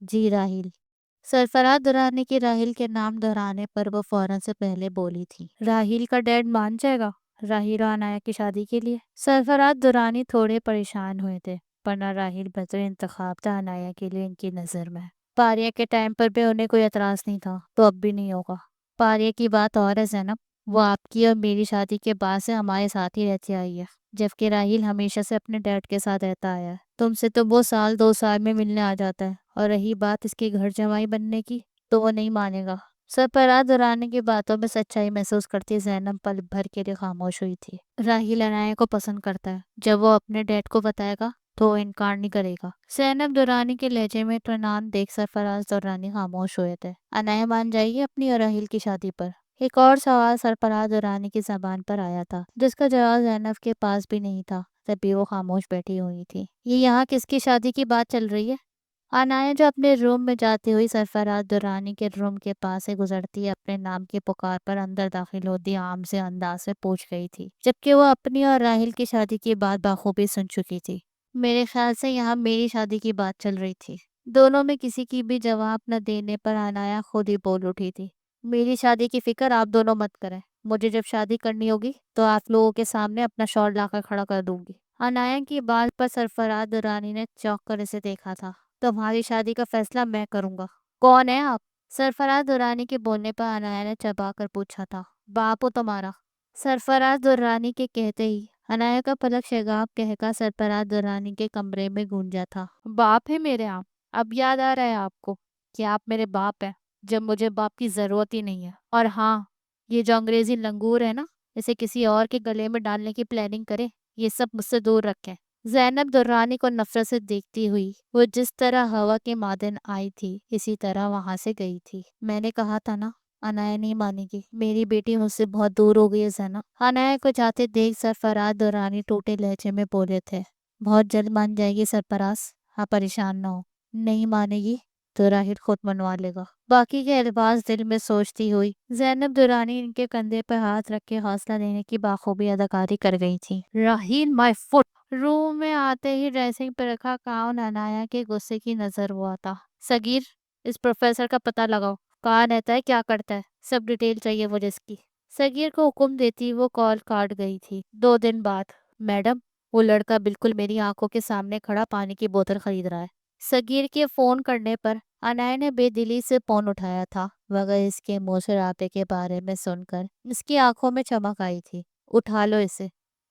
جی راحیل۔ سرفراز درانی کی راحیل کے نام دہرانے پر وہ فوراً سے پہلے بولی تھی۔ راحیل کا ڈیڈ مان جائے گا راحیل اور عنایہ کی شادی کے لیے؟ سرفراز درانی تھوڑے پریشان ہوئے تھے، ورنہ راحیل بہتر انتخاب تھا عنایہ کے لیے ان کی نظر میں۔ پاریہ کے ٹائم پر بھی انہیں کوئی اعتراض نہیں تھا، تو اب بھی نہیں ہوگا۔ پاریہ کی بات اور ہے زینب، وہ آپ کی اور میری شادی کے بعد سے ہمارے ساتھ ہی رہتی آئی ہے، جبکہ راحیل ہمیشہ سے اپنے ڈیڈ کے ساتھ رہتا آیا ہے۔ تم سے تو وہ سال 2 سال میں ملنے آ جاتا ہے، اور رہی بات اس کے گھر جمائی بننے کی، تو وہ نہیں مانے گا۔ سرفراز درانی کی باتوں میں سچائی محسوس کرتی زینب پل بھر کے لیے خاموش ہوئی تھی۔ راحیل عنایہ کو پسند کرتا ہے، جب وہ اپنے ڈیڈ کو بتائے گا تو وہ انکار نہیں کرے گا۔ زینب درانی کے لہجے میں اطمینان دیکھ سرفراز درانی خاموش ہوئے تھے۔ عنایہ مان جائے گی اپنی اور راحیل کی شادی پر؟ ایک اور سوال سرفراز درانی کی زبان پر آیا تھا، جس کا جواب زینب کے پاس بھی نہیں تھا، تبھی وہ خاموش بیٹھی ہوئی تھی۔ یہ یہاں کس کی شادی کی بات چل رہی ہے؟ عنایہ جو اپنے روم میں جاتی ہوئی سرفراز درانی کے روم کے پاس سے گزرتی اپنے نام کی پکار پر اندر داخل ہوتی عام سے انداز سے پوچھ گئی تھی، جبکہ وہ اپنی اور راحیل کی شادی کی بات بخوبی سن چکی تھی۔ میرے خیال سے یہاں میری شادی کی بات چل رہی تھی۔ دونوں میں کسی کی بھی جواب نہ دینے پر عنایہ خود ہی بول اٹھی تھی۔ میری شادی کی فکر آپ دونوں مت کریں، مجھے جب شادی کرنی ہوگی تو آپ لوگوں کے سامنے اپنا شوہر لا کر کھڑا کر دوں گی۔ عنایہ کی بات پر سرفراز درانی نے چونک کر اسے دیکھا تھا۔ تمہاری شادی کا فیصلہ میں کروں گا۔ کون ہے آپ؟ سرفراز درانی کے بولنے پر عنایہ نے چبا کر پوچھا تھا۔ باپ ہو تمہارا۔ سرفراز درانی کے کہتے ہی عنایا کا پلک شگاف کہکا سرفراز دورانی کے کمرے میں گونجا تھا۔ باپ ہے میرے آپ، اب یاد آ رہا ہے آپ کو کہ آپ میرے باپ ہیں جب مجھے باپ کی ضرورت ہی نہیں ہے۔ اور ہاں، یہ جو انگریزی لنگور ہے نا، اسے کسی اور کے گلے میں ڈالنے کی پلاننگ کرے، یہ سب مجھ سے دور رکھیں۔ زینب درانی کو نفرت سے دیکھتی ہوئی، وہ جس طرح ہوا کے مادن آئی تھی اسی طرح وہاں سے گئی تھی۔ میں نے کہا تھا نا، عنایا نہیں مانے گی، میری بیٹی مجھ سے بہت دور ہو گئی ہے زینب۔ عنایا کو جاتے دیکھ سرفراز دورانی ٹوٹے لہجے میں بولے تھے، بہت جلد مان جائے گی سرفراز، آپ پریشان نہ ہو۔ نہیں مانے گی تو راہل خود منوا لے گا۔ باقی کے الفاظ دل میں سوچتی ہوئی زینب درانی ان کے کندھے پر ہاتھ رکھ کے حوصلہ دینے کی بخوبی اداکاری کر گئی تھی۔ راہیل مائی فٹ۔ روم میں آتے ہی ڈریسنگ پر رکھا کاؤن عنایا کے غصے کی نظر ہوا تھا۔ صغیر، اس پروفیسر کا پتہ لگاؤ، کہاں رہتا ہے، کیا کرتا ہے، سب ڈیٹیل چاہیے مجھے اس کی۔ صغیر کو حکم دیتی وہ کال کاٹ گئی تھی۔ 2 دن بعد، میڈم، وہ لڑکا بالکل میری آنکھوں کے سامنے کھڑا پانی کی بوتل خرید رہا ہے۔ صغیر کے فون کرنے پر عنایا نے بے دلی سے فون اٹھایا تھا، مگر اس کے منہ سے رابطے کے بارے میں سن کر اس کی آنکھوں میں چمک آئی تھی۔ اٹھا لو اسے،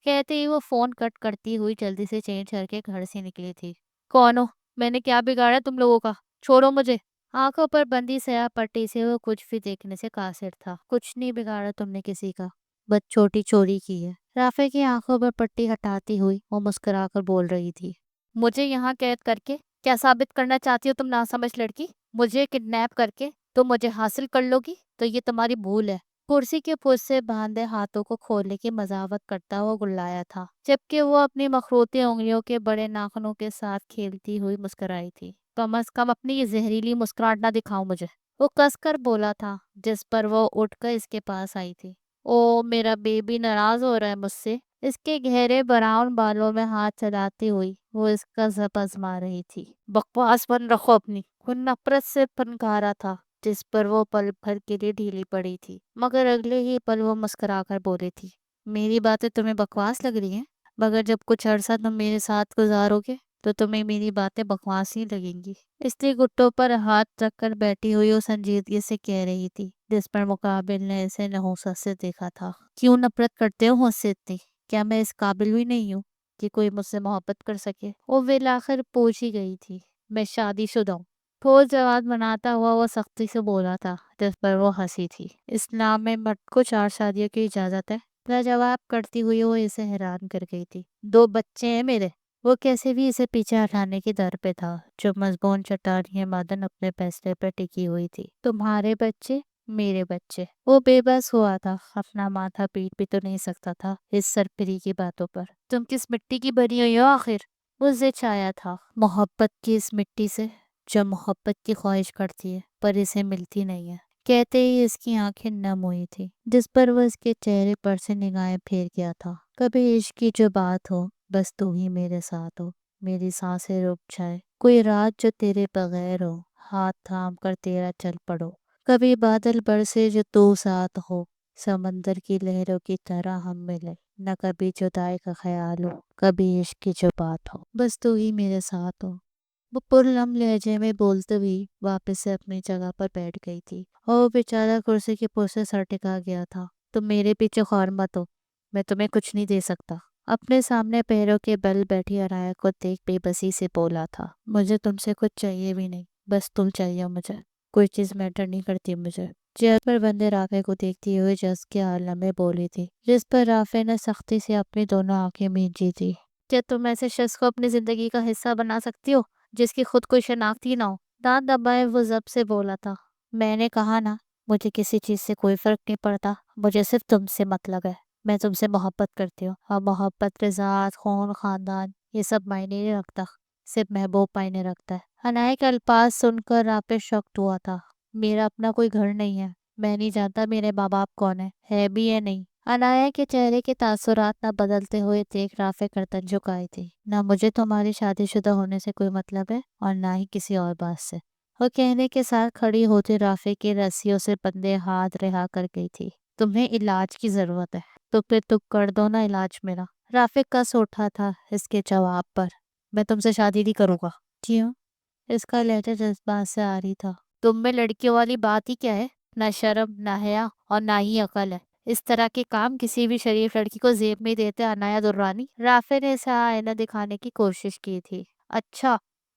کہتے ہی وہ فون کٹ کرتی ہوئی جلدی سے چینج کر کے گھر سے نکلی تھی۔ کون ہو؟ میں نے کیا بگاڑا تم لوگوں کا؟ چھوڑو مجھے۔ آنکھوں پر بندی سیاہ پٹی سے وہ کچھ بھی دیکھنے سے قاصر تھا۔ کچھ نہیں بگاڑا تم نے کسی کا، بس چھوٹی چوری کی ہے۔ رافع کی آنکھوں پر پٹی ہٹاتی ہوئی وہ مسکرا کر بول رہی تھی۔ مجھے یہاں قید کر کے کیا ثابت کرنا چاہتی ہو تم ناسمجھ لڑکی؟ مجھے کڈنیپ کر کے تم مجھے حاصل کر لو گی تو یہ تمہاری بھول ہے۔ کرسی کے پشت سے باندھے ہاتھوں کو کھولنے کی مذاحت کرتا ہوا گلایا تھا، جبکہ وہ اپنی مخروطی انگلیوں کے بڑے ناخنوں کے ساتھ کھیلتی ہوئی مسکرائی تھی۔ کم از کم اپنی یہ زہریلی مسکراہٹ نہ دکھاؤ مجھے، وہ کس کر بولا تھا، جس پر وہ اٹھ کر اس کے پاس آئی تھی۔ او میرا بیبی ناراض ہو رہا ہے مجھ سے؟ اس کے گہرے براؤن بالوں میں ہاتھ چلاتی ہوئی وہ اس کا زب آزما رہی تھی۔ بکواس بند رکھو اپنی، وہ نفرت سے پنکارا تھا جس پر وہ پل بھر کے لیے ڈھیلی پڑی تھی، مگر اگلے ہی پل وہ مسکرا کر بولی تھی، میری باتیں تمہیں بکواس لگ رہی ہیں، مگر جب کچھ عرصہ تم میرے ساتھ گزارو گے تو تمہیں میری باتیں بکواس ہی لگیں گی۔ اس لیے گھٹوں پر ہاتھ رکھ کر بیٹھی ہوئی وہ سنجیدگی سے کہہ رہی تھی، جس پر مقابل نے اسے نحوست سے دیکھا تھا۔ کیوں نفرت کرتے ہو مجھ سے اتنی؟ کیا میں اس قابل بھی نہیں ہوں کہ کوئی مجھ سے محبت کر سکے؟ وہ بالآخر پوچھ ہی گئی تھی۔ میں شادی شدہ ہوں، ٹھوس جواب بناتا ہوا وہ سختی سے بولا تھا، جس پر وہ ہنسی تھی۔ اسلام میں مرد کو 4 شادیوں کی اجازت ہے؟ جواب کرتی ہوئی وہ اسے حیران کر گئی تھی۔ 2 بچے ہیں میرے۔ وہ کیسے بھی اسے پیچھے ہٹانے کی در پہ تھا، جو مضبوط چٹان مادن اپنے فیصلے پر ٹکی ہوئی تھی۔ تمہارے بچے، میرے بچے۔ وہ بے بس ہوا تھا، اپنا ماتھا پیٹ بھی تو نہیں سکتا تھا اس سرپری کی باتوں پر۔ تم کس مٹی کی بنی ہوئی ہو آخر؟ وہ زچ آیا تھا، محبت کی اس مٹی سے جو محبت کی خواہش کرتی ہے پر اسے ملتی نہیں ہے۔ کہتے ہی اس کی آنکھیں نم ہوئی تھی، جس پر وہ اس کے چہرے پر سے نگاہیں پھیر گیا تھا۔ کبھی عشق کی جو بات ہو، بس تو ہی میرے ساتھ ہو، میری سانسیں رک جائے، کوئی رات جو تیرے بغیر ہو، ہاتھ تھام کر تیرا چل پڑو، کبھی بادل برسے جو تو ساتھ ہو، سمندر کی لہروں کی طرح ہم ملے، نہ کبھی جدائی کا خیال ہو، کبھی عشق کی جو بات ہو، بس تو ہی میرے ساتھ ہو۔ وہ پرنم لہجے میں بولتے ہوئی واپس سے اپنی جگہ پر بیٹھ گئی تھی، اور وہ بیچارہ کرسی کے پشت سے سر ٹکا گیا تھا۔ تم میرے پیچھے خور مت ہو، میں تمہیں کچھ نہیں دے سکتا۔ اپنے سامنے پیروں کے بل بیٹھی عنایا کو دیکھ بے بسی سے بولا تھا، مجھے تم سے کچھ چاہیے بھی نہیں، بس تم چاہیے مجھے، کوئی چیز میٹر نہیں کرتی مجھے۔ چیئر پر بندے رافع کو دیکھتی ہوئے جس کے عالم میں بولی تھی، جس پر رافع نے سختی سے اپنی دونوں آنکھیں مینچی تھی۔ کیا تم ایسے شخص کو اپنی زندگی کا حصہ بنا سکتی ہو جس کی خود کوئی شناخت ہی نہ ہو؟ دانت دبائے وہ ضبط سے بولا تھا، میں نے کہا نا، مجھے کسی چیز سے کوئی فرق نہیں پڑتا، مجھے صرف تم سے مطلب ہے۔ میں تم سے محبت کرتی ہوں، اور محبت ذات، خون، خاندان، یہ سب معنی نہیں رکھتا، صرف محبوب معنی رکھتا ہے۔ عنایا کے الفاظ سن کر رافع شاکڈ ہوا تھا۔ میرا اپنا کوئی گھر نہیں ہے، میں نہیں جانتا میرے ماں باپ کون ہے بھی یا نہیں۔ عنایا کے چہرے کے تاثرات نہ بدلتے ہوئے دیکھ رافع گردن جھکائی تھی۔ نہ مجھے تمہاری شادی شدہ ہونے سے کوئی مطلب ہے، اور نہ ہی کسی اور بات سے۔ وہ کہنے کے ساتھ کھڑی ہوتی رافع کے رسیوں سے بندھے ہاتھ رہا کر گئی تھی۔ تمہیں علاج کی ضرورت ہے تو پھر تم کر دو نا علاج میرا۔ رافع کس اٹھا تھا اس کے جواب پر۔ میں تم سے شادی نہیں کروں گا۔ کیوں؟ اس کا لہجہ جذبات سے آ رہی تھا۔ تم میں لڑکیوں والی بات ہی کیا ہے؟ نہ شرم، نہ حیا، اور نہ ہی عقل ہے۔ اس طرح کے کام کسی بھی شریف لڑکی کو زیب میں دیتے عنایا درانی؟ رافع نے اسے آئینہ دکھانے کی کوشش کی تھی۔ اچھا،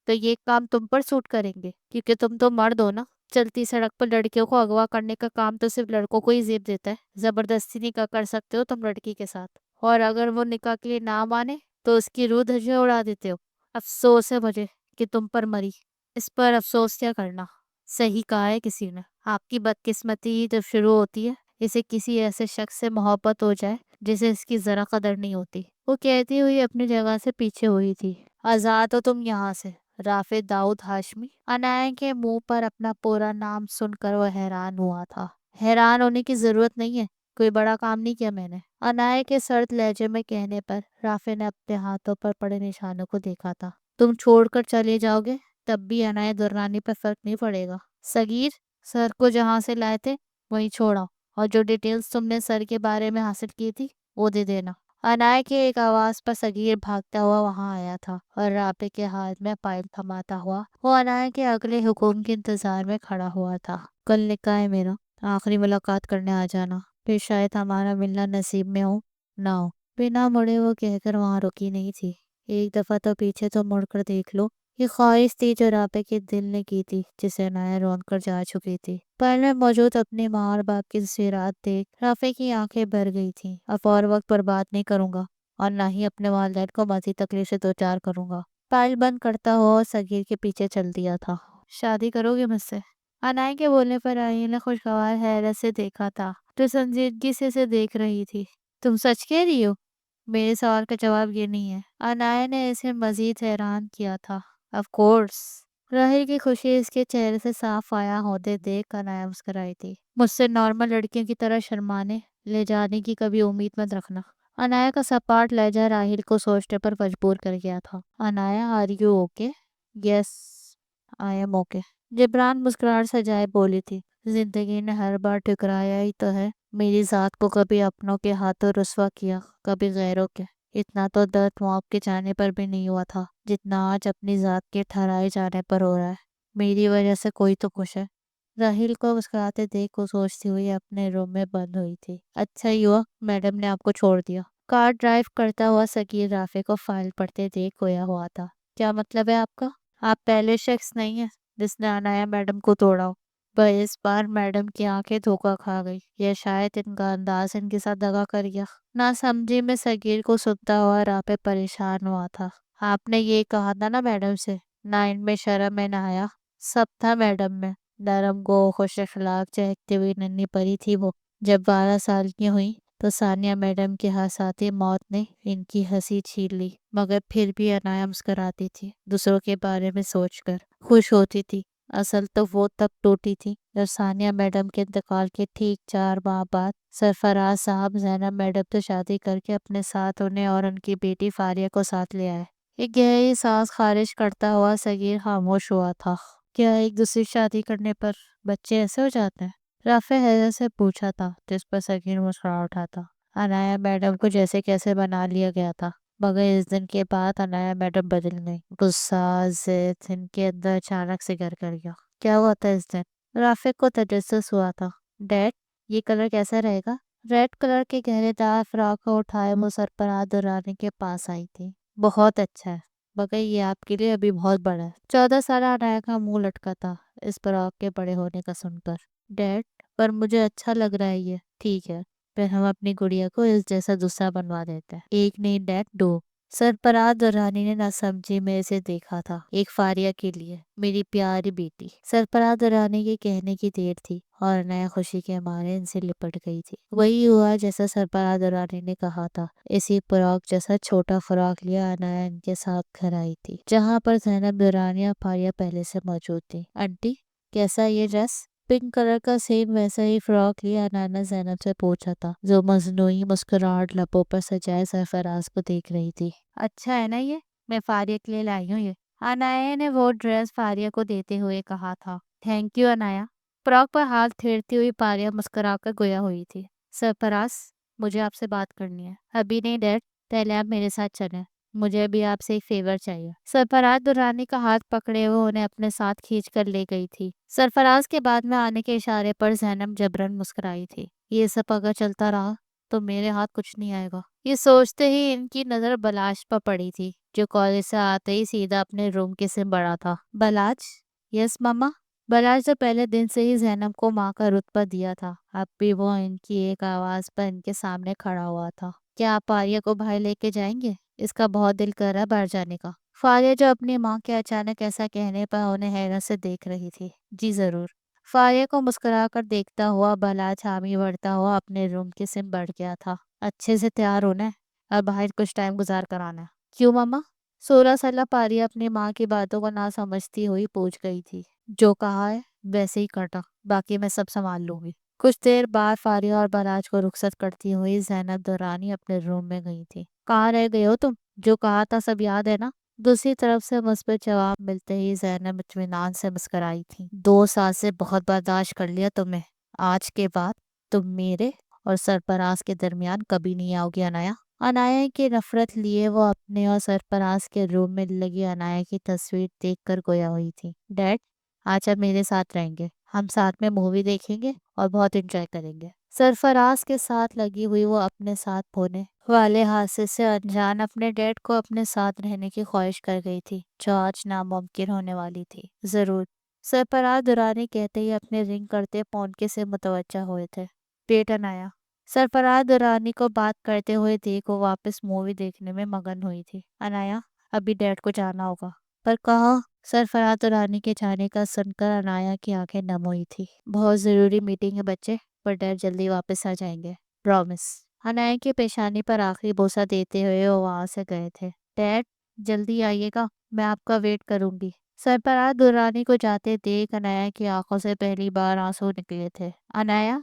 تو یہ کام تم پر سوٹ کریں گے کیونکہ تم تو مرد ہو نا؟ چلتی سڑک پر لڑکیوں کو اغوا کرنے کا کام تو صرف لڑکوں کو ہی زیب دیتا ہے۔ زبردستی نکاح کر سکتے ہو تم لڑکی کے ساتھ، اور اگر وہ نکاح کے لیے نہ مانے تو اس کی روح دھجیاں اڑا دیتے ہو۔ افسوس ہے مجھے کہ تم پر مری۔ اس پر افسوس کیا کرنا، صحیح کہا ہے کسی نے۔ آپ کی بدقسمتی ہی جب شروع ہوتی ہے، اسے کسی ایسے شخص سے محبت ہو جائے جسے اس کی ذرا قدر نہیں ہوتی۔ وہ کہتی ہوئی اپنی جگہ سے پیچھے ہوئی تھی۔ آزاد ہو تم یہاں سے، رافع داؤد ہاشمی۔ عنایا کے منہ پر اپنا پورا نام سن کر وہ حیران ہوا تھا۔ حیران ہونے کی ضرورت نہیں ہے، کوئی بڑا کام نہیں کیا میں نے، عنایا کے سرد لہجے میں کہنے پر رافع نے اپنے ہاتھوں پر پڑے نشانوں کو دیکھا تھا۔ تم چھوڑ کر چلے جاؤ گے تب بھی عنایا درانی پر فرق نہیں پڑے گا۔ صغیر، سر کو جہاں سے لائے تھے وہیں چھوڑا، اور جو ڈیٹیلز تم نے سر کے بارے میں حاصل کی تھی وہ دے دینا۔ عنایا کے ایک آواز پر صغیر بھاگتا ہوا وہاں آیا تھا اور رافع کے ہاتھ میں فائل تھماتا ہوا وہ عنایا کے اگلے حکم کے انتظار میں کھڑا ہوا تھا۔ کل نکاح ہے میرا، آخری ملاقات کرنے آ جانا، پھر شاید ہمارا ملنا نصیب میں ہو نہ ہو۔ بنا مڑے وہ کہہ کر وہاں رکی نہیں تھی۔ ایک دفعہ تو پیچھے تو مڑ کر دیکھ لو۔ یہ خواہش تھی جو رافع کے دل نے کی تھی، جسے عنایا رون کر جا چکی تھی۔ پہل میں موجود اپنی ماں اور باپ کی تصویرات دیکھ رافع کی آنکھیں بھر گئی تھیں۔ اب اور وقت برباد نہیں کروں گا اور نہ ہی اپنے والدین کو مزید تکلیف سے دوچار کروں گا۔ فائل بند کرتا ہوا اور صغیر کے پیچھے چل دیا تھا۔ شادی کرو گے مجھ سے؟ عنایا کے بولنے پر راہیل نے خوشگوار حیرت سے دیکھا تھا، جو سنجیدگی سے اسے دیکھ رہی تھی۔ تم سچ کہہ رہی ہو؟ میرے سوال کا جواب یہ نہیں ہے۔ عنایا نے اسے مزید حیران کیا تھا۔ Of course. راہیل کی خوشی اس کے چہرے سے صاف آیا ہوتے دیکھ عنایا مسکرائی تھی۔ مجھ سے نارمل لڑکیوں کی طرح شرمانے لے جانے کی کبھی امید مت رکھنا۔ عنایا کا سپاٹ لہجہ راہیل کو سوچنے پر مجبور کر گیا تھا۔ Inaya, are you okay? Yes, I am okay, Jibran مسکراہٹ سجائے بولی تھی۔ زندگی نے ہر بار ٹھکرایا ہی تو ہے۔ میری ذات کو کبھی اپنوں کے ہاتھوں رسوا کیا، کبھی غیروں کے۔ اتنا تو درد موت کے جانے پر بھی نہیں ہوا تھا جتنا آج اپنی ذات کے ٹھہرائے جانے پر ہو رہا ہے۔ میری وجہ سے کوئی تو خوش ہے۔ راہیل کو مسکراتے دیکھ وہ سوچتی ہوئی اپنے روم میں بند ہوئی تھی۔ اچھا ہی ہوا میڈم نے آپ کو چھوڑ دیا۔ کار ڈرائیو کرتا ہوا صغیر رافع کو فائل پڑھتے دیکھ گویا ہوا تھا۔ کیا مطلب ہے آپ کا؟ آپ پہلے شخص نہیں ہیں جس نے عنایا میڈم کو توڑا ہو۔ پر اس بار میڈم کی آنکھیں دھوکا کھا گئی، یا شاید ان کا انداز ان کے ساتھ دغا کر گیا۔ نہ سمجھی میں صغیر کو سنتا ہوا رافع پریشان ہوا تھا۔ آپ نے یہ کہا تھا نا میڈم سے، نہ ان میں شرم ہے نہ حیا؟ سب تھا میڈم میں۔ نرم گو، خوش اخلاق، چہکتی ہوئی ننھی پری تھی وہ۔ جب 12 سال کی ہوئی تو ثانیہ میڈم کے حساسی موت نے ان کی ہنسی چھین لی، مگر پھر بھی عنایا مسکراتی تھی، دوسروں کے بارے میں سوچ کر خوش ہوتی تھی۔ اصل تو وہ تب ٹوٹی تھی جب ثانیہ میڈم کے انتقال کے ٹھیک 4 ماہ بعد سرفراز صاحب زینب میڈم سے شادی کر کے اپنے ساتھ انہیں اور ان کی بیٹی فاریہ کو ساتھ لے آئے۔ ایک گہری سانس خارج کرتا ہوا صغیر خاموش ہوا تھا۔ کیا ایک دوسری شادی کرنے پر بچے ایسے ہو جاتے ہیں؟ رافع حیرت سے پوچھا تھا، جس پر صغیر مسکرا اٹھا تھا۔ عنایا میڈم کو جیسے کیسے بنا لیا گیا تھا، مگر اس دن کے بعد عنایا میڈم بدل گئی۔ غصہ، ضد ان کے اندر اچانک سے گھر کر گیا۔ کیا ہوا تھا اس دن؟ رافع کو تجسس ہوا تھا۔ ڈیڈ، یہ کلر کیسا رہے گا؟ ریڈ کلر کے گہرے دار فراق کو اٹھائے وہ سرفراز دورانی کے پاس آئی تھی۔ بہت اچھا ہے، مگر یہ آپ کے لیے ابھی بہت بڑا ہے۔ 14 سالہ عنایا کا منہ لٹکا تھا اس فراق کے بڑے ہونے کا سن کر۔ ڈیڈ، پر مجھے اچھا لگ رہا ہے یہ۔ ٹھیک ہے، پھر ہم اپنی گڑیا کو اس جیسا دوسرا بنوا دیتے ہیں۔ ایک نہیں ڈیڈ، 2۔ سرفراز دورانی نے نہ سمجھی میں اسے دیکھا تھا۔ ایک فاریہ کے لیے، میری پیاری بیٹی۔ سرفراز دورانی کے کہنے کی دیر تھی اور عنایا خوشی کے مارے ان سے لپٹ گئی تھی۔ وہی ہوا جیسا سرفراز دورانی نے کہا تھا۔ اسی فراق جیسا چھوٹا فراق لیا عنایا ان کے ساتھ گھر آئی تھی، جہاں پر زینب دورانی اور فاریہ پہلے سے موجود تھی۔ آنٹی، کیسا یہ ڈریس؟ پنک کلر کا سیم ویسا ہی فراق لیا عنایا نے زینب سے پوچھا تھا، جو مصنوعی مسکراہٹ لبوں پر سجائے سرفراز کو دیکھ رہی تھی۔ اچھا ہے نا یہ؟ میں فاریہ کے لیے لائی ہوں یہ۔ عنایا نے وہ ڈریس فاریہ کو دیتے ہوئے کہا تھا۔ Thank you Inaya. فراق پر ہاتھ پھیرتی ہوئی فاریہ مسکرا کر گویا ہوئی تھی۔ سرفراز، مجھے آپ سے بات کرنی ہے۔ ابھی نہیں ڈیڈ، پہلے آپ میرے ساتھ چلیں۔ مجھے بھی آپ سے ایک فیور چاہیے۔ سرفراز درانی کا ہاتھ پکڑے ہوئے انہیں اپنے ساتھ کھینچ کر لے گئی تھی۔ سرفراز کے بعد میں آنے کے اشارے پر زینب جبرن مسکرائی تھی۔ یہ سب اگر چلتا رہا تو میرے ہاتھ کچھ نہیں آئے گا۔ یہ سوچتے ہی ان کی نظر بلاش پر پڑی تھی، جو کالج سے آتے ہی سیدھا اپنے روم کی سم بڑھا تھا۔ بلاج؟ یس ماما۔ بلاج نے پہلے دن سے ہی زینب کو ماں کا رتبہ دیا تھا، اب بھی وہ ان کی ایک آواز پر ان کے سامنے کھڑا ہوا تھا۔ کیا آپ آریہ کو باہر لے کے جائیں گے؟ اس کا بہت دل کر رہا ہے باہر جانے کا۔ فاریہ جو اپنی ماں کے اچانک ایسا کہنے پر انہیں حیرت سے دیکھ رہی تھی۔ جی ضرور۔ فاریہ کو مسکرا کر دیکھتا ہوا بلاج حامی بڑھتا ہوا اپنے روم کی سم بڑھ گیا تھا۔ اچھے سے تیار ہونا ہے اور باہر کچھ ٹائم گزار کر آنا ہے۔ کیوں ماما؟ 16 سالہ فاریہ اپنی ماں کی باتوں کو نہ سمجھتی ہوئی پوچھ گئی تھی۔ جو کہا ہے ویسے ہی کرنا، باقی میں سب سنبھال لوں گی۔ کچھ دیر بعد فاریہ اور بلاج کو رخصت کرتی ہوئی زینب درانی اپنے روم میں گئی تھی۔ کہاں رہ گئے ہو تم؟ جو کہا تھا سب یاد ہے نا؟ دوسری طرف سے مثبت جواب ملتے ہی زینب اطمینان سے مسکرائی تھی۔ 2 سال سے بہت برداشت کر لیا تمہیں، آج کے بعد تم میرے اور سرفراز کے درمیان کبھی نہیں آؤ گی انایا۔ انایا کی نفرت لیے وہ اپنے اور سرفراز کے روم میں لگی انایا کی تصویر دیکھ کر گویا ہوئی تھی۔ ڈیڈ، آج آپ میرے ساتھ رہیں گے، ہم ساتھ میں مووی دیکھیں گے اور بہت انجوائے کریں گے۔ سرفراز کے ساتھ لگی ہوئی وہ اپنے ساتھ ہونے والے حادثے سے انجان اپنے ڈیڈ کو اپنے ساتھ رہنے کی خواہش کر گئی تھی، جو آج ناممکن ہونے والی تھی۔ ضرور، سرفراز درانی کہتے ہی اپنے رنگ کرتے فون کے سے متوجہ ہوئے تھے۔ ڈیٹ انایا۔ سرفراز درانی کو بات کرتے ہوئے دیکھ وہ واپس مووی دیکھنے میں مگن ہوئی تھی۔ انایا، ابھی ڈیڈ کو جانا ہوگا۔ پر کہاں؟ سرفراز درانی کے جانے کا سن کر انایا کی آنکھیں نم ہوئی تھی۔ بہت ضروری میٹنگ ہے بچے، پر ڈیڈ جلدی واپس آ جائیں گے، پرومس۔ انایا کی پیشانی پر آخری بوسہ دیتے ہوئے وہ وہاں سے گئے تھے۔ ڈیڈ جلدی آئیے گا، میں آپ کا ویٹ کروں گی۔ سرفراز درانی کو جاتے دیکھ انایا کی آنکھوں سے پہلی بار آنسو نکلے تھے۔ انایا؟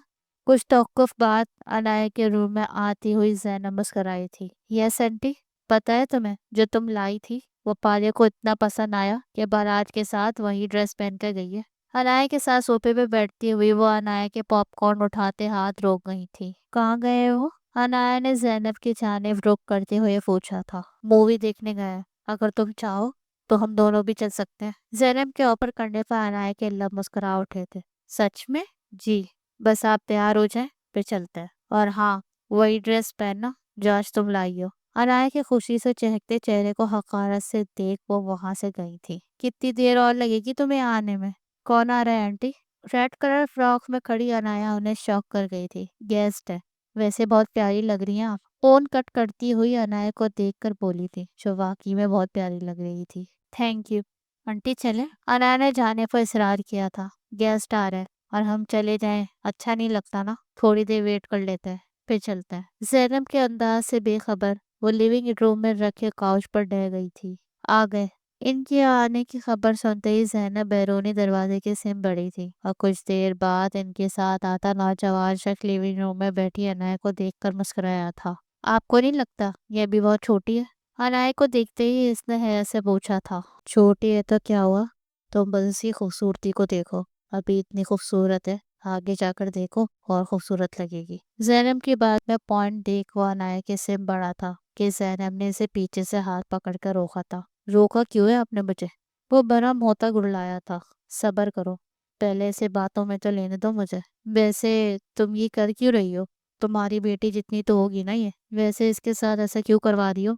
کچھ توقف بعد انایا کے روم میں آتی ہوئی زینب مسکرائی تھی۔ یس آنٹی۔ پتا ہے تمہیں جو تم لائی تھی وہ فاریہ کو اتنا پسند آیا کہ بلاج کے ساتھ وہی ڈریس پہن کر گئی ہے۔ انایا کے ساتھ صوفے پہ بیٹھتی ہوئی وہ انایا کے پاپ کارن اٹھاتے ہاتھ روک گئی تھی۔ کہاں گئے وہ؟ انایا نے زینب کی جانب رخ کرتے ہوئے پوچھا تھا۔ مووی دیکھنے گئے، اگر تم چاہو تو ہم دونوں بھی چل سکتے ہیں۔ زینب کے اوپر کرنے پر انایا کے لب مسکرا اٹھے تھے۔ سچ میں؟ جی، بس آپ تیار ہو جائیں پھر چلتے ہیں، اور ہاں وہی ڈریس پہننا جو آج تم لائی ہو۔ انایا کے خوشی سے چہکتے چہرے کو حقارت سے دیکھ وہ وہاں سے گئی تھی۔ کتنی دیر اور لگے گی تمہیں آنے میں؟ کون آ رہا ہے آنٹی؟ ریڈ کلر فراک میں کھڑی انایا انہیں شوق کر گئی تھی۔ گیسٹ ہے، ویسے بہت پیاری لگ رہی ہیں آپ، فون کٹ کرتی ہوئی انایا کو دیکھ کر بولی تھی، جو واقعی میں بہت پیاری لگ رہی تھی۔ تھینک یو آنٹی، چلیں؟ انایا نے جانے پر اصرار کیا تھا۔ گیسٹ آ رہے ہیں اور ہم چلے جائیں اچھا نہیں لگتا نا، تھوڑی دیر ویٹ کر لیتے ہیں پھر چلتے ہیں۔ زینب کے انداز سے بے خبر وہ لیونگ روم میں رکھے کاؤچ پر ڈہ گئی تھی۔ آ گئے۔ ان کے آنے کی خبر سنتے ہی زینب بیرونی دروازے کی سم بڑھی تھی، اور کچھ دیر بعد ان کے ساتھ آتا نوجوان شخص لیونگ روم میں بیٹھی انایا کو دیکھ کر مسکرایا تھا۔ آپ کو نہیں لگتا یہ بھی بہت چھوٹی ہے؟ انایا کو دیکھتے ہی اس نے حیرت سے پوچھا تھا۔ چھوٹی ہے تو کیا ہوا، تم بس اسی خوبصورتی کو دیکھو، ابھی اتنی خوبصورت ہے، آگے جا کر دیکھو اور خوبصورت لگے گی۔ زینب کی بات میں پوائنٹ دیکھ وہ انایا کے سم بڑا تھا کہ زینب نے اسے پیچھے سے ہاتھ پکڑ کر روکا تھا۔ روکا کیوں ہے آپ نے مجھے؟ وہ برہم ہوتا گڑلایا تھا۔ صبر کرو، پہلے سے باتوں میں تو لینے دو مجھے۔ ویسے تم یہ کر کیوں رہی ہو؟ تمہاری بیٹی جتنی تو ہوگی نا یہ، ویسے اس کے ساتھ ایسا کیوں کروا رہی ہو؟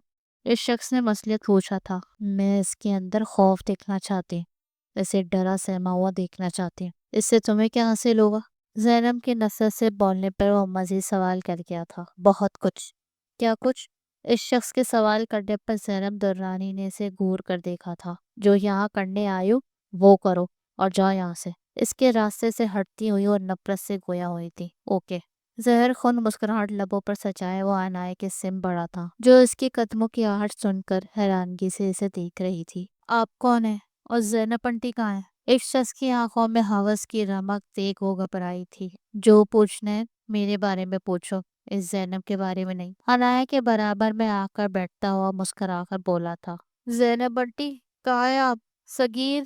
اس شخص نے مصلحت پوچھا تھا۔ میں اس کے اندر خوف دیکھنا چاہتی ہوں، اسے ڈرا سہما ہوا دیکھنا چاہتی ہوں۔ اس سے تمہیں کیا حاصل ہوگا؟ زینب کی نصرت سے بولنے پر وہ مزید سوال کر گیا تھا۔ بہت کچھ۔ کیا کچھ؟ اس شخص کے سوال کرنے پر زینب درانی نے اسے گور کر دیکھا تھا۔ جو یہاں کرنے آئے ہو وہ کرو اور جاؤ یہاں سے۔ اس کے راستے سے ہٹتی ہوئی اور نفرت سے گویا ہوئی تھی۔ اوکے۔ زہر خون مسکراہٹ لبوں پر سجائے وہ انایا کے سم بڑا تھا، جو اس کی قدموں کی آہٹ سن کر حیرانگی سے اسے دیکھ رہی تھی۔ آپ کون ہیں اور زینب آنٹی کہاں ہیں؟ ایک شخص کی آنکھوں میں ہوس کی رمق دیکھ وہ گھبرائی تھی۔ جو پوچھنا ہے میرے بارے میں پوچھو، اس زینب کے بارے میں نہیں۔ انایا کے برابر میں آ کر بیٹھتا ہوا مسکرا کر بولا تھا۔ زینب آنٹی کہاں ہے آپ؟ صغیر،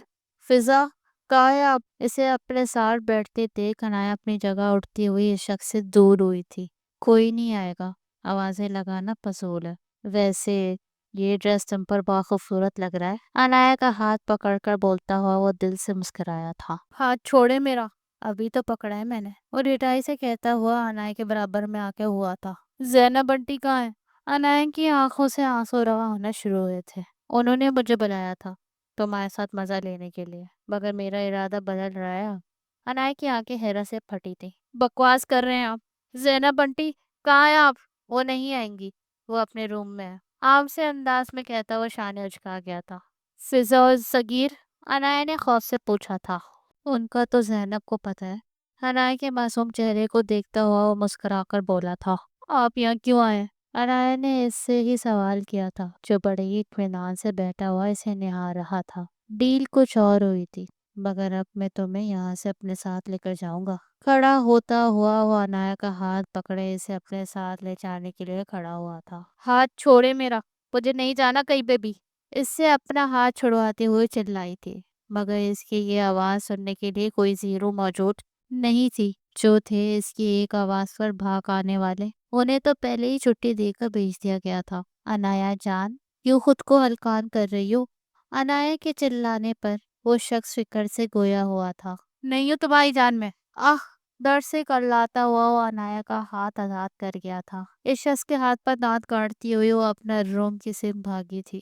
فضا کہاں ہے آپ؟ اسے اپنے ساتھ بیٹھتے دیکھ انایا اپنی جگہ اٹھتی ہوئی اس شخص سے دور ہوئی تھی۔ کوئی نہیں آئے گا، آوازیں لگانا فضول ہے۔ ویسے یہ ڈریس تم پر بہت خوبصورت لگ رہا ہے، عنایا کا ہاتھ پکڑ کر بولتا ہوا وہ دل سے مسکرایا تھا۔ ہاتھ چھوڑے میرا، ابھی تو پکڑا ہے میں نے، اور رٹائی سے کہتا ہوا عنایا کے برابر میں آ کے ہوا تھا۔ زینب بنٹی کہاں ہے؟ عنایا کی آنکھوں سے آنسو روا ہونا شروع ہوئے تھے۔ انہوں نے مجھے بلایا تھا تمہارے ساتھ مزہ لینے کے لیے، مگر میرا ارادہ بدل رہا ہے۔ عنایا کی آنکھیں حیرت سے پھٹی تھی۔ بکواس کر رہے ہیں آپ؟ زینب بنٹی کہاں ہے آپ؟ وہ نہیں آئیں گی، وہ اپنے روم میں ہے، عام سے انداز میں کہتا ہوا شانے اچکا گیا تھا۔ فضا اور صغیر؟ عنایا نے خوف سے پوچھا تھا۔ ان کا تو زینب کو پتہ ہے۔ عنایا کے معصوم چہرے کو دیکھتا ہوا وہ مسکرا کر بولا تھا۔ آپ یہاں کیوں آئے؟ عنایا نے اس سے ہی سوال کیا تھا جو بڑے ہی اطمینان سے بیٹھا ہوا اسے نہار رہا تھا۔ ڈیل کچھ اور ہوئی تھی، مگر اب میں تمہیں یہاں سے اپنے ساتھ لے کر جاؤں گا۔ کھڑا ہوتا ہوا وہ عنایا کا ہاتھ پکڑے اسے اپنے ساتھ لے جانے کے لیے کھڑا ہوا تھا۔ ہاتھ چھوڑے میرا، مجھے نہیں جانا کہیں پہ بھی، اس سے اپنا ہاتھ چھڑواتے ہوئے چلائی تھی، مگر اس کی یہ آواز سننے کے لیے کوئی زیرو موجود نہیں تھی۔ جو تھے اس کی ایک آواز پر بھاگ آنے والے، انہیں تو پہلے ہی چھٹی دے کر بھیج دیا گیا تھا۔ عنایا جان، کیوں خود کو ہلکان کر رہی ہو؟ عنایا کے چلانے پر وہ شخص فکر سے گویا ہوا تھا۔ نہیں ہو تمہاری جان میں۔ درد سے کرلاتا ہوا وہ عنایا کا ہاتھ آزاد کر گیا تھا۔ اس شخص کے ہاتھ پر دانت کاٹتی ہوئی وہ اپنا روم کی سمت بھاگی تھی۔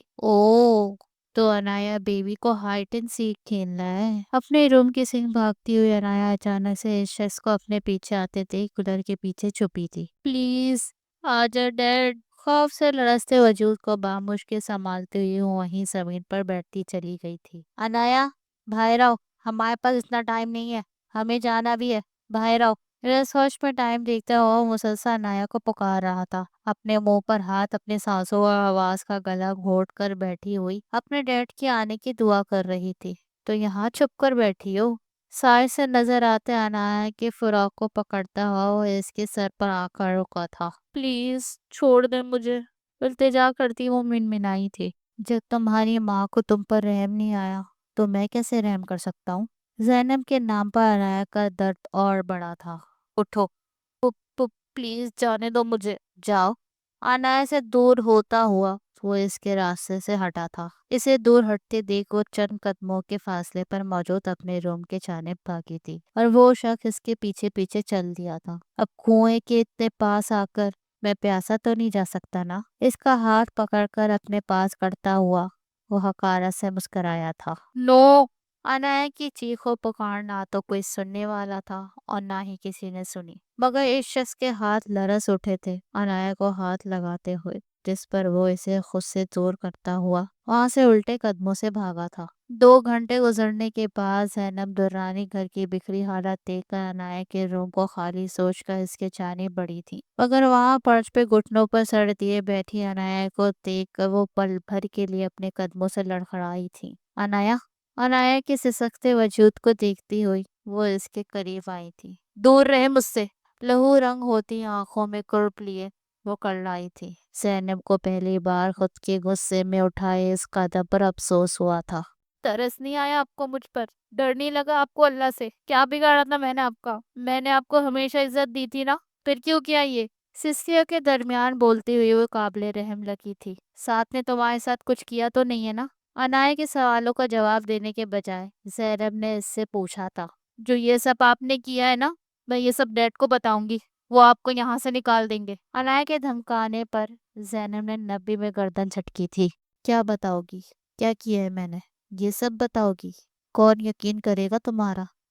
تو عنایا بیوی کو ہائٹ اینڈ سیک کھیلنا ہے۔ اپنے روم کی سمت بھاگتی ہوئی عنایا اچانک سے اس شخص کو اپنے پیچھے آتے دیکھ کولر کے پیچھے چھپی تھی۔ پلیز آجا ڈیڈ۔ خوف سے لرزتے وجود کو بامشکل سنبھالتے ہوئے وہ وہیں زمین پر بیٹھتی چلی گئی تھی۔ عنایا باہر آؤ، ہمارے پاس اتنا ٹائم نہیں ہے، ہمیں جانا بھی ہے، باہر آؤ۔ رس ہوش میں ٹائم دیکھتا ہوا وہ مسلسل عنایا کو پکار رہا تھا، اپنے منہ پر ہاتھ، اپنے سانسوں اور آواز کا گلا گھونٹ کر بیٹھی ہوئی اپنے ڈیڈ کے آنے کی دعا کر رہی تھی۔ تو یہاں چھپ کر بیٹھی ہو؟ سائے سے نظر آتے عنایا کے فراق کو پکڑتا ہوا وہ اس کے سر پر آ کر رکا تھا۔ پلیز چھوڑ دیں مجھے، التجا کرتی وہ منمنائی تھی۔ جب تمہاری ماں کو تم پر رحم نہیں آیا تو میں کیسے رحم کر سکتا ہوں؟ زینب کے نام پر عنایا کا درد اور بڑا تھا۔ اٹھو، پلیز جانے دو مجھے۔ جاؤ۔ عنایا سے دور ہوتا ہوا وہ اس کے راستے سے ہٹا تھا۔ اسے دور ہٹتے دیکھ وہ چند قدموں کے فاصلے پر موجود اپنے روم کے جانب بھاگی تھی، اور وہ شخص اس کے پیچھے پیچھے چل دیا تھا۔ اب کنویں کے اتنے پاس آ کر میں پیاسا تو نہیں جا سکتا نا؟ اس کا ہاتھ پکڑ کر اپنے پاس کرتا ہوا وہ حقارت سے مسکرایا تھا۔ نو! عنایا کی چیخ و پکار نہ تو کوئی سننے والا تھا اور نہ ہی کسی نے سنی، مگر اس شخص کے ہاتھ لرز اٹھے تھے عنایا کو ہاتھ لگاتے ہوئے، جس پر وہ اسے خود سے دور کرتا ہوا وہاں سے الٹے قدموں سے بھاگا تھا۔ 2 گھنٹے گزرنے کے بعد زینب درانی گھر کی بکھری حالت دیکھ کر عنایا کے روم کو خالی سوچ کر اس کے جانب بڑھی تھی، مگر وہاں فرش پہ گھٹنوں پر سر دیے بیٹھی عنایا کو دیکھ کر وہ پل بھر کے لیے اپنے قدموں سے لڑکھڑائی تھی۔ عنایا کے سسکتے وجود کو دیکھتی ہوئی وہ اس کے قریب آئی تھی۔ دور رہے مجھ سے، لہو رنگ ہوتی آنکھوں میں کرپ لیے وہ کرلائی تھی۔ زینب کو پہلی بار خود کے غصے میں اٹھائے اس قدم پر افسوس ہوا تھا۔ ترس نہیں آیا آپ کو مجھ پر؟ ڈر نہیں لگا آپ کو اللہ سے؟ کیا بگاڑا تھا میں نے آپ کا؟ میں نے آپ کو ہمیشہ عزت دی تھی نا، پھر کیوں کیا یہ؟ سسکیوں کے درمیان بولتی ہوئی وہ قابل رحم لگی تھی۔ ساتھ نے تمہارے ساتھ کچھ کیا تو نہیں ہے نا؟ عنایا کے سوالوں کا جواب دینے کے بجائے زینب نے اس سے پوچھا تھا۔ جو یہ سب آپ نے کیا ہے نا، میں یہ سب ڈیڈ کو بتاؤں گی، وہ آپ کو یہاں سے نکال دیں گے۔ عنایا کے دھمکانے پر زینب نے نبی میں گردن جھٹکی تھی۔ کیا بتاؤ گی؟ کیا کیا ہے میں نے؟ یہ سب بتاؤ گی؟ کون یقین کرے گا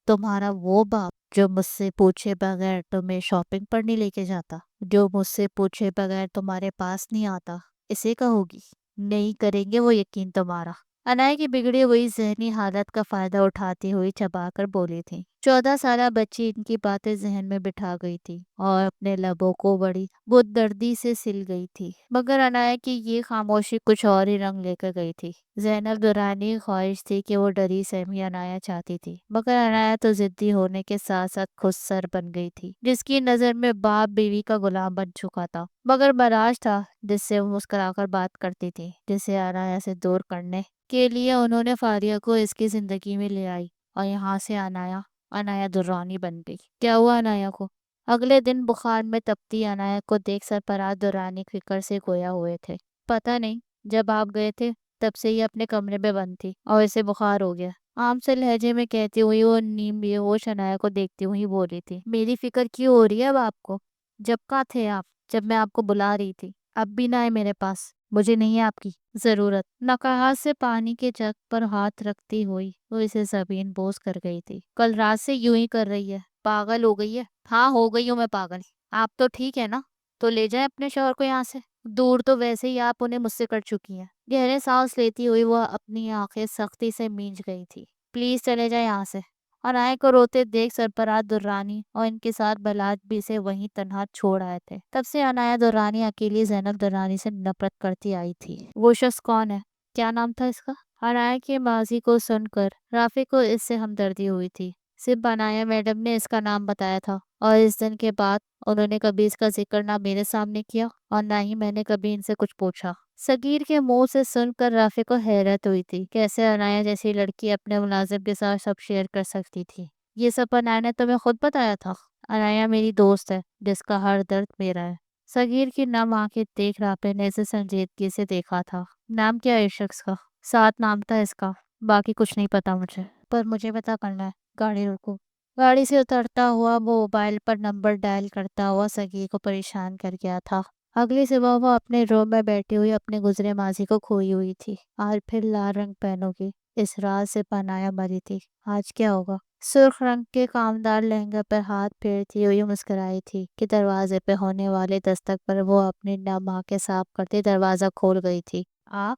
تمہارا وہ باپ جو مجھ سے پوچھے بغیر تمہیں شاپنگ پر نہیں لے کے جاتا، جو مجھ سے پوچھے بغیر تمہارے پاس نہیں آتا، اسے کہو گی؟ نہیں کریں گے وہ یقین تمہارا۔ عنایا کی بگڑی ہوئی ذہنی حالت کا فائدہ اٹھاتی ہوئی چبا کر بولی تھی۔ 14 سالہ بچی ان کی باتیں ذہن میں بٹھا گئی تھی اور اپنے لبوں کو بڑی بد دردی سے سل گئی تھی، مگر عنایا کی یہ خاموشی کچھ اور ہی رنگ لے کر گئی تھی۔ زینب دورانی خواہش تھی کہ وہ ڈری سہمی عنایا چاہتی تھی، مگر عنایا تو ضدی ہونے کے ساتھ ساتھ خود سر بن گئی تھی، جس کی نظر میں باپ بیوی کا غلام بن چکا تھا، مگر براج تھا جس سے وہ مسکرا کر بات کرتی تھی، جسے عنایا سے دور کرنے کے لیے انہوں نے فاریہ کو اس کی زندگی میں لے آئی، اور یہاں سے عنایا درانی بن گئی۔ کیا ہوا عنایا کو؟ اگلے دن بخار میں تپتی عنایا کو دیکھ سرفراز درانی فکر سے گویا ہوئے تھے۔ پتہ نہیں جب آپ گئے تھے تب سے یہ اپنے کمرے میں بند تھی اور اسے بخار ہو گیا، عام سے لہجے میں کہتی ہوئی وہ نیم بے ہوش عنایا کو دیکھتی ہوئی بول رہی تھی۔ میری فکر کیوں ہو رہی ہے اب آپ کو؟ جب کہاں تھے آپ جب میں آپ کو بلا رہی تھی؟ اب بھی نہ آئے میرے پاس، مجھے نہیں ہے آپ کی ضرورت۔ نقاہت سے پانی کے جگ پر ہاتھ رکھتی ہوئی وہ اسے زمین بوس کر گئی تھی۔ کل رات سے یوں ہی کر رہی ہے، پاگل ہو گئی ہے؟ ہاں ہو گئی ہوں میں پاگل۔ آپ تو ٹھیک ہے نا؟ تو لے جائیں اپنے شوہر کو یہاں سے، دور تو ویسے ہی آپ انہیں مجھ سے کر چکی ہیں۔ گہرے سانس لیتی ہوئی وہ اپنی آنکھیں سختی سے مینج گئی تھی۔ پلیز چلے جائیں یہاں سے۔ عنایا کو روتے دیکھ سرفراز درانی اور ان کے ساتھ بلاج بھی اسے وہیں تنہا چھوڑ آئے تھے۔ تب سے عنایا درانی اکیلی زینب درانی سے نفرت کرتی آئی تھی۔ وہ شخص کون ہے؟ کیا نام تھا اس کا؟ عنایا کے ماضی کو سن کر رافع کو اس سے ہمدردی ہوئی تھی۔ صرف عنایا میڈم نے اس کا نام بتایا تھا اور اس دن کے بعد انہوں نے کبھی اس کا ذکر نہ میرے سامنے کیا اور نہ ہی میں نے کبھی ان سے کچھ پوچھا۔ صغیر کے منہ سے سن کر رافع کو حیرت ہوئی تھی، کیسے عنایا جیسی لڑکی اپنے ملازم کے ساتھ سب شیئر کر سکتی تھی۔ یہ سب عنایا نے تمہیں خود بتایا تھا؟ عنایا میری دوست ہے جس کا ہر درد میرا ہے۔ صغیر کی نم آنکھیں دیکھ رافع نے اسے سنجیدگی سے دیکھا تھا۔ نام کیا ہے اس شخص کا؟ سات نام تھا اس کا، باقی کچھ نہیں پتا مجھے، پر مجھے پتا کرنا ہے۔ گاڑی روکو۔ گاڑی سے اترتا ہوا وہ موبائل پر نمبر ڈائل کرتا ہوا صغیر کو پریشان کر گیا تھا۔ اگلی صبح وہ اپنے روم میں بیٹھی ہوئی اپنے گزرے ماضی کو کھوئی ہوئی تھی۔ آج پھر لال رنگ پہنو گی، اس راز سے عنایا مری تھی۔ آج کیا ہوگا؟ سرخ رنگ کے کامدار لہنگے پر ہاتھ پھیرتی ہوئی مسکرائی تھی کہ دروازے پہ ہونے والے دستک پر وہ اپنی نم آنکھیں صاف کرتے دروازہ کھول گئی تھی۔ آپ؟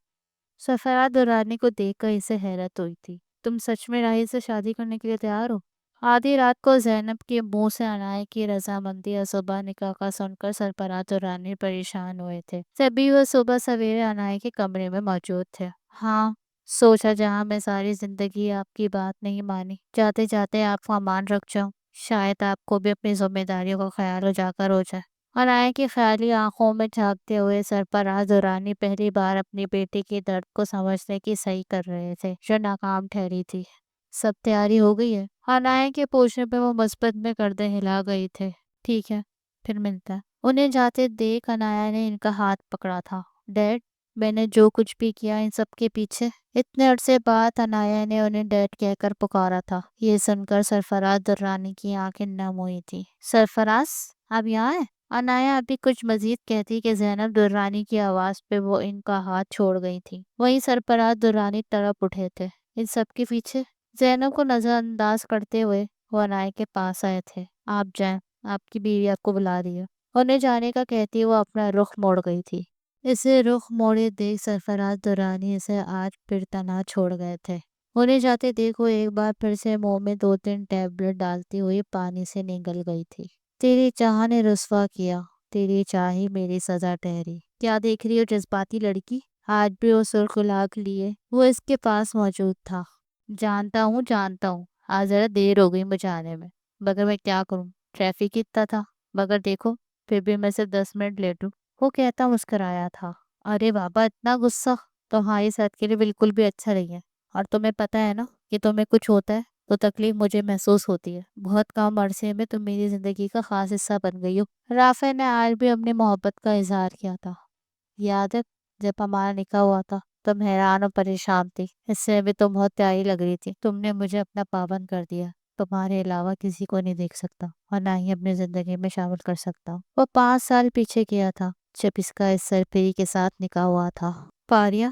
سرفراز درانی کو دیکھ کر اسے حیرت ہوئی تھی۔ تم سچ میں راہیل سے شادی کرنے کے لیے تیار ہو؟ آدھی رات کو زینب کے منہ سے عنایا کی رضامندی اور صبح نکاح کا سن کر سرفراز درانی پریشان ہوئے تھے۔ تبھی وہ صبح سویرے عنایا کے کمرے میں موجود تھے۔ ہاں، سوچا جہاں میں ساری زندگی آپ کی بات نہیں مانی، جاتے جاتے آپ کا مان رکھ جاؤں، شاید آپ کو بھی اپنی ذمہ داریوں کا خیال اجاگر ہو جائے۔ عنایا کی خیالی آنکھوں میں جھانکتے ہوئے سرفراز درانی پہلی بار اپنی بیٹی کے درد کو سمجھنے کی صحیح کر رہے تھے جو ناکام ٹھہری تھی۔ سب تیاری ہو گئی ہے؟ عنایا کے پوچھنے پہ وہ مثبت میں گردن ہلا گئی تھے۔ ٹھیک ہے، پھر ملتا ہے۔ انہیں جاتے دیکھ عنایا نے ان کا ہاتھ پکڑا تھا۔ ڈیڈ، میں نے جو کچھ بھی کیا ان سب کے پیچھے؟ اتنے عرصے بعد عنایا نے انہیں ڈیڈ کہہ کر پکارا تھا۔ یہ سن کر سرفراز درانی کی آنکھیں نم ہوئی تھی۔ سرفراز، آپ یہاں ہیں؟ عنایا ابھی کچھ مزید کہتی کہ زینب درانی کی آواز پہ وہ ان کا ہاتھ چھوڑ گئی تھی۔ وہیں سرفراز درانی تڑپ اٹھے تھے۔ ان سب کے پیچھے؟ زینب کو نظر انداز کرتے ہوئے وہ عنایا کے پاس آئے تھے۔ آپ جائیں، آپ کی بیوی آپ کو بلا رہی ہے۔ انہیں جانے کا کہتی وہ اپنا رخ موڑ گئی تھی۔ اسے رخ موڑے دیکھ سرفراز درانی اسے آج پھر تنہا چھوڑ گئے تھے۔ انہیں جاتے دیکھ وہ ایک بار پھر سے منہ میں 2-3 ٹیبلٹ ڈالتی ہوئی پانی سے نگل گئی تھی۔ تیری چاہ نے رسوا کیا، تیری چاہ ہی میری سزا ٹھہری۔ کیا دیکھ رہی ہو جذباتی لڑکی؟ آج بھی وہ سرخ لاکھ لیے وہ اس کے پاس موجود تھا۔ جانتا ہوں، آج ذرا دیر ہو گئی مجھے آنے میں، مگر میں کیا کروں، ٹریفک اتنا تھا، مگر دیکھو پھر بھی میں صرف 10 منٹ لیٹ ہوں، وہ کہتا مسکرایا تھا۔ ارے بابا، اتنا غصہ تمہاری صحت کے لیے بالکل بھی اچھا نہیں ہے، اور تمہیں پتا ہے نا کہ تمہیں کچھ ہوتا ہے تو تکلیف مجھے محسوس ہوتی ہے۔ بہت کم عرصے میں تم میری زندگی کا خاص حصہ بن گئی ہو۔ رافع نے آج بھی اپنی محبت کا اظہار کیا تھا۔ یاد ہے جب ہمارا نکاح ہوا تھا تم حیران اور پریشان تھی، اس سے بھی تم بہت پیاری لگ رہی تھی۔ تم نے مجھے اپنا پابند کر دیا، تمہارے علاوہ کسی کو نہیں دیکھ سکتا اور نہ ہی اپنی زندگی میں شامل کر سکتا ہوں۔ وہ 5 سال پیچھے گیا تھا جب اس کا اس سرپری کے ساتھ نکاح ہوا تھا۔ پاریا،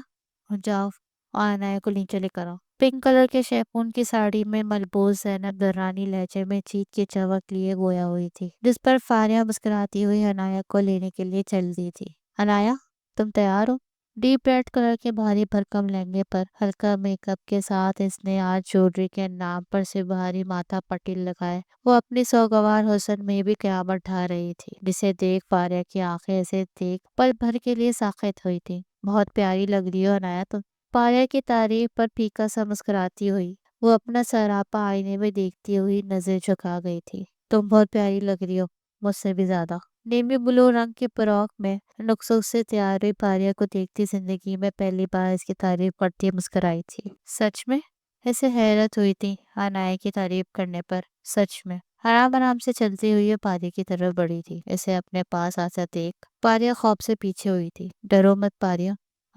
جاؤ اور عنایا کو نیچے لے کر آؤ۔ پنک کلر کے شیفون کی ساڑی میں ملبوس زینب درانی لہجے میں چیخ کے چوک لیے گویا ہوئی تھی، جس پر فاریہ مسکراتی ہوئی عنایا کو لینے کے لیے چل دی تھی۔ عنایا، تم تیار ہو؟ ڈیپ ریڈ کلر کے بھاری بھرکم لہنگے پر ہلکا میک اپ کے ساتھ اس نے آج جوڑری کے نام پر سے بھاری ماتھا پٹی لگائے وہ اپنی سوگوار حسن میں بھی قیامت ڈھا رہی تھی، جسے دیکھ فاریہ کی آنکھیں اسے دیکھ پل بھر کے لیے ساخت ہوئی تھی۔ بہت پیاری لگ رہی ہو عنایا تم۔ فاریہ کی تعریف پر پھیکا سا مسکراتی ہوئی وہ اپنا سراپا آئینے میں دیکھتی ہوئی نظر جھکا گئی تھی۔ تم بہت پیاری لگ رہی ہو، مجھ سے بھی زیادہ۔ نیوی بلو رنگ کے فراک میں نقصوں سے تیار ہوئی فاریہ کو دیکھتی زندگی میں پہلی بار اس کی تعریف کرتی مسکرائی تھی۔ سچ میں؟ اسے حیرت ہوئی تھی عنایا کی تعریف کرنے پر۔ سچ میں۔ آرام آرام سے چلتی ہوئی فاریہ کی طرف بڑھی تھی۔ اسے اپنے پاس آتا دیکھ فاریہ خوف سے پیچھے ہوئی تھی۔ ڈرو مت فاریہ،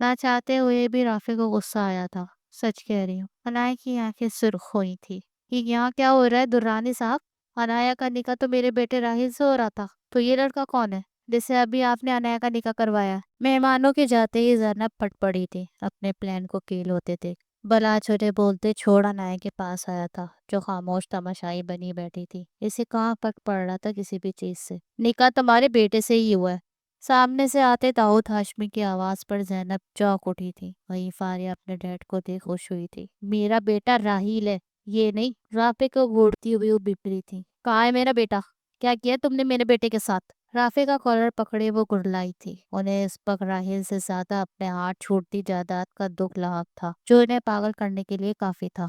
نہ چاہتے ہوئے بھی رافع کو غصہ آیا تھا۔ سچ کہہ رہی ہوں۔ انایا کی آنکھیں سرخ ہوئی تھی کہ یہاں کیا ہو رہا ہے درانی صاحب؟ انایا کا نکاح تو میرے بیٹے راہیل سے ہو رہا تھا، تو یہ لڑکا کون ہے جسے ابھی آپ نے انایا کا نکاح کروایا؟ مہمانوں کے جاتے ہی زینب پھٹ پڑی تھی اپنے پلان کو کیل ہوتے دیکھ۔ بلا چھوٹے بولتے چھوڑ انایا کے پاس آیا تھا جو خاموش تماشائی بنی بیٹھی تھی۔ اسے کہاں پک پڑ رہا تھا کسی بھی چیز سے۔ نکاح تمہارے بیٹے سے ہی ہوا ہے۔ سامنے سے آتے داؤد ہاشمی کی آواز پر زینب چونک اٹھی تھی۔ وہیں فاریہ اپنے ڈیڈ کو دیکھ خوش ہوئی تھی۔ میرا بیٹا راہیل ہے، یہ نہیں۔ رافع کو گھورتی ہوئی وہ بپری تھی۔ کہاں ہے میرا بیٹا؟ کیا کیا تم نے میرے بیٹے کے ساتھ؟ رافع کا کالر پکڑے وہ گرلائی تھی۔ انہیں اس وقت راہیل سے زیادہ اپنے ہاتھ چھوٹتی جائیداد کا دکھ لاحق تھا جو انہیں پاگل کرنے کے لیے کافی تھا۔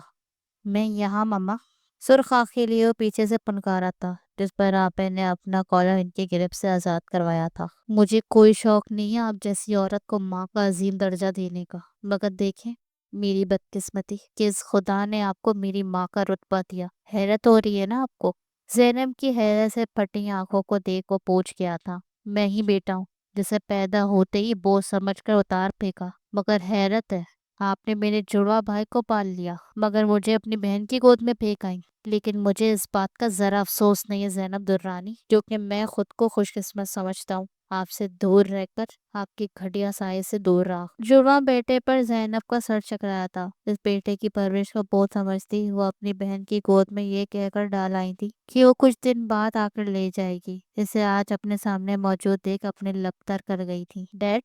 میں یہاں مما، سرخ آنکھیں لیے وہ پیچھے سے پنکارا تھا جس پر رافع نے اپنا کالر ان کی گرفت سے آزاد کروایا تھا۔ مجھے کوئی شوق نہیں ہے آپ جیسی عورت کو ماں کا عظیم درجہ دینے کا، مگر دیکھیں میری بدقسمتی کہ اس خدا نے آپ کو میری ماں کا رتبہ دیا۔ حیرت ہو رہی ہے نا آپ کو؟ زینب کی حیرت سے پھٹی آنکھوں کو دیکھ وہ پوچھ گیا تھا۔ میں ہی بیٹا ہوں جسے پیدا ہوتے ہی بوجھ سمجھ کر اتار پھینکا، مگر حیرت ہے آپ نے میرے جڑواں بھائی کو پال لیا مگر مجھے اپنی بہن کی گود میں پھینک آئی۔ لیکن مجھے اس بات کا ذرا افسوس نہیں ہے زینب درانی، جو کہ میں خود کو خوش قسمت سمجھتا ہوں آپ سے دور رہ کر، آپ کی گھٹیا سائے سے دور رہا۔ جڑواں بیٹے پر زینب کا سر چکرایا تھا۔ اس بیٹے کی پرورش کو بہت سمجھتی وہ اپنی بہن کی گود میں یہ کہہ کر ڈال آئی تھی کہ وہ کچھ دن بعد آ کر لے جائے گی۔ اسے آج اپنے سامنے موجود دیکھ اپنے لب تر کر گئی تھی۔ ڈیڈ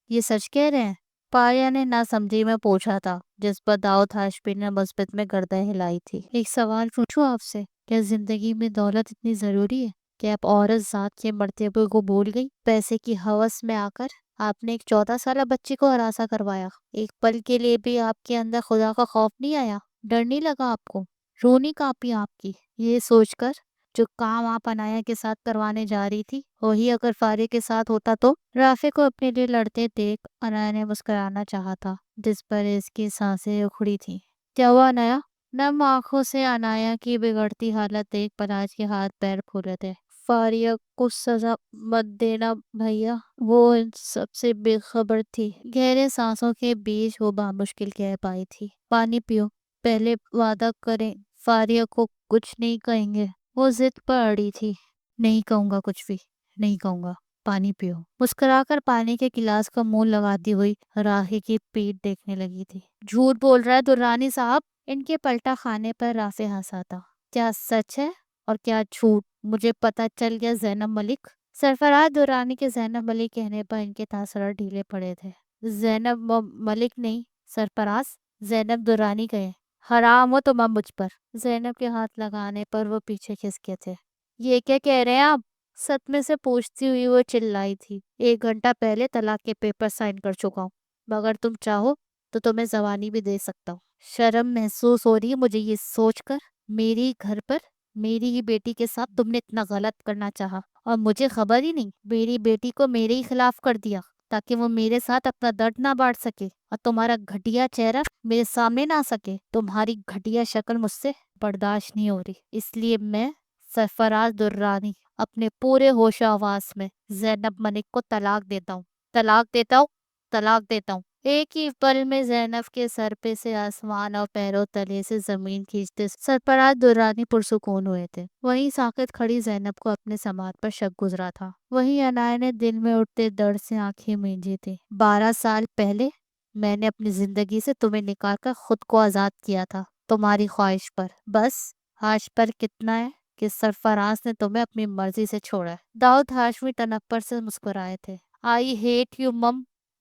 یہ سچ کہہ رہے ہیں؟ پاریا نے نہ سمجھی میں پوچھا تھا، جس پر داؤد ہاشمی نے مثبت میں گردن ہلائی تھی۔ ایک سوال پوچھوں آپ سے، کیا زندگی میں دولت اتنی ضروری ہے کہ آپ عورت ذات کے مرتبے کو بھول گئی؟ پیسے کی ہوس میں آ کر آپ نے ایک 14 سالہ بچی کو ہراساں کروایا۔ ایک پل کے لیے بھی آپ کے اندر خدا کا خوف نہیں آیا؟ ڈر نہیں لگا آپ کو؟ رونی کانپی آپ کی یہ سوچ کر جو کام آپ انایا کے ساتھ کروانے جا رہی تھی وہی اگر فاریہ کے ساتھ ہوتا تو؟ رافع کو اپنے لیے لڑتے دیکھ انایا نے مسکرانا چاہا تھا جس پر اس کی سانسیں اکھڑی تھی۔ کیا ہوا انایا؟ نم آنکھوں سے انایا کی بگڑتی حالت دیکھ پراج کے ہاتھ پیر پھولے تھے۔ فاریہ کو سزا مت دینا بھیا، وہ ان سب سے بے خبر تھی۔ گہرے سانسوں کے بیچ وہ بامشکل کہہ پائی تھی، پانی پیو، پہلے وعدہ کریں فاریہ کو کچھ نہیں کہیں گے۔ وہ ضد پر اڑی تھی۔ نہیں کہوں گا کچھ بھی، نہیں کہوں گا، پانی پیو۔ مسکرا کر پانی کے گلاس کا منہ لگاتی ہوئی راہی کی پیٹھ دیکھنے لگی تھی۔ جھوٹ بول رہا ہے درانی صاحب۔ ان کے پلٹا خانے پر رافع ہنسا تھا۔ کیا سچ ہے اور کیا جھوٹ؟ مجھے پتا چل گیا زینب ملک۔ سرفراز درانی کے زینب ملک کہنے پر ان کے تاثرات ڈھیلے پڑے تھے۔ زینب ملک نہیں سرفراز، زینب درانی کہے۔ حرام ہو تم اب مجھ پر۔ زینب کے ہاتھ لگانے پر وہ پیچھے کھسکے تھے۔ یہ کیا کہہ رہے ہیں آپ؟ صدمے سے پوچھتی ہوئی وہ چلائی تھی۔ 1 گھنٹہ پہلے طلاق کے پیپر سائن کر چکا ہوں، مگر تم چاہو تو تمہیں زبانی بھی دے سکتا ہوں۔ شرم محسوس ہو رہی ہے مجھے یہ سوچ کر میری گھر پر میری ہی بیٹی کے ساتھ تم نے اتنا غلط کرنا چاہا اور مجھے خبر ہی نہیں۔ میری بیٹی کو میرے ہی خلاف کر دیا تاکہ وہ میرے ساتھ اپنا درد نہ بانٹ سکے اور تمہارا گھٹیا چہرہ میرے سامنے نہ آ سکے۔ تمہاری گھٹیا شکل مجھ سے برداشت نہیں ہو رہی، اس لیے میں سرفراز درانی اپنے پورے ہوش و حواس میں زینب ملک کو طلاق دیتا ہوں، طلاق دیتا ہوں، طلاق دیتا ہوں۔ ایک ہی پل میں زینب کے سر پہ سے آسمان اور پیروں تلے سے زمین کھینچتے سرفراز درانی پرسکون ہوئے تھے۔ وہیں ساکت کھڑی زینب کو اپنے سماعت پر شک گزرا تھا۔ وہیں انایا نے دل میں اٹھتے درد سے آنکھیں مینجی تھی۔ 12 سال پہلے میں نے اپنی زندگی سے تمہیں نکال کر خود کو آزاد کیا تھا تمہاری خواہش پر، بس آج پر کتنا ہے کہ سرفراز نے تمہیں اپنی مرضی سے چھوڑا ہے۔ داؤد ہاشمی تنپر سے مسکرائے تھے۔ آئی ہیٹ یو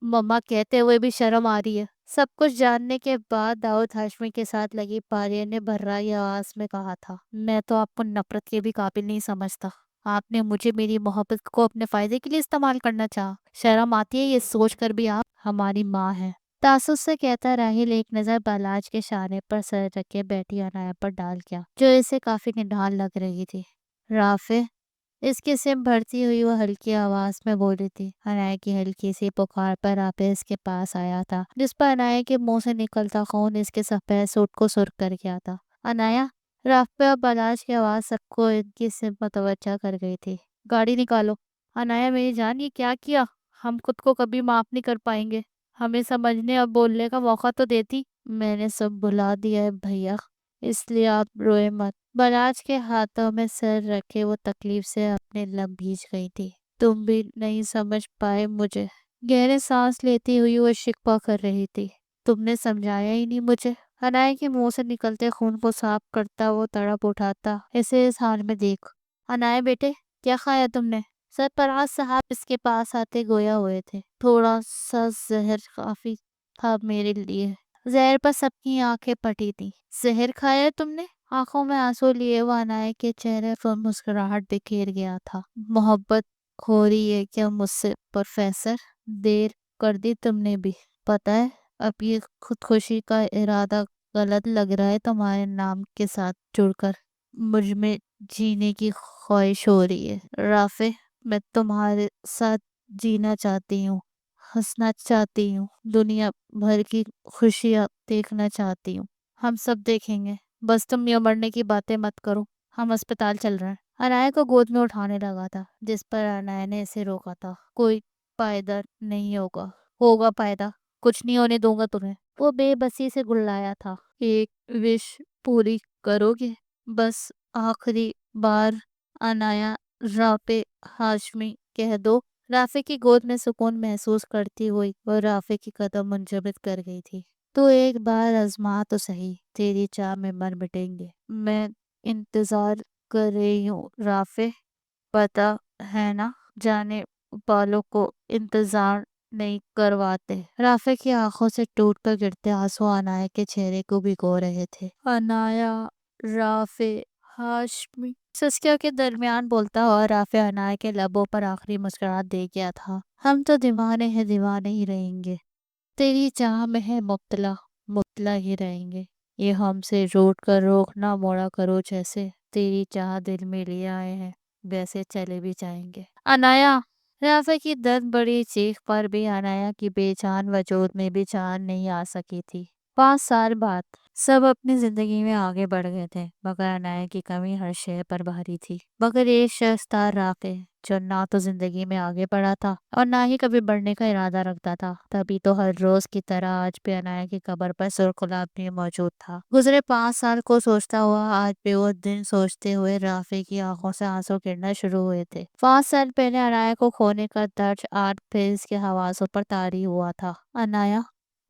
مما کہتے ہوئے بھی شرم آ رہی ہے۔ سب کچھ جاننے کے بعد داؤد ہاشمی کے ساتھ لگی پاریا نے بھررائی آواز میں کہا تھا، میں تو آپ کو نفرت کے بھی قابل نہیں سمجھتا۔ آپ نے مجھے میری محبت کو اپنے فائدے کے لیے استعمال کرنا چاہا۔ شرم آتی ہے یہ سوچ کر بھی آپ ہماری ماں ہیں۔ تعصب سے کہتا راہیل ایک نظر بالاج کے شانے پر سر رکھے بیٹھی انایا پر ڈال گیا جو اسے کافی نڈھال لگ رہی تھی۔ رافع، اس کی سم بھرتی ہوئی وہ ہلکی آواز میں بولی تھی۔ انایا کی ہلکی سی پکار پر رافع اس کے پاس آیا تھا جس پر انایا کے منہ سے نکلتا خون اس کے سفید سوٹ کو سرخ کر گیا تھا۔ انایا، رافع اور بالاج کی آواز سب کو ان کی سم متوجہ کر گئی تھی۔ گاڑی نکالو۔ انایا میری جان یہ کیا کیا؟ ہم خود کو کبھی معاف نہیں کر پائیں گے۔ ہمیں سمجھنے اور بولنے کا موقع تو دیتی۔ میں نے سب بلا دیا ہے بھیا، اس لیے آپ روئے مت۔ بلاج کے ہاتھوں میں سر رکھے وہ تکلیف سے اپنے لب بھیج گئی تھی۔ تم بھی نہیں سمجھ پائے مجھے، گہرے سانس لیتی ہوئی وہ شکوہ کر رہی تھی۔ تم نے سمجھایا ہی نہیں مجھے۔ انائے کے منہ سے نکلتے خون کو صاف کرتا وہ تڑپ اٹھاتا، اسے اس حال میں دیکھ۔ انائے بیٹے، کیا کھایا تم نے؟ سرفراز صاحب اس کے پاس آتے گویا ہوئے تھے۔ تھوڑا سا زہر کافی تھا میرے لیے۔ زہر پر سب کی آنکھیں پھٹی تھی۔ زہر کھایا تم نے؟ آنکھوں میں آنسو لیے وہ انائے کے چہرے پر مسکراہٹ بکھیر گیا تھا۔ محبت ہو رہی ہے کیا مجھ سے پروفیسر؟ دیر کر دی تم نے بھی۔ پتہ ہے اب یہ خودکشی کا ارادہ غلط لگ رہا ہے، تمہارے نام کے ساتھ جڑ کر مجھ میں جینے کی خواہش ہو رہی ہے۔ رافع، میں تمہارے ساتھ جینا چاہتی ہوں، ہنسنا چاہتی ہوں، دنیا بھر کی خوشیاں دیکھنا چاہتی ہوں۔ ہم سب دیکھیں گے، بس تم یہ مرنے کی باتیں مت کرو۔ ہم اسپتال چل رہے ہیں۔ انائے کو گود میں اٹھانے لگا تھا، جس پر انائے نے اسے روکا تھا۔ کوئی فائدہ نہیں ہوگا۔ ہوگا فائدہ، کچھ نہیں ہونے دوں گا تمہیں۔ وہ بے بسی سے گلایا تھا۔ ایک وش پوری کرو گے؟ بس آخری بار انایا، رافع ہاشمی کہہ دو۔ رافع کی گود میں سکون محسوس کرتی ہوئی وہ رافع کی قدم منجمد کر گئی تھی۔ تو ایک بار آزما تو صحیح، تیری چاہ میں مر مٹیں گے۔ میں انتظار کر رہی ہوں رافع، پتہ ہے نا، جانے والوں کو انتظار نہیں کرواتے۔ رافع کی آنکھوں سے ٹوٹ کر گرتے آنسو انایا کے چہرے کو بھگو رہے تھے۔ انایا، رافع، ہاشمی، سسکیوں کے درمیان بولتا ہوا رافع انایا کے لبوں پر آخری مسکراہٹ دے گیا تھا۔ ہم تو دیوانے ہیں، دیوانے ہی رہیں گے۔ تیری چاہ میں ہے مبتلا، مبتلا ہی رہیں گے۔ یہ ہم سے روٹ کر روک نہ موڑا کرو، جیسے تیری چاہ دل میں لیے آئے ہیں ویسے چلے بھی جائیں گے۔ انایا! رافع کی درد بڑی چیخ پر بھی انایا کی بے جان وجود میں بھی جان نہیں آ سکی تھی۔ 5 سال بعد سب اپنی زندگی میں آگے بڑھ گئے تھے، مگر انایا کی کمی ہر شے پر بھاری تھی۔ مگر ایک شخص تھا رافع، جو نہ تو زندگی میں آگے بڑھا تھا اور نہ ہی کبھی بڑھنے کا ارادہ رکھتا تھا۔ تبھی تو ہر روز کی طرح آج بھی انایا کی قبر پر سرخ گلاب بھی موجود تھا۔ گزرے 5 سال کو سوچتا ہوا آج بھی وہ دن سوچتے ہوئے رافع کی آنکھوں سے آنسو گرنا شروع ہوئے تھے۔ 5 سال پہلے انایا کو کھونے کا درد آج پھر اس کے حواسوں پر طاری ہوا تھا۔ انایا،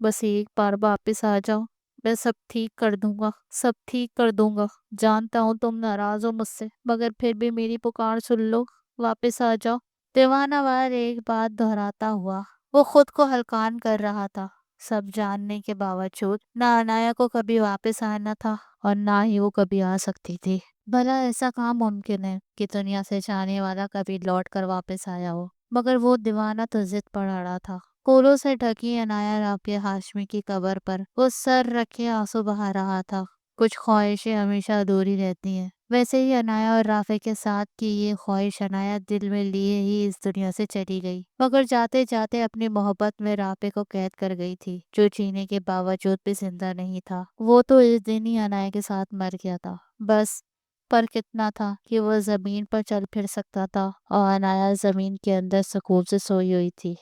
بس ایک بار واپس آ جاؤ، میں سب ٹھیک کر دوں گا، سب ٹھیک کر دوں گا۔ جانتا ہوں تم ناراض ہو مجھ سے، مگر پھر بھی میری پکار سن لو، واپس آ جاؤ۔ دیوانہ وار ایک بات دہراتا ہوا وہ خود کو ہلکان کر رہا تھا۔ سب جاننے کے باوجود نہ انایا کو کبھی واپس آنا تھا اور نہ ہی وہ کبھی آ سکتی تھی۔ بھلا ایسا کام ممکن ہے کہ دنیا سے جانے والا کبھی لوٹ کر واپس آیا ہو؟ مگر وہ دیوانہ تو ضد پر اڑا تھا۔ پھولوں سے ڈھکی انایا رافع ہاشمی کی قبر پر وہ سر رکھے آنسو بہا رہا تھا۔ کچھ خواہشیں ہمیشہ ادھوری رہتی ہیں، ویسے ہی انایا اور رافع کے ساتھ کی یہ خواہش انایا دل میں لیے ہی اس دنیا سے چلی گئی، مگر جاتے جاتے اپنی محبت میں رافع کو قید کر گئی تھی، جو جینے کے باوجود بھی زندہ نہیں تھا۔ وہ تو اس دن ہی انایا کے ساتھ مر گیا تھا، بس فرق اتنا تھا کہ وہ زمین پر چل پھر سکتا تھا اور انایا زمین کے اندر سکون سے سوئی ہوئی تھی۔